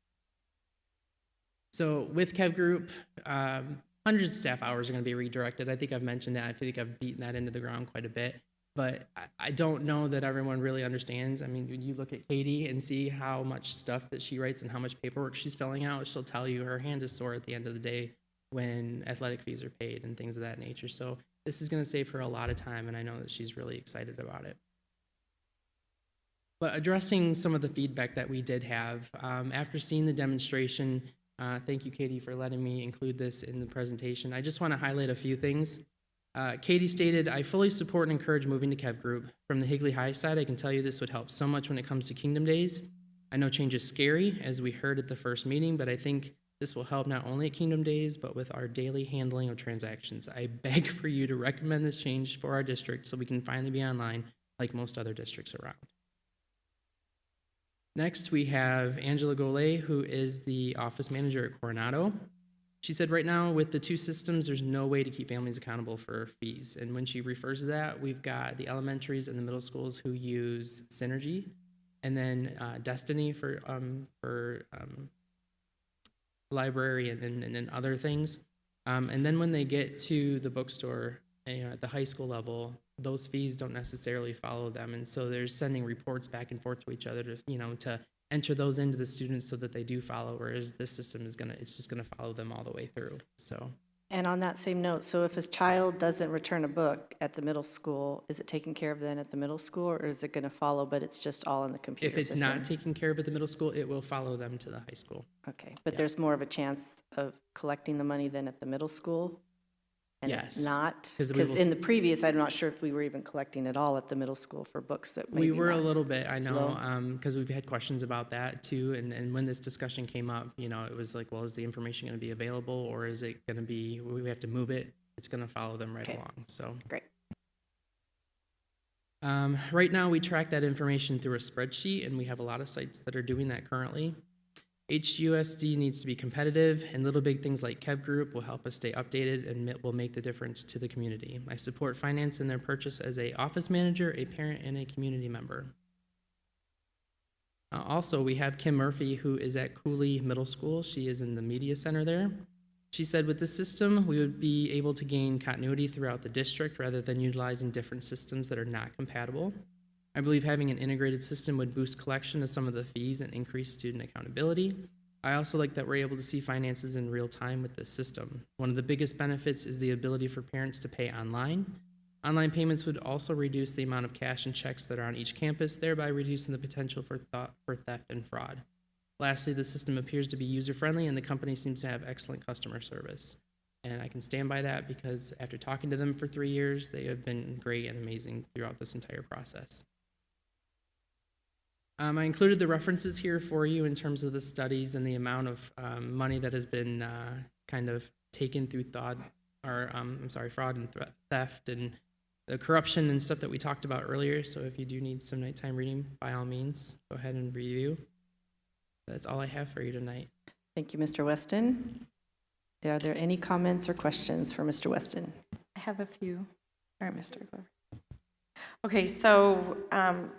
So with Kev Group, hundreds of staff hours are going to be redirected. I think I've mentioned that. I think I've beaten that into the ground quite a bit. But I don't know that everyone really understands. I mean, when you look at Katie and see how much stuff that she writes and how much paperwork she's filling out, she'll tell you her hand is sore at the end of the day when athletic fees are paid and things of that nature. So this is going to save her a lot of time, and I know that she's really excited about it. But addressing some of the feedback that we did have, after seeing the demonstration, thank you, Katie, for letting me include this in the presentation. I just want to highlight a few things. Katie stated, I fully support and encourage moving to Kev Group. From the Higley High side, I can tell you this would help so much when it comes to Kingdom Days. I know change is scary, as we heard at the first meeting, but I think this will help not only at Kingdom Days, but with our daily handling of transactions. I beg for you to recommend this change for our district so we can finally be online like most other districts around. Next, we have Angela Golay, who is the office manager at Coronado. She said right now with the two systems, there's no way to keep families accountable for fees. And when she refers to that, we've got the elementaries and the middle schools who use Synergy, and then Destiny for library and other things. And then when they get to the bookstore at the high school level, those fees don't necessarily follow them, and so they're sending reports back and forth to each other to to enter those into the students so that they do follow. Whereas this system is it's just gonna follow them all the way through. So. And on that same note, so if a child doesn't return a book at the middle school, is it taken care of then at the middle school, or is it going to follow, but it's just all in the computer If it's system? not taken care of at the middle school, it will follow them to the high school. Okay, but there's more of a chance of collecting the money than at the middle school? And Yes. not? 'Cause Because we will in the previous, I'm not sure if we were even collecting at all at the middle school for books that maybe We were a not little bit, I know, low. because we've had questions about that too. And when this discussion came up, it was like, well, is the information going to be available, or is it going to be, we have to move it? It's going to follow them right along. So great. Right now, we track that information through a spreadsheet, and we have a lot of sites that are doing that currently. HUSD needs to be competitive, and little big things like Kev Group will help us stay updated and it will make the difference to the community. I support finance in their purchase as a office manager, a parent, and a community member. Also, we have Kim Murphy, who is at Cooley Middle School. She is in the media center there. She said with this system, we would be able to gain continuity throughout the district rather than utilizing different systems that are not compatible. I believe having an integrated system would boost collection of some of the fees and increase student accountability. I also like that we're able to see finances in real time with this system. One of the biggest benefits is the ability for parents to pay online. Online payments would also reduce the amount of cash and checks that are on each campus, thereby reducing the potential for theft and fraud. Lastly, the system appears to be user-friendly and the company seems to have excellent customer service. And I can stand by that because after talking to them for 3 years, they have been great and amazing throughout this entire process. I included the references here for you in terms of the studies and the amount of money that has been kind of taken through fraud and theft and the corruption and stuff that we talked about earlier. So if you do need some nighttime reading, by all means, go ahead and review. That's all I have for you tonight. Thank you, Mr. Weston. Are there any comments or questions for Mr. Weston? I have a few. All right, Mr. Glover. Okay, so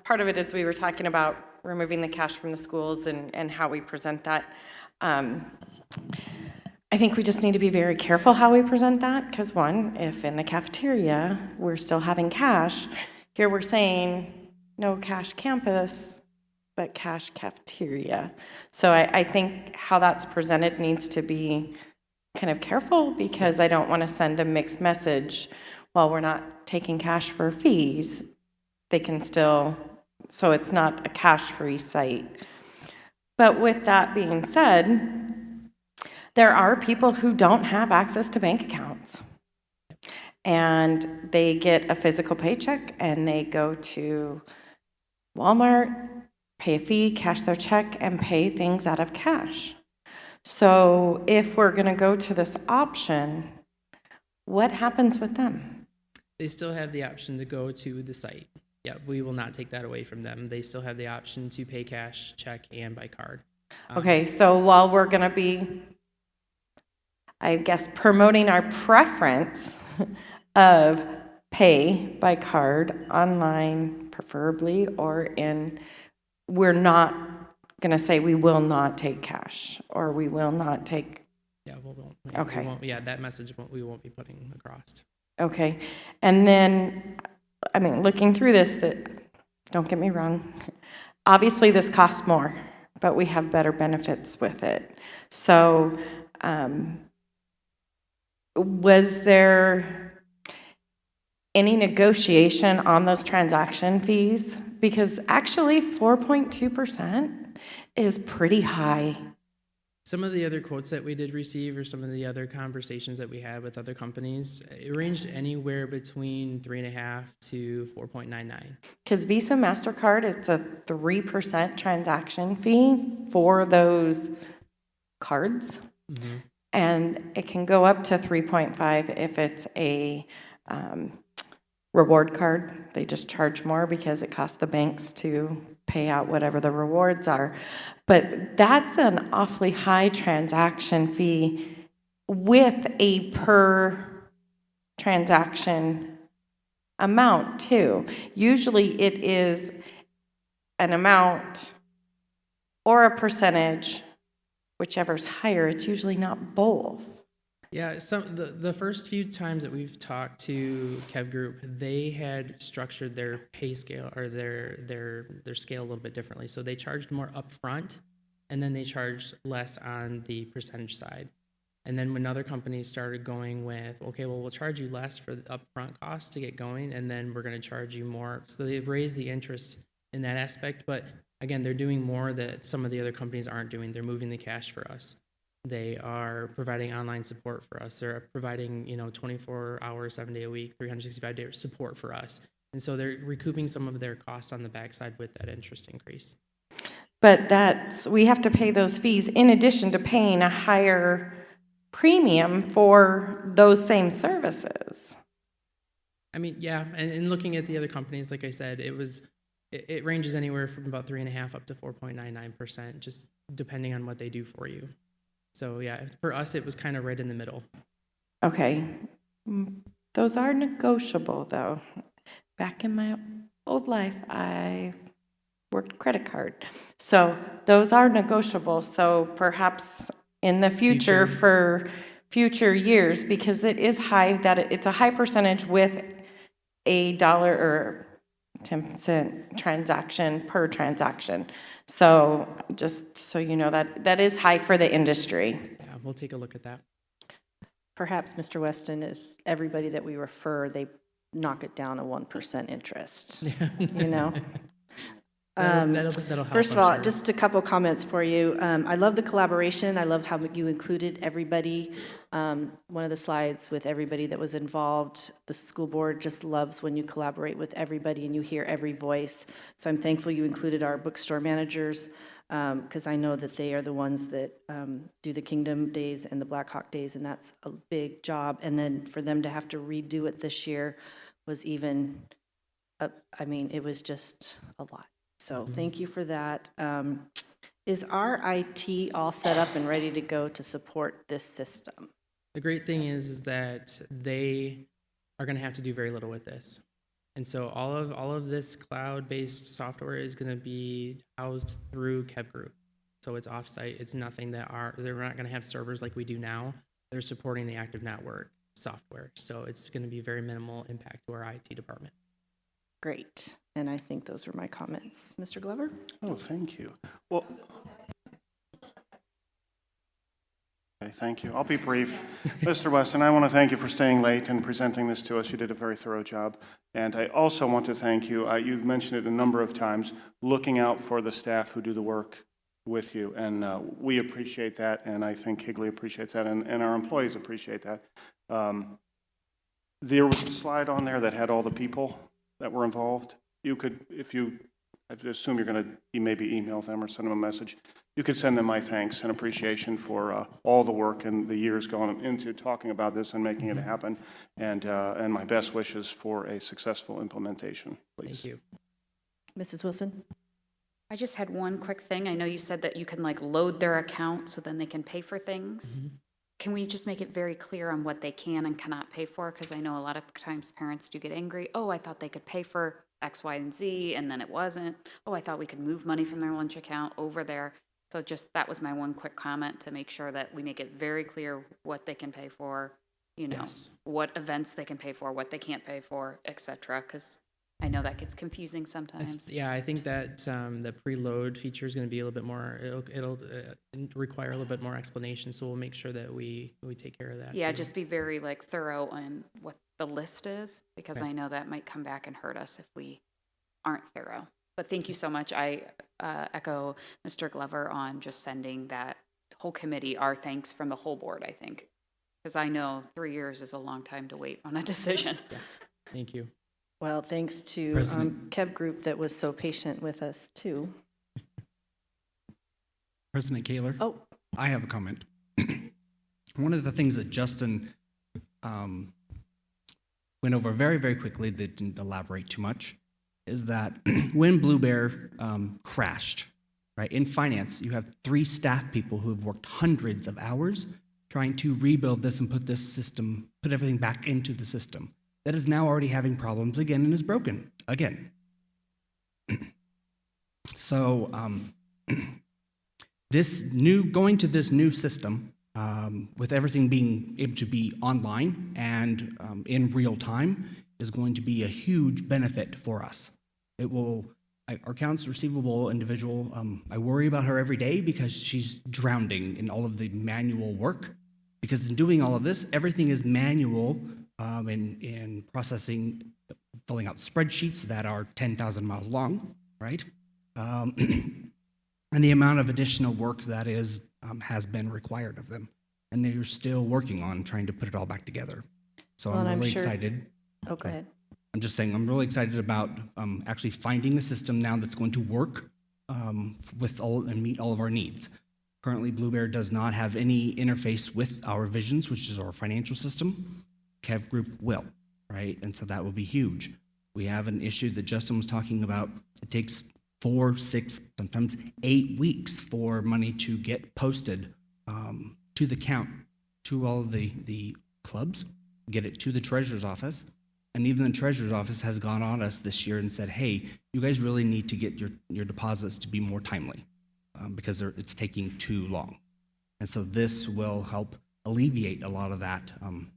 part of it is we were talking about removing the cash from the schools and how we present that. I think we just need to be very careful how we present that, because one, if in the cafeteria we're still having cash, here we're saying no cash campus, but cash cafeteria. So I think how that's presented needs to be kind of careful, because I don't want to send a mixed message. While we're not taking cash for fees, they can still, so it's not a cash-free site. But with that being said, there are people who don't have access to bank accounts. And they get a physical paycheck and they go to Walmart, pay a fee, cash their check, and pay things out of cash. So if we're going to go to this option, what happens with them? They still have the option to go to the site. Yeah, we will not take that away from them. They still have the option to pay cash, check, and by card. Okay, so while we're going to be, I guess, promoting our preference of pay by card online, preferably, or we're not going to say we will not take cash, or we will not take. Yeah, we won't. Okay. We won't, yeah, that message we won't be putting across. Okay, and then, I mean, looking through this, don't get me wrong, obviously this costs more, but we have better benefits with it. So, was there any negotiation on those transaction fees? Because actually 4.2% is pretty high. Some of the other quotes that we did receive, or some of the other conversations that we had with other companies, it ranged anywhere between 3.5 to 4.99. Because Visa, MasterCard, it's a 3% transaction fee for those cards. Mm-hmm. And it can go up to 3.5 if it's a reward card. They just charge more because it costs the banks to pay out whatever the rewards are. But that's an awfully high transaction fee with a per transaction amount too. Usually it is an amount or a percentage, whichever's higher. It's usually not both. Yeah, the first few times that we've talked to Kev Group, they had structured their pay scale, or their scale a little bit differently. So they charged more upfront, and then they charged less on the percentage side. And then when other companies started going with, okay, well, we'll charge you less for the upfront costs to get going, and then we're going to charge you more. So they've raised the interest in that aspect. But again, they're doing more that some of the other companies aren't doing. They're moving the cash for us. They are providing online support for us. They're providing, 24 hours, 7 day a week, 365 day support for us. And so they're recouping some of their costs on the backside with that interest increase. But we have to pay those fees in addition to paying a higher premium for those same services. I mean, yeah, and looking at the other companies, like I said, it ranges anywhere from about 3.5 up to 4.99%, just depending on what they do for you. So yeah, for us, it was kind of right in the middle. Okay. Those are negotiable, though. Back in my old life, I worked credit card. So those are negotiable. So perhaps in the future for future years, because it is high, it's a high percentage with a dollar or 10% transaction per transaction. So just so you know, that is high for the industry. Yeah, we'll take a look at that. Perhaps, Mr. Weston, if everybody that we refer, they knock it down to 1% interest, That'll help. First of all, just a couple comments for you. I love the collaboration. I love how you included everybody. One of the slides with everybody that was involved. The school board just loves when you collaborate with everybody and you hear every voice. So I'm thankful you included our bookstore managers, because I know that they are the ones that do the Kingdom Days and the Black Hawk Days, and that's a big job. And then for them to have to redo it this year was even, it was just a lot. So thank you for that. Is our IT all set up and ready to go to support this system? The great thing is that they are going to have to do very little with this. And so all of this cloud-based software is going to be housed through Kev Group. So it's offsite. It's nothing they're not going to have servers like we do now. They're supporting the active network software. So it's going to be very minimal impact to our IT department. Great. And I think those were my comments. Mr. Glover? Oh, thank you. Well, okay, thank you. I'll be brief. Mr. Weston, I want to thank you for staying late and presenting this to us. You did a very thorough job. And I also want to thank you. You've mentioned it a number of times, looking out for the staff who do the work with you. And we appreciate that, and I think Higley appreciates that, and our employees appreciate that. There was a slide on there that had all the people that were involved. You could, I assume you're going to maybe email them or send them a message. you could send them my thanks and appreciation for all the work and the years going into talking about this and making it happen, and my best wishes for a successful implementation, please. Thank you. Mrs. Wilson? I just had one quick thing. I know you said that you can like load their account so then they can pay for things. Can we just make it very clear on what they can and cannot pay for? Because I know a lot of times parents do get angry. Oh, I thought they could pay for X, Y, and Z, and then it wasn't. Oh, I thought we could move money from their lunch account over there. So just, that was my one quick comment, to make sure that we make it very clear what they can pay for, you know, what events they can pay for, what they can't pay for, et cetera, because I know that gets confusing sometimes. Yeah, I think that the preload feature is going to be a little bit more, it'll require a little bit more explanation, so we'll make sure that we take care of that. Yeah, just be very like thorough on what the list is, because Okay. I know that might come back and hurt us if we aren't thorough. But thank you so much. I echo Mr. Glover on just sending that whole committee our thanks from the whole board, I think. Because I know 3 years is a long time to wait on a decision. Thank you. Well, thanks to President. KEB Group that was so patient with us, too. President Kaler? Oh. I have a comment. One of the things that Justin went over very, very quickly, that didn't elaborate too much, is that when Blue Bear crashed, right, in finance, you have 3 staff people who have worked hundreds of hours trying to rebuild this and put this system, put everything back into the system. That is now already having problems again and is broken again. So going to this new system, with everything being able to be online and in real time, is going to be a huge benefit for us. It will, our accounts receivable individual, I worry about her every day because she's drowning in all of the manual work. Because in doing all of this, everything is manual in processing, filling out spreadsheets that are 10,000 miles long, right? And the amount of additional work that is has been required of them. And they're still working on trying to put it all back together. So Well, and I'm I'm really sure- excited. Oh, go ahead. I'm just saying, I'm really excited about actually finding a system now that's going to work with all and meet all of our needs. Currently, Blue Bear does not have any interface with our Visions, which is our financial system. KEV Group will, right? And so that will be huge. We have an issue that Justin was talking about. It takes 4, 6, sometimes 8 weeks for money to get posted to the count, to all of the clubs, get it to the treasurer's office. And even the treasurer's office has gone on us this year and said, hey, you guys really need to get your deposits to be more timely because it's taking too long. And so this will help alleviate a lot of that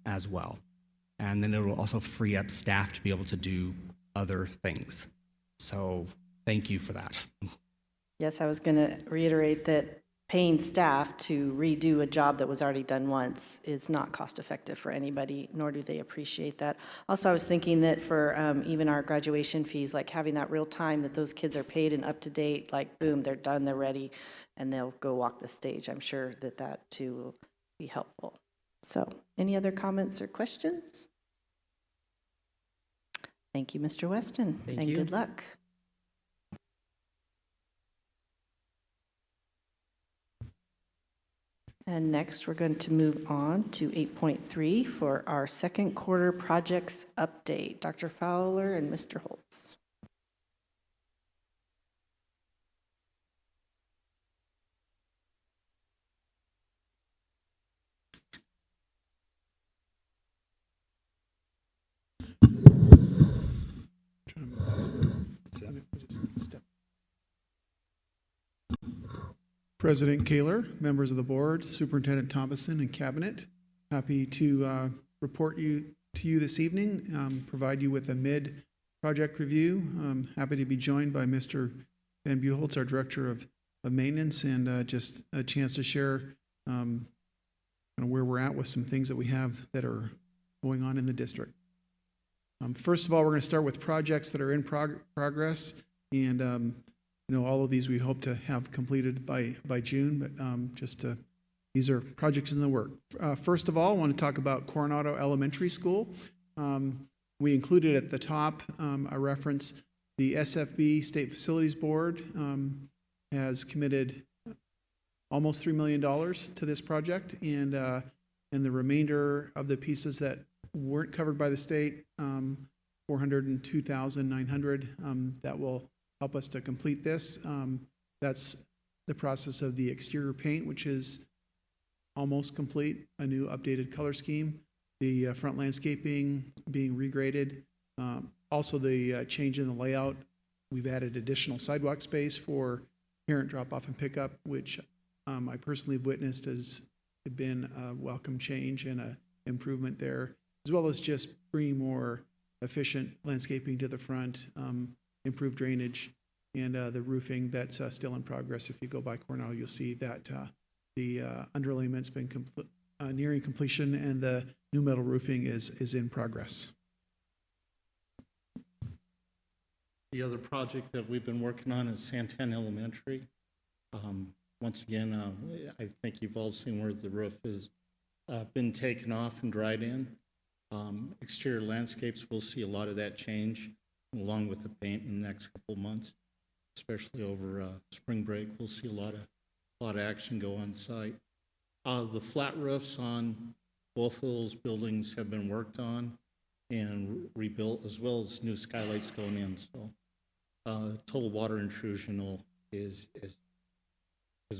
as well. And then it will also free up staff to be able to do other things. So thank you for that. Yes, I was going to reiterate that paying staff to redo a job that was already done once is not cost effective for anybody, nor do they appreciate that. Also, I was thinking that for even our graduation fees, like having that real time that those kids are paid and up to date, like boom, they're done, they're ready, and they'll go walk the stage. I'm sure that that too will be helpful. So, any other comments or questions? Thank you, Mr. Weston, Thank and you. good luck. And next, we're going to move on to 8.3 for our second quarter projects update. Dr. Fowler and Mr. Holtz. President Kaler, members of the board, Superintendent Thomason, and Cabinet, happy to report to you this evening, provide you with a mid-project review. Happy to be joined by Mr. Van Buholtz, our Director of Maintenance, and just a chance to share kind of where we're at with some things that we have that are going on in the district. First of all, we're going to start with projects that are in progress, and all of these we hope to have completed by June, but these are projects in the work. First of all, I want to talk about Coronado Elementary School. We included at the top a reference. The SFB, State Facilities Board, has committed almost $3 million to this project, and the remainder of the pieces that weren't covered by the state, $402,900, that will help us to complete this. That's the process of the exterior paint, which is almost complete, a new updated color scheme, the front landscaping being regraded, also the change in the layout. We've added additional sidewalk space for parent drop-off and pickup, which I personally have witnessed has been a welcome change and an improvement there, as well as just bringing more efficient landscaping to the front, improved drainage, and the roofing that's still in progress. If you go by Coronado, you'll see that the underlayment's been nearing completion, and the new metal roofing is in progress. The other project that we've been working on is Santan Elementary. Once again, I think you've all seen where the roof has been taken off and dried in. Exterior landscapes, we'll see a lot of that change along with the paint in the next couple of months, especially over spring break. We'll see a lot of action go on site. The flat roofs on both of those buildings have been worked on and rebuilt, as well as new skylights going in. So total water intrusion has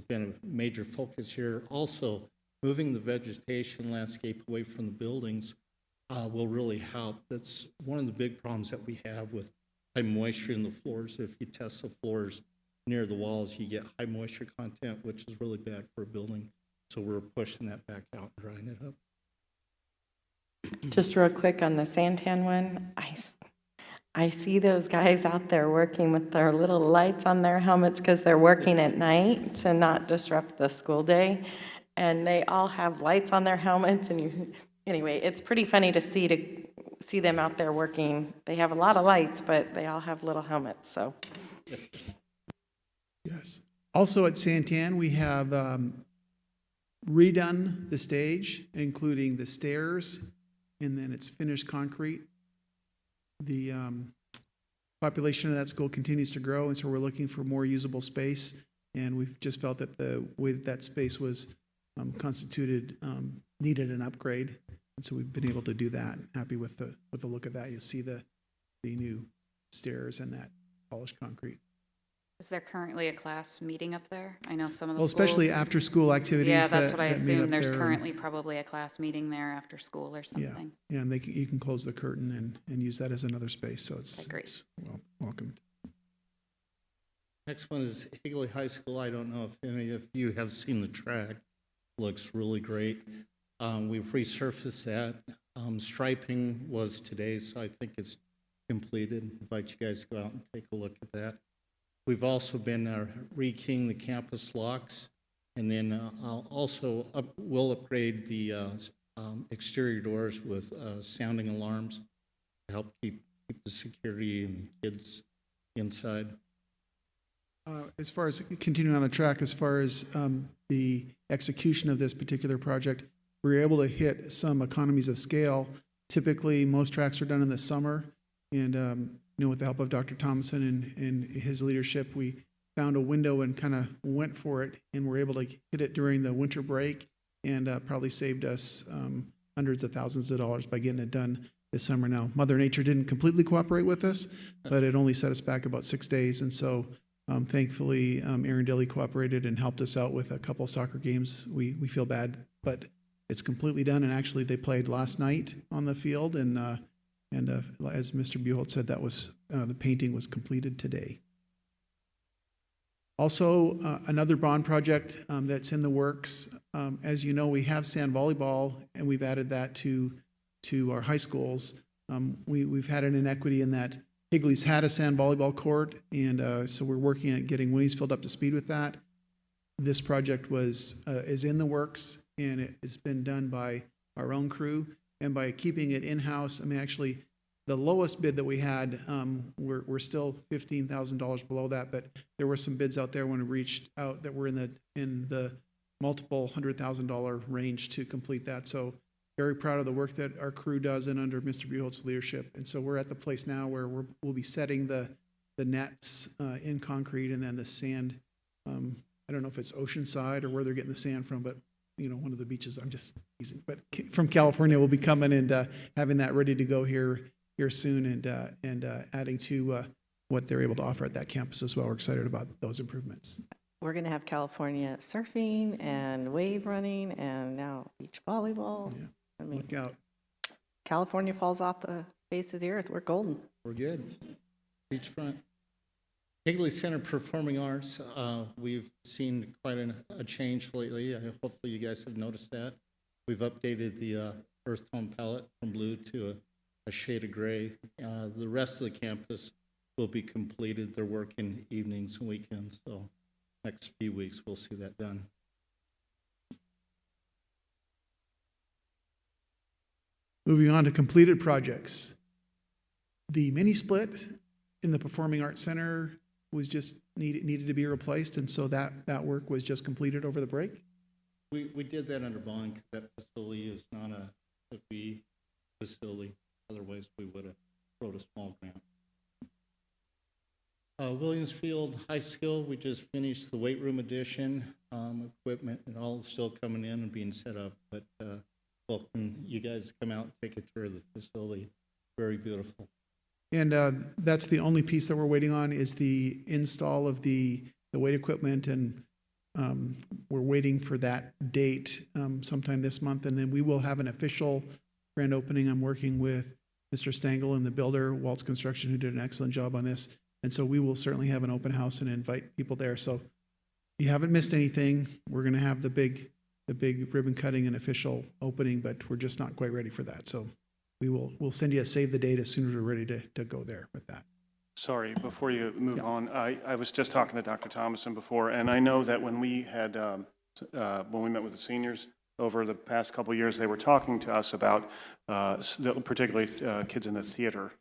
been a major focus here. Also, moving the vegetation landscape away from the buildings will really help. That's one of the big problems that we have with high moisture in the floors. If you test the floors near the walls, you get high moisture content, which is really bad for a building. So we're pushing that back out and drying it up. Just real quick on the Santan one, I see those guys out there working with their little lights on their helmets because they're working at night to not disrupt the school day. And they all have lights on their helmets. And anyway, it's pretty funny to see them out there working. They have a lot of lights, but they all have little helmets. So, yes. Also at Santan, we have redone the stage, including the stairs, and then it's finished concrete. The population of that school continues to grow, and so we're looking for more usable space, and we've just felt that the way that space was constituted needed an upgrade, and so we've been able to do that. Happy with the look of that. You'll see the new stairs and that polished concrete. Is there currently a class meeting up there? I know some of the Well, especially after school activities. Yeah, that's what I that meet assume. up There's there. currently probably a class meeting there after school or something. Yeah, and you can close the curtain and use that as another space, so it's welcomed. Next one is Higley High School. I don't know if any of you have seen the track. Looks really great. We've resurfaced that. Striping was today, so I think it's completed. Invite you guys to go out and take a look at that. We've also been rekeying the campus locks, and then we'll upgrade the exterior doors with sounding alarms to help keep the security and kids inside. As far as continuing on the track, as far as the execution of this particular project, we were able to hit some economies of scale. Typically, most tracks are done in the summer, and with the help of Dr. Thomason and his leadership, we found a window and kind of went for it, and were able to hit it during the winter break, and probably saved us hundreds of thousands of dollars by getting it done this summer. Now, Mother Nature didn't completely cooperate with us, but it only set us back about 6 days, and so thankfully, Aaron Dilly cooperated and helped us out with a couple soccer games. We feel bad, but it's completely done, and actually they played last night on the field, and as Mr. Buholt said, that was the painting was completed today. Also, another bond project that's in the works. As you know, we have sand volleyball, and we've added that to our high schools. We've had an inequity in that Higley's had a sand volleyball court, and so we're working at getting Winniesfield up to speed with that. This project is in the works, and it has been done by our own crew. And by keeping it in-house, I mean, actually, the lowest bid that we had, we're still $15,000 below that, but there were some bids out there when we reached out that were in the multiple $100,000 range to complete that. So very proud of the work that our crew does and under Mr. Buholt's leadership. And so we're at the place now where we'll be setting the nets in concrete, and then the sand I don't know if it's Oceanside or where they're getting the sand from, but one of the beaches, I'm just teasing, but from California will be coming and having that ready to go here soon and adding to what they're able to offer at that campus as well. We're excited about those improvements. We're going to have California surfing and wave running and now beach volleyball. Yeah. I mean, Look out. California falls off the face of the earth. We're golden. We're good. Beachfront. Higley Center Performing Arts, we've seen quite a change lately. Hopefully you guys have noticed that. We've updated the earth tone palette from blue to a shade of gray. The rest of the campus will be completed. They're working evenings and weekends, so next few weeks we'll see that done. Moving on to completed projects. The mini split in the Performing Arts Center was just needed to be replaced, and so that work was just completed over the break. We did that under bond because that facility is not a fee facility. Otherwise, we would have wrote a small grant. Williamsfield High School, we just finished the weight room addition, equipment and all is still coming in and being set up, but welcome you guys to come out and take a tour of the facility. Very beautiful. And that's the only piece that we're waiting on is the install of the weight equipment, and we're waiting for that date sometime this month, and then we will have an official grand opening. I'm working with Mr. Stengel and the builder, Waltz Construction, who did an excellent job on this, and so we will certainly have an open house and invite people there. So you haven't missed anything. We're going to have the big ribbon cutting and official opening, but we're just not quite ready for that. So we'll send you a save the date as soon as we're ready to go there with that. Sorry, before you move on, I was just talking to Dr. Thomason before, and I know that when we had, when we met with the seniors over the past couple of years, they were talking to us about particularly kids in the theater,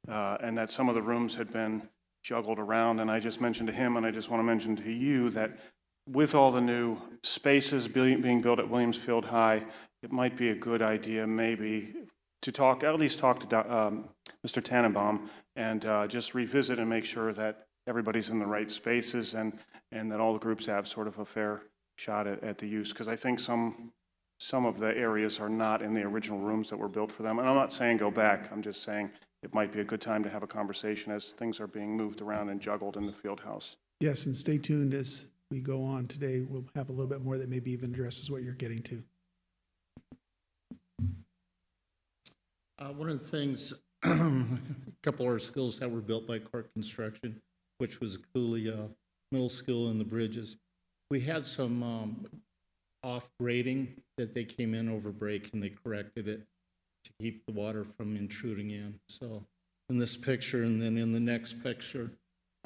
and that some of the rooms had been juggled around, and I just mentioned to him, and I just want to mention to you that with all the new spaces being built at Williamsfield High, it might be a good idea maybe to at least talk to Mr. Tannenbaum and just revisit and make sure that everybody's in the right spaces and that all the groups have sort of a fair shot at the use. Because I think some of the areas are not in the original rooms that were built for them. And I'm not saying go back. I'm just saying it might be a good time to have a conversation as things are being moved around and juggled in the field house. Yes, and stay tuned as we go on today. We'll have a little bit more that maybe even addresses what you're getting to. One of the things, a couple of our schools that were built by Cork Construction, which was Cooley Middle School and the Bridges, we had some off grading that they came in over break and they corrected it to keep the water from intruding in. So in this picture and then in the next picture,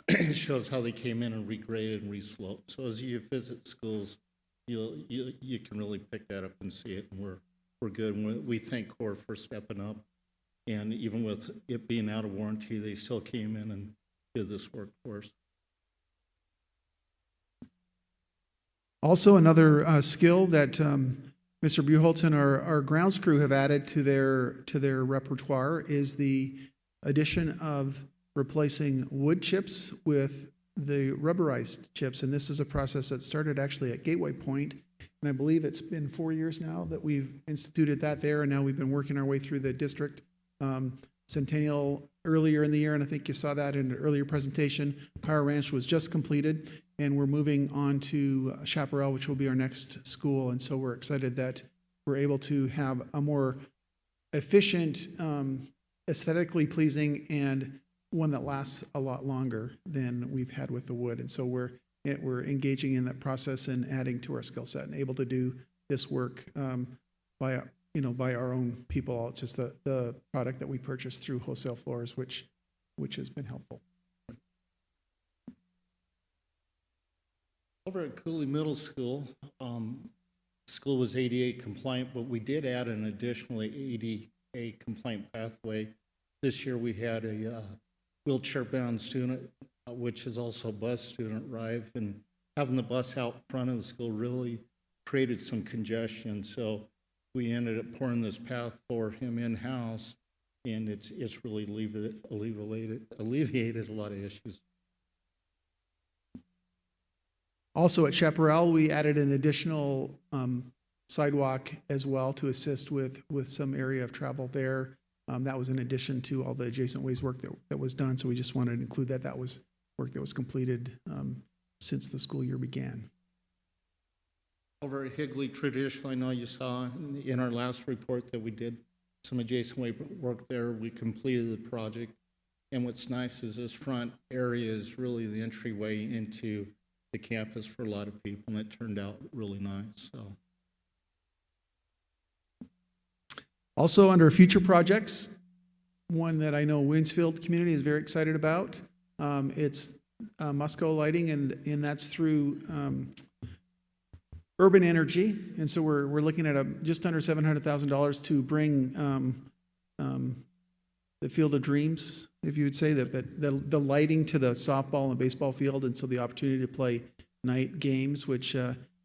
it shows how they came in and regraded and resloped. So as you visit schools, you can really pick that up and see it, and we're good. And we thank Corps for stepping up, and even with it being out of warranty, they still came in and did this work for us. Also, another skill that Mr. Buholtz and our grounds crew have added to their repertoire is the addition of replacing wood chips with the rubberized chips. And this is a process that started actually at Gateway Point. And I believe it's been 4 years now that we've instituted that there. And now we've been working our way through the district. Centennial earlier in the year, and I think you saw that in an earlier presentation. Power Ranch was just completed, and we're moving on to Chaparral, which will be our next school. And so we're excited that we're able to have a more efficient, aesthetically pleasing, and one that lasts a lot longer than we've had with the wood. And so we're engaging in that process and adding to our skill set and able to do this work by our own people. It's just the product that we purchased through Wholesale Floors, which has been helpful. Over at Cooley Middle School, school was ADA compliant, but we did add an additional ADA compliant pathway. This year we had a wheelchair-bound student, which is also a bus student, arrive, and having the bus out front of the school really created some congestion. So we ended up pouring this path for him in-house, and it's really alleviated a lot of issues. Also at Chaparral, we added an additional sidewalk as well to assist with some area of travel there. That was in addition to all the adjacent ways work that was done, so we just wanted to include that. That was work that was completed since the school year began. Over at Higley, traditionally, I know you saw in our last report that we did some adjacent way work there. We completed the project. And what's nice is this front area is really the entryway into the campus for a lot of people, and it turned out really nice. So. Also under future projects, one that I know Winsfield community is very excited about. It's Musco lighting, and that's through urban energy. And so we're looking at just under $700,000 to bring the Field of Dreams, if you would say that, but the lighting to the softball and baseball field, and so the opportunity to play night games, which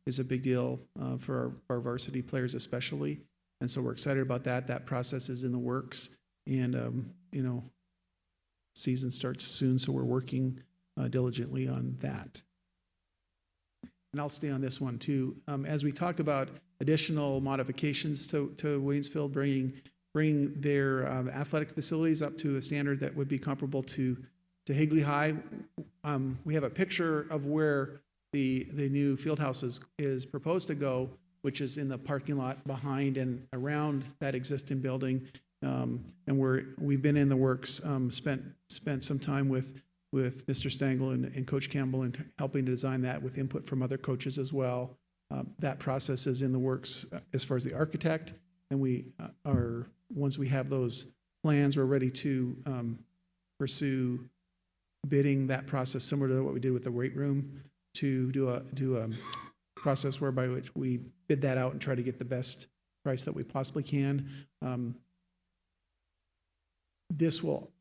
is a big deal for our varsity players especially. And so we're excited about that. That process is in the works, and season starts soon, so we're working diligently on that. And I'll stay on this one too. As we talk about additional modifications to Waynesville, bringing their athletic facilities up to a standard that would be comparable to Higley High. We have a picture of where the new field house is proposed to go, which is in the parking lot behind and around that existing building. And we've been in the works, spent some time with Mr. Stengel and Coach Campbell and helping to design that with input from other coaches as well. That process is in the works as far as the architect, and we are, once we have those plans, we're ready to pursue bidding that process similar to what we did with the weight room, to do a process whereby which we bid that out and try to get the best price that we possibly can. This will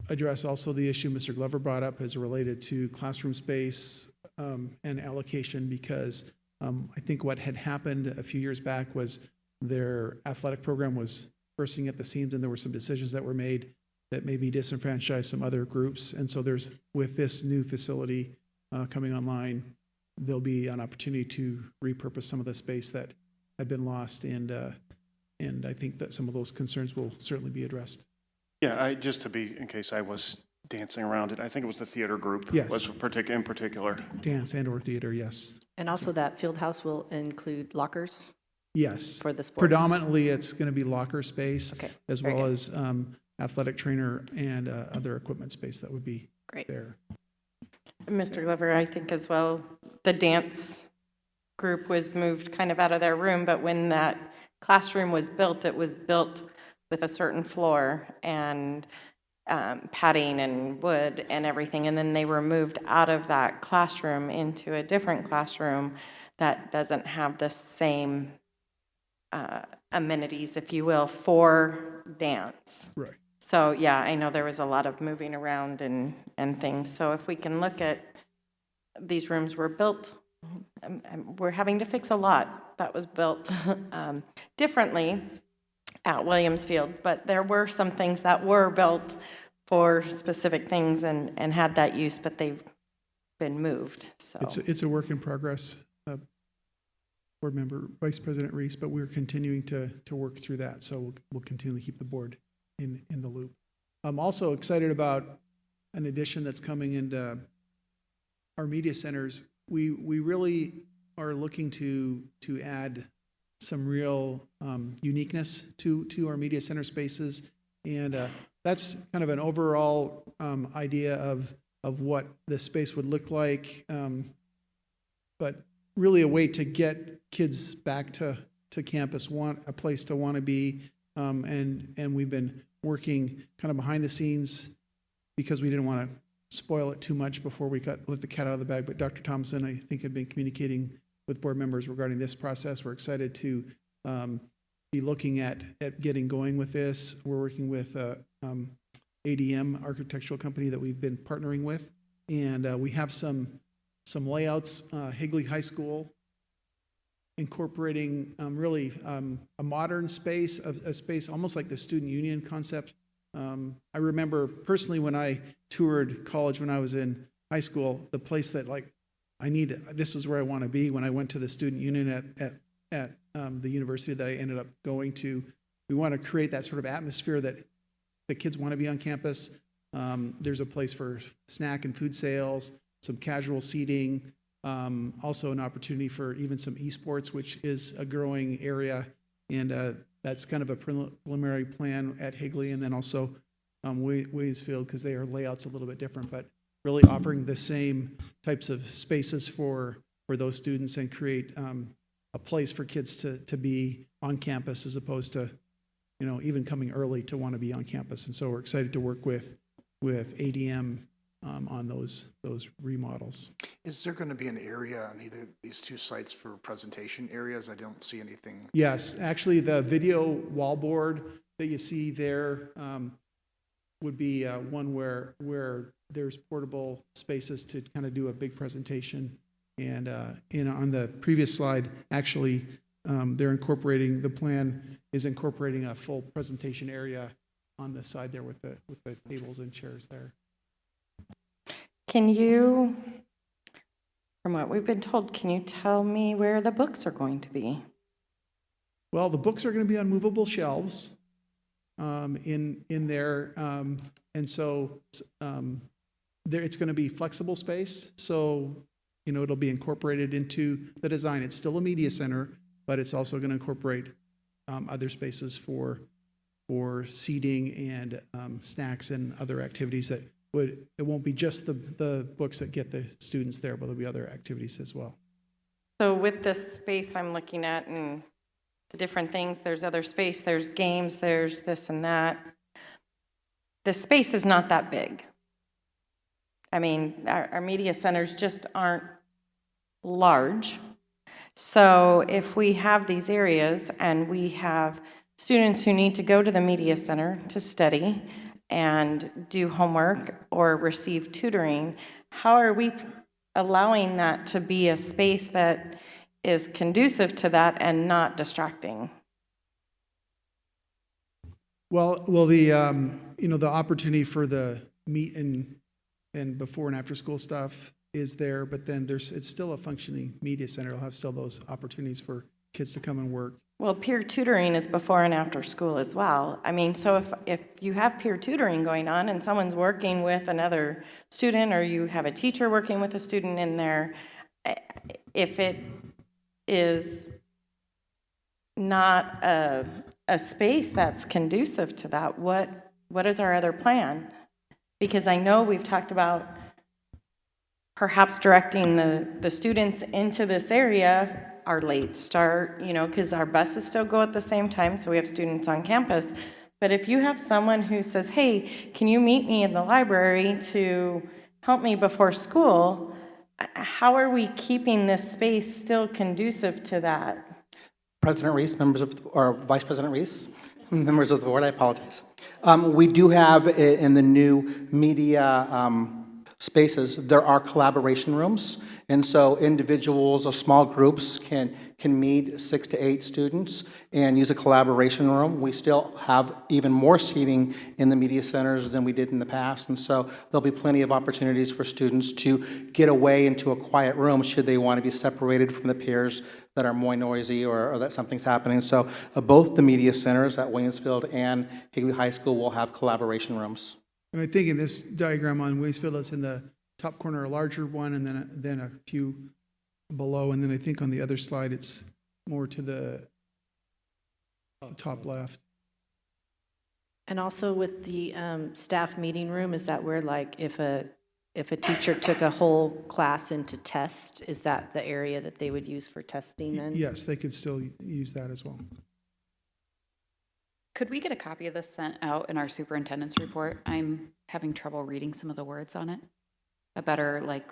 address also the issue Mr. Glover brought up as related to classroom space and allocation, because I think what had happened a few years back was their athletic program was bursting at the seams, and there were some decisions that were made that maybe disenfranchised some other groups. And so with this new facility coming online, there'll be an opportunity to repurpose some of the space that had been lost, and I think that some of those concerns will certainly be addressed. Yeah, just to be, in case I was dancing around it, I think it was the theater group. Yes. Was in particular. Dance and or theater, yes. And also that field house will include lockers? Yes. For the sports? Predominantly, it's going to be locker space, okay. as Very well good. as athletic trainer and other equipment space that would be Great. there. Mr. Glover, I think as well, the dance group was moved kind of out of their room, but when that classroom was built, it was built with a certain floor and padding and wood and everything, and then they were moved out of that classroom into a different classroom that doesn't have the same amenities, if you will, for dance. Right. So yeah, I know there was a lot of moving around and things. So if we can look at, these rooms were built, we're having to fix a lot that was built differently at Williams Field, but there were some things that were built for specific things and had that use, but they've been moved. So It's a work in progress, Board Member Vice President Reese, but we're continuing to work through that, so we'll continue to keep the board in the loop. I'm also excited about an addition that's coming into our media centers. We really are looking to add some real uniqueness to our media center spaces, and that's kind of an overall idea of what the space would look like, but really a way to get kids back to campus, want a place to want to be, and we've been working kind of behind the scenes because we didn't want to spoil it too much before we let the cat out of the bag. But Dr. Thompson, I think, had been communicating with board members regarding this process. We're excited to be looking at getting going with this. We're working with ADM, architectural company that we've been partnering with, and we have some layouts. Higley High School, incorporating really a modern space, a space almost like the student union concept. I remember personally when I toured college when I was in high school, the place that this is where I want to be. When I went to the student union at the university that I ended up going to, we want to create that sort of atmosphere that the kids want to be on campus. There's a place for snack and food sales, some casual seating, also an opportunity for even some esports, which is a growing area. And that's kind of a preliminary plan at Higley, and then also Williamsfield, because their layout's a little bit different, but really offering the same types of spaces for those students and create a place for kids to be on campus as opposed to, even coming early to want to be on campus. And so we're excited to work with ADM on those remodels. Is there going to be an area on either of these two sites for presentation areas? I don't see anything. Yes, actually the video wallboard that you see there would be one where there's portable spaces to kind of do a big presentation. And on the previous slide, actually, the plan is incorporating a full presentation area on the side there with the tables and chairs there. Can you, from what we've been told, can you tell me where the books are going to be? Well, the books are going to be on movable shelves in there, and so it's going to be flexible space. So it'll be incorporated into the design. It's still a media center, but it's also going to incorporate other spaces for seating and snacks and other activities that it won't be just the books that get the students there, but there'll be other activities as well. So with this space I'm looking at and the different things, there's other space, there's games, there's this and that. The space is not that big. I mean, our media centers just aren't large. So if we have these areas and we have students who need to go to the media center to study and do homework or receive tutoring, how are we allowing that to be a space that is conducive to that and not distracting? Well, the opportunity for the meet and before and after school stuff is there, but then it's still a functioning media center. It'll have still those opportunities for kids to come and work. Well, peer tutoring is before and after school as well. I mean, so if you have peer tutoring going on and someone's working with another student or you have a teacher working with a student in there, if it is not a space that's conducive to that, what is our other plan? Because I know we've talked about perhaps directing the students into this area, our late start, because our buses still go at the same time, so we have students on campus. But if you have someone who says, hey, can you meet me in the library to help me before school, how are we keeping this space still conducive to that? President Reese, or Vice President Reese, members of the board, I apologize. We do have in the new media spaces, there are collaboration rooms, and so individuals or small groups can meet 6 to 8 students and use a collaboration room. We still have even more seating in the media centers than we did in the past, and so there'll be plenty of opportunities for students to get away into a quiet room should they want to be separated from the peers that are more noisy or that something's happening. So both the media centers at Williamsfield and Higley High School will have collaboration rooms. And I think in this diagram on Williamsfield, it's in the top corner, a larger one, and then a few below. And then I think on the other slide, it's more to the top left. And also with the staff meeting room, is that where, like, if a teacher took a whole class into test, is that the area that they would use for testing then? Yes, they could still use that as well. Could we get a copy of this sent out in our superintendent's report? I'm having trouble reading some of the words on it. A better, less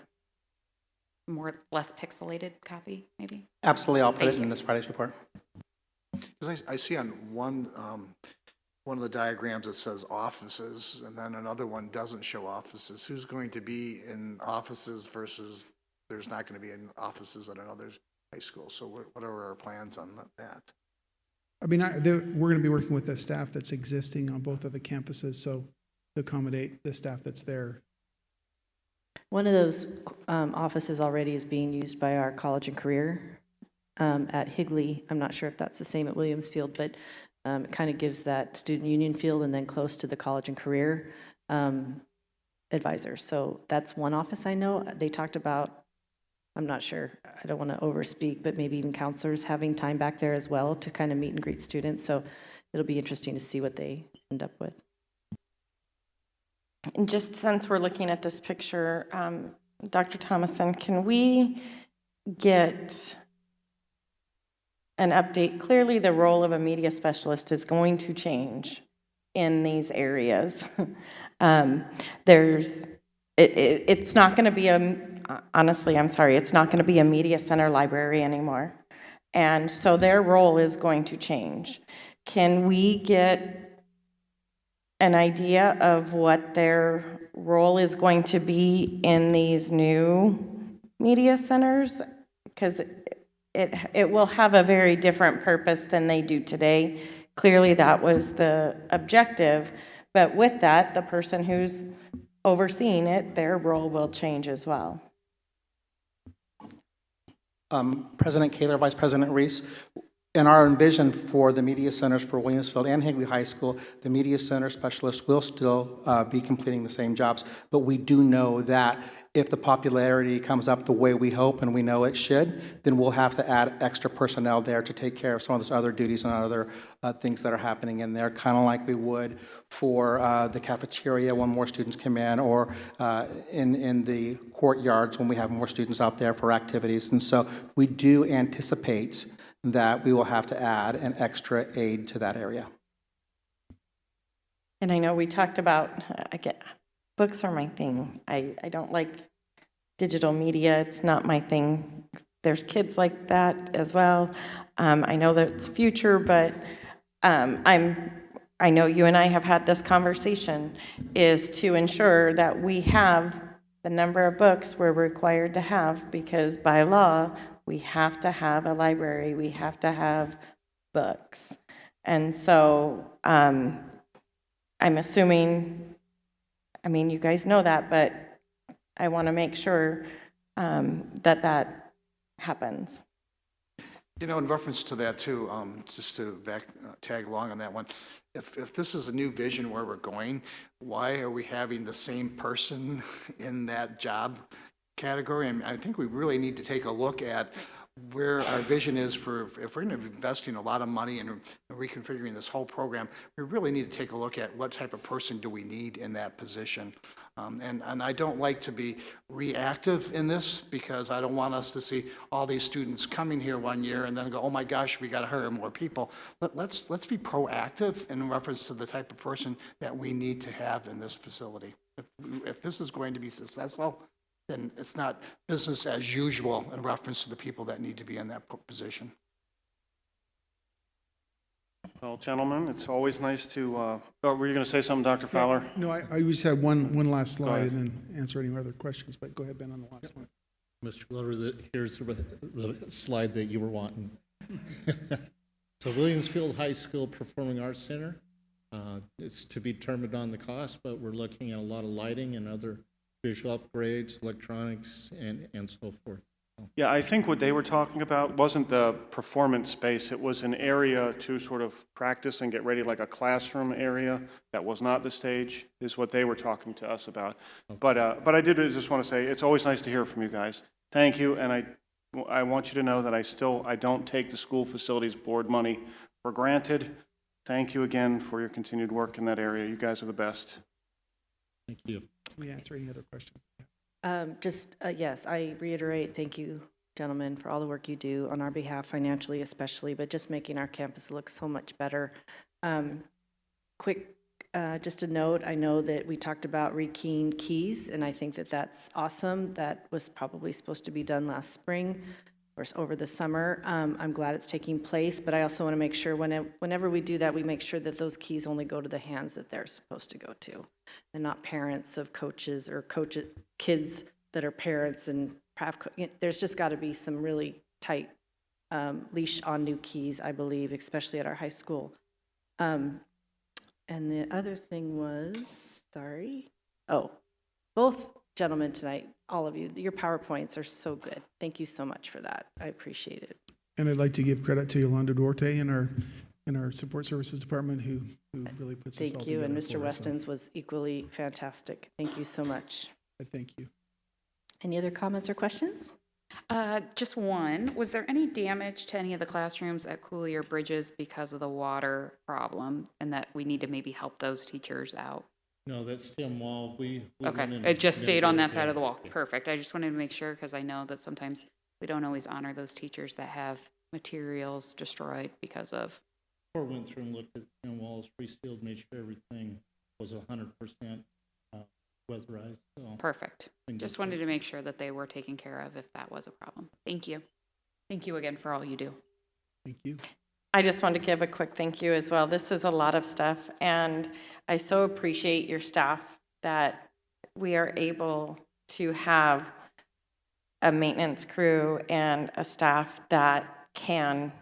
pixelated copy, maybe? Absolutely, I'll put it in this Friday's report. Because I see on one of the diagrams it says offices, and then another one doesn't show offices. Who's going to be in offices versus there's not going to be in offices at another high school? So what are our plans on that? I mean, we're going to be working with the staff that's existing on both of the campuses, so to accommodate the staff that's there. One of those offices already is being used by our college and career at Higley. I'm not sure if that's the same at Williams Field, but it kind of gives that student union field and then close to the college and career advisors. So that's one office I know. They talked about, I'm not sure, I don't want to overspeak, but maybe even counselors having time back there as well to kind of meet and greet students. So it'll be interesting to see what they end up with. And just since we're looking at this picture, Dr. Thomason, can we get an update? Clearly, the role of a media specialist is going to change in these areas. It's not going to be honestly, I'm sorry, it's not going to be a media center library anymore. And so their role is going to change. Can we get an idea of what their role is going to be in these new media centers? Because it will have a very different purpose than they do today. Clearly, that was the objective. But with that, the person who's overseeing it, their role will change as well. President Kaler, Vice President Reese, in our vision for the media centers for Williamsfield and Higley High School, the media center specialists will still be completing the same jobs, but we do know that if the popularity comes up the way we hope and we know it should, then we'll have to add extra personnel there to take care of some of those other duties and other things that are happening in there, kind of like we would for the cafeteria when more students come in, or in the courtyards when we have more students out there for activities. And so we do anticipate that we will have to add an extra aid to that area. And I know we talked about, books are my thing. I don't like digital media. It's not my thing. There's kids like that as well. I know that it's future, but I know you and I have had this conversation, is to ensure that we have the number of books we're required to have, because by law, we have to have a library, we have to have books. And so I'm assuming, you guys know that, but I want to make sure that happens. In reference to that too, just to tag along on that one, if this is a new vision where we're going, why are we having the same person in that job category? And I think we really need to take a look at where our vision is for, if we're going to be investing a lot of money in reconfiguring this whole program, we really need to take a look at what type of person do we need in that position. And I don't like to be reactive in this, because I don't want us to see all these students coming here one year and then go, oh my gosh, we got to hire more people. Let's be proactive in reference to the type of person that we need to have in this facility. If this is going to be successful, then it's not business as usual in reference to the people that need to be in that position. Well, gentlemen, it's always nice to, were you going to say something, Dr. Fowler? No, I just had one last slide and then answer any other questions, but go ahead, Ben, on the last one. Mr. Glover, here's the slide that you were wanting. So Williamsfield High School Performing Arts Center, it's to be determined on the cost, but we're looking at a lot of lighting and other visual upgrades, electronics, and so forth. Yeah, I think what they were talking about wasn't the performance space. It was an area to sort of practice and get ready, like a classroom area that was not the stage, is what they were talking to us about. Okay. But I did just want to say, it's always nice to hear from you guys. Thank you, and I want you to know that I don't take the school facilities board money for granted. Thank you again for your continued work in that area. You guys are the best. Thank you. Can we answer any other questions? Yes, I reiterate, thank you, gentlemen, for all the work you do on our behalf, financially especially, but just making our campus look so much better. Just a note, I know that we talked about rekeying keys, and I think that that's awesome. That was probably supposed to be done last spring or over the summer. I'm glad it's taking place, but I also want to make sure whenever we do that, we make sure that those keys only go to the hands that they're supposed to go to, and not parents of coaches or kids that are parents. And there's just got to be some really tight leash on new keys, I believe, especially at our high school. And the other thing was, both gentlemen tonight, all of you, your PowerPoints are so good. Thank you so much for that. I appreciate it. And I'd like to give credit to Yolanda Duarte in our support services department who really puts this all Thank together. you, and Mr. for us. So Weston's was equally fantastic. Thank you so much. I thank you. Any other comments or questions? Just one. Was there any damage to any of the classrooms at Cooley Bridges because of the water problem, and that we need to maybe help those teachers out? No, that stem wall, we Okay, went in it just and stayed on that mitigated side of the that. wall. Perfect. I just wanted to make sure, because I know that sometimes we don't always honor those teachers that have materials destroyed because of. Before we went through and looked at stem walls, resealed, made sure everything was 100% weatherized. So Perfect. Just wanted to make sure that they were taken care of if that was a problem. Thank you. Thank you again for all you do. Thank you. I just want to give a quick thank you as well. This is a lot of stuff, and I so appreciate your staff that we are able to have a maintenance crew and a staff that can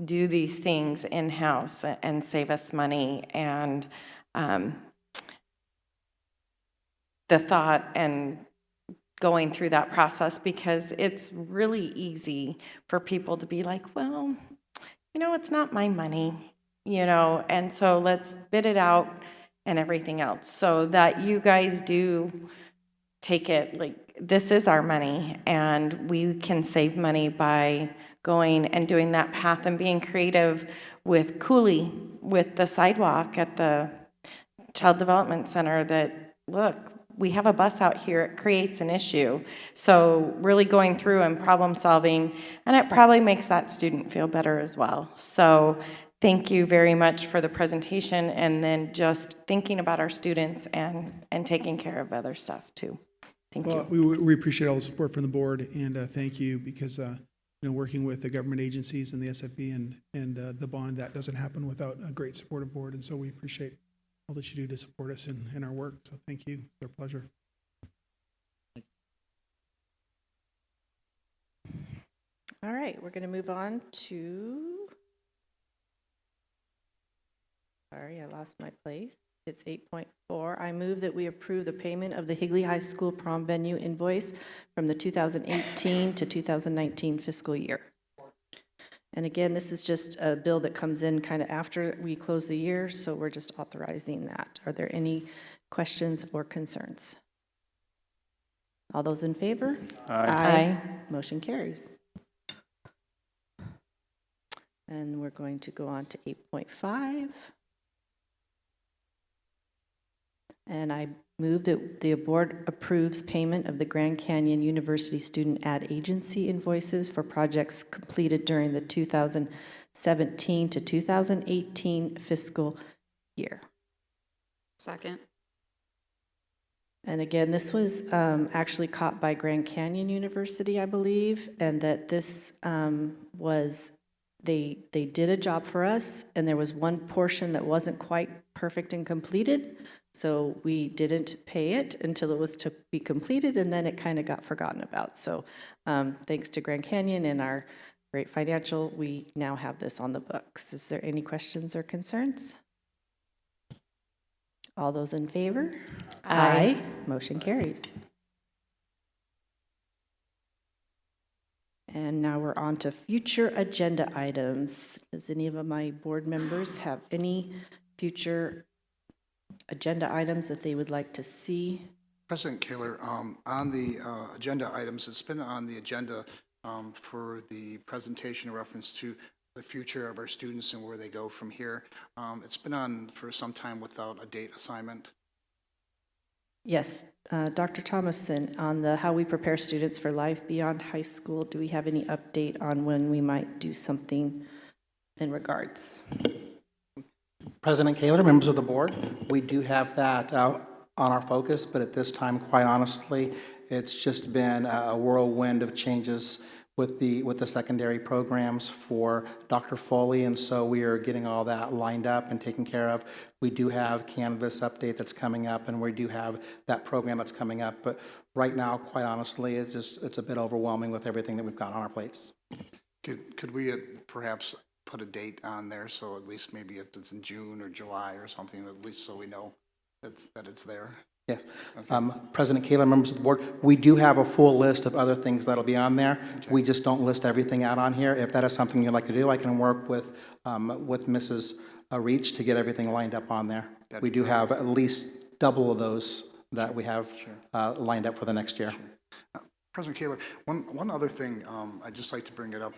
do these things in-house and save us money. And the thought and going through that process, because it's really easy for people to be like, well, you know, it's not my money, you know, and so let's bid it out and everything else, so that you guys do take it like this is our money, and we can save money by going and doing that path and being creative with Cooley, with the sidewalk at the Child Development Center, that, look, we have a bus out here, it creates an issue. So really going through and problem solving, and it probably makes that student feel better as well. So thank you very much for the presentation, and then just thinking about our students and taking care of other stuff too. Thank you. We appreciate all the support from the board, and thank you, because you know, working with the government agencies and the SFB and the bond, that doesn't happen without a great supportive board, and so we appreciate all that you do to support us in our work. So thank you. It's our pleasure. All right, we're going to move on to, sorry, I lost my place. It's 8.4. I move that we approve the payment of the Higley High School prom venue invoice from the 2018 to 2019 fiscal year. And again, this is just a bill that comes in kind of after we close the year, so we're just authorizing that. Are there any questions or concerns? All those in favor? Aye. Motion carries. And we're going to go on to 8.5. And I move that the board approves payment of the Grand Canyon University student ad agency invoices for projects completed during the 2017 to 2018 fiscal year. Second. And again, this was actually caught by Grand Canyon University, I believe, and that this was, they did a job for us, and there was one portion that wasn't quite perfect and completed. So we didn't pay it until it was to be completed, and then it kind of got forgotten about. So thanks to Grand Canyon and our great financial, we now have this on the books. Is there any questions or concerns? All those in favor? Aye. Motion carries. And now we're on to future agenda items. Does any of my board members have any future agenda items that they would like to see? President Kaler, on the agenda items, it's been on the agenda for the presentation in reference to the future of our students and where they go from here. It's been on for some time without a date assignment. Yes, Dr. Thomason, on the how we prepare students for life beyond high school, do we have any update on when we might do something in regards? President Kaler, members of the board, we do have that on our focus, but at this time, quite honestly, it's just been a whirlwind of changes with the secondary programs for Dr. Foley, and so we are getting all that lined up and taken care of. We do have Canvas update that's coming up, and we do have that program that's coming up, but right now, quite honestly, it's a bit overwhelming with everything that we've got on our plates. Could we perhaps put a date on there, so at least maybe if it's in June or July or something, at least so we know that it's there? Yes. President Kaler, members of the board, we do have a full list of other things that'll be on there. We just don't list everything out on here. If that is something you'd like to do, I can work with Mrs. Reach to get everything lined up on there. We do have at least double of those that we have lined up for the next year. President Kaler, one other thing, I'd just like to bring it up.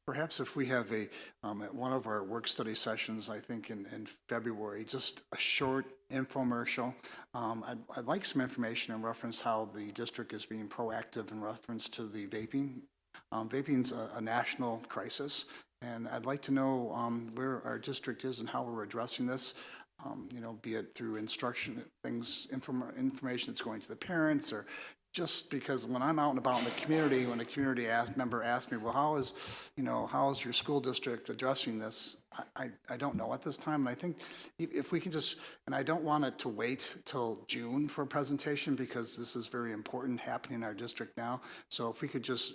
Perhaps if we have at one of our work study sessions, I think in February, just a short infomercial. I'd like some information in reference how the district is being proactive in reference to the vaping. Vaping's a national crisis, and I'd like to know where our district is and how we're addressing this. Be it through instruction, information that's going to the parents, or just because when I'm out and about in the community, when a community member asks me, well, how is your school district addressing this? I don't know at this time. And I think if we can just, and I don't want it to wait till June for a presentation because this is very important happening in our district now. So if we could just,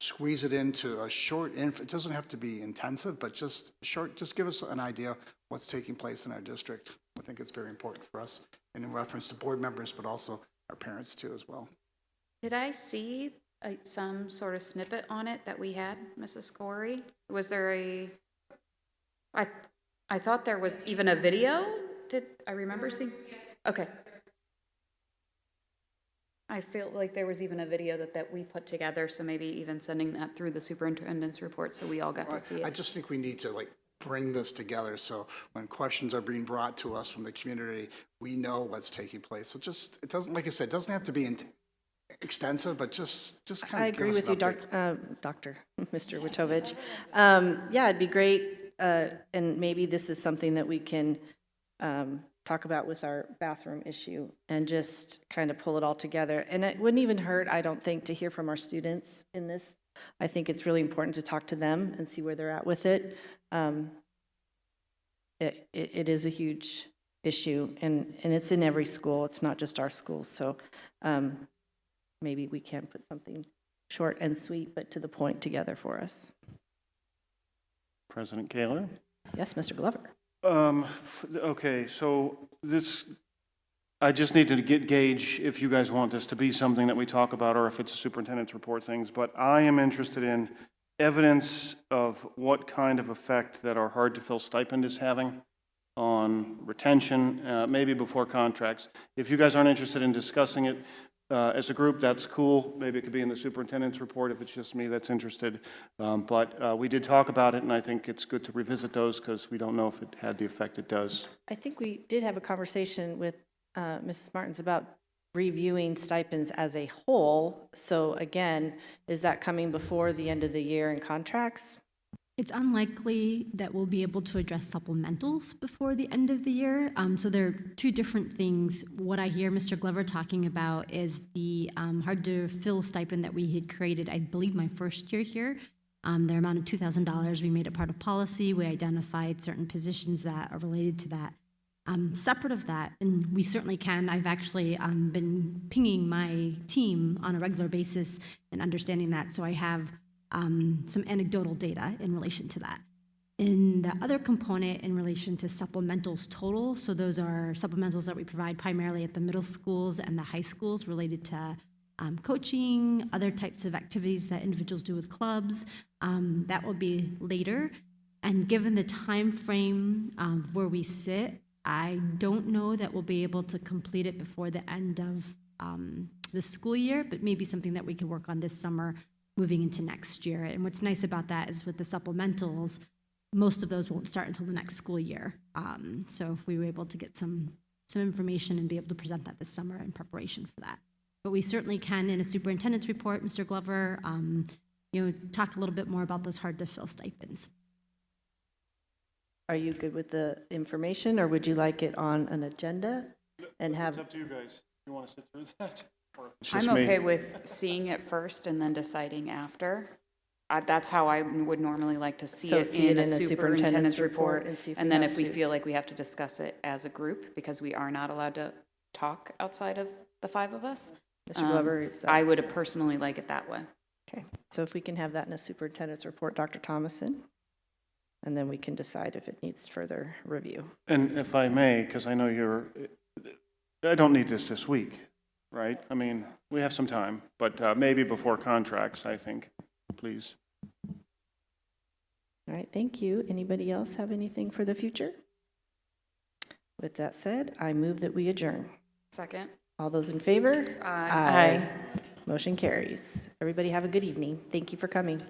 squeeze it into a short, it doesn't have to be intensive, but just short, just give us an idea of what's taking place in our district. I think it's very important for us and in reference to board members, but also our parents too as well. Did I see some sort of snippet on it that we had, Mrs. Corey? Was there I thought there was even a video. Did I remember seeing? Okay. I feel like there was even a video that we put together, so maybe even sending that through the superintendent's report so we all got to see it. I just think we need to bring this together so when questions are being brought to us from the community, we know what's taking place. So it doesn't, like I said, it doesn't have to be extensive, but just kind of I agree with you, Dr. Mr. Witovich. Yeah, it'd be great, and maybe this is something that we can talk about with our bathroom issue and just kind of pull it all together. And it wouldn't even hurt, I don't think, to hear from our students in this. I think it's really important to talk to them and see where they're at with it. It is a huge issue, and it's in every school. It's not just our schools. So maybe we can put something short and sweet, but to the point together for us. President Kaler? Yes, Mr. Glover. Okay, so I just need to gauge if you guys want this to be something that we talk about or if it's a superintendent's report things, but I am interested in evidence of what kind of effect that our hard-to-fill stipend is having on retention, maybe before contracts. If you guys aren't interested in discussing it as a group, that's cool. Maybe it could be in the superintendent's report if it's just me that's interested. But we did talk about it, and I think it's good to revisit those because we don't know if it had the effect it does. I think we did have a conversation with Mrs. Martins about reviewing stipends as a whole. So again, is that coming before the end of the year in contracts? It's unlikely that we'll be able to address supplementals before the end of the year. So there are two different things. What I hear Mr. Glover talking about is the hard-to-fill stipend that we had created, I believe, my first year here. The amount of $2,000, we made it part of policy. We identified certain positions that are related to that. Separate of that, and we certainly can, I've actually been pinging my team on a regular basis and understanding that, so I have some anecdotal data in relation to that. In the other component in relation to supplementals total, so those are supplementals that we provide primarily at the middle schools and the high schools related to coaching, other types of activities that individuals do with clubs, that will be later. And given the time frame where we sit, I don't know that we'll be able to complete it before the end of the school year, but maybe something that we can work on this summer moving into next year. And what's nice about that is with the supplementals, most of those won't start until the next school year. So if we were able to get some information and be able to present that this summer in preparation for that. But we certainly can, in a superintendent's report, Mr. Glover, talk a little bit more about those hard-to-fill stipends. Are you good with the information, or would you like it on an agenda and have? It's up to you guys. You want to sit through that? I'm okay with seeing it first and then deciding after. That's how I would normally like to see it in a superintendent's report. And then if we feel like we have to discuss it as a group, because we are not allowed to talk outside of the five of us, Mr. Glover, I would personally like it that way. Okay, so if we can have that in a superintendent's report, Dr. Thomason, and then we can decide if it needs further review. And if I may, because I know you're, I don't need this week, right? I mean, we have some time, but maybe before contracts, I think, please. All right, thank you. Anybody else have anything for the future? With that said, I move that we adjourn. Second. All those in favor? Aye. Motion carries. Everybody have a good evening. Thank you for coming.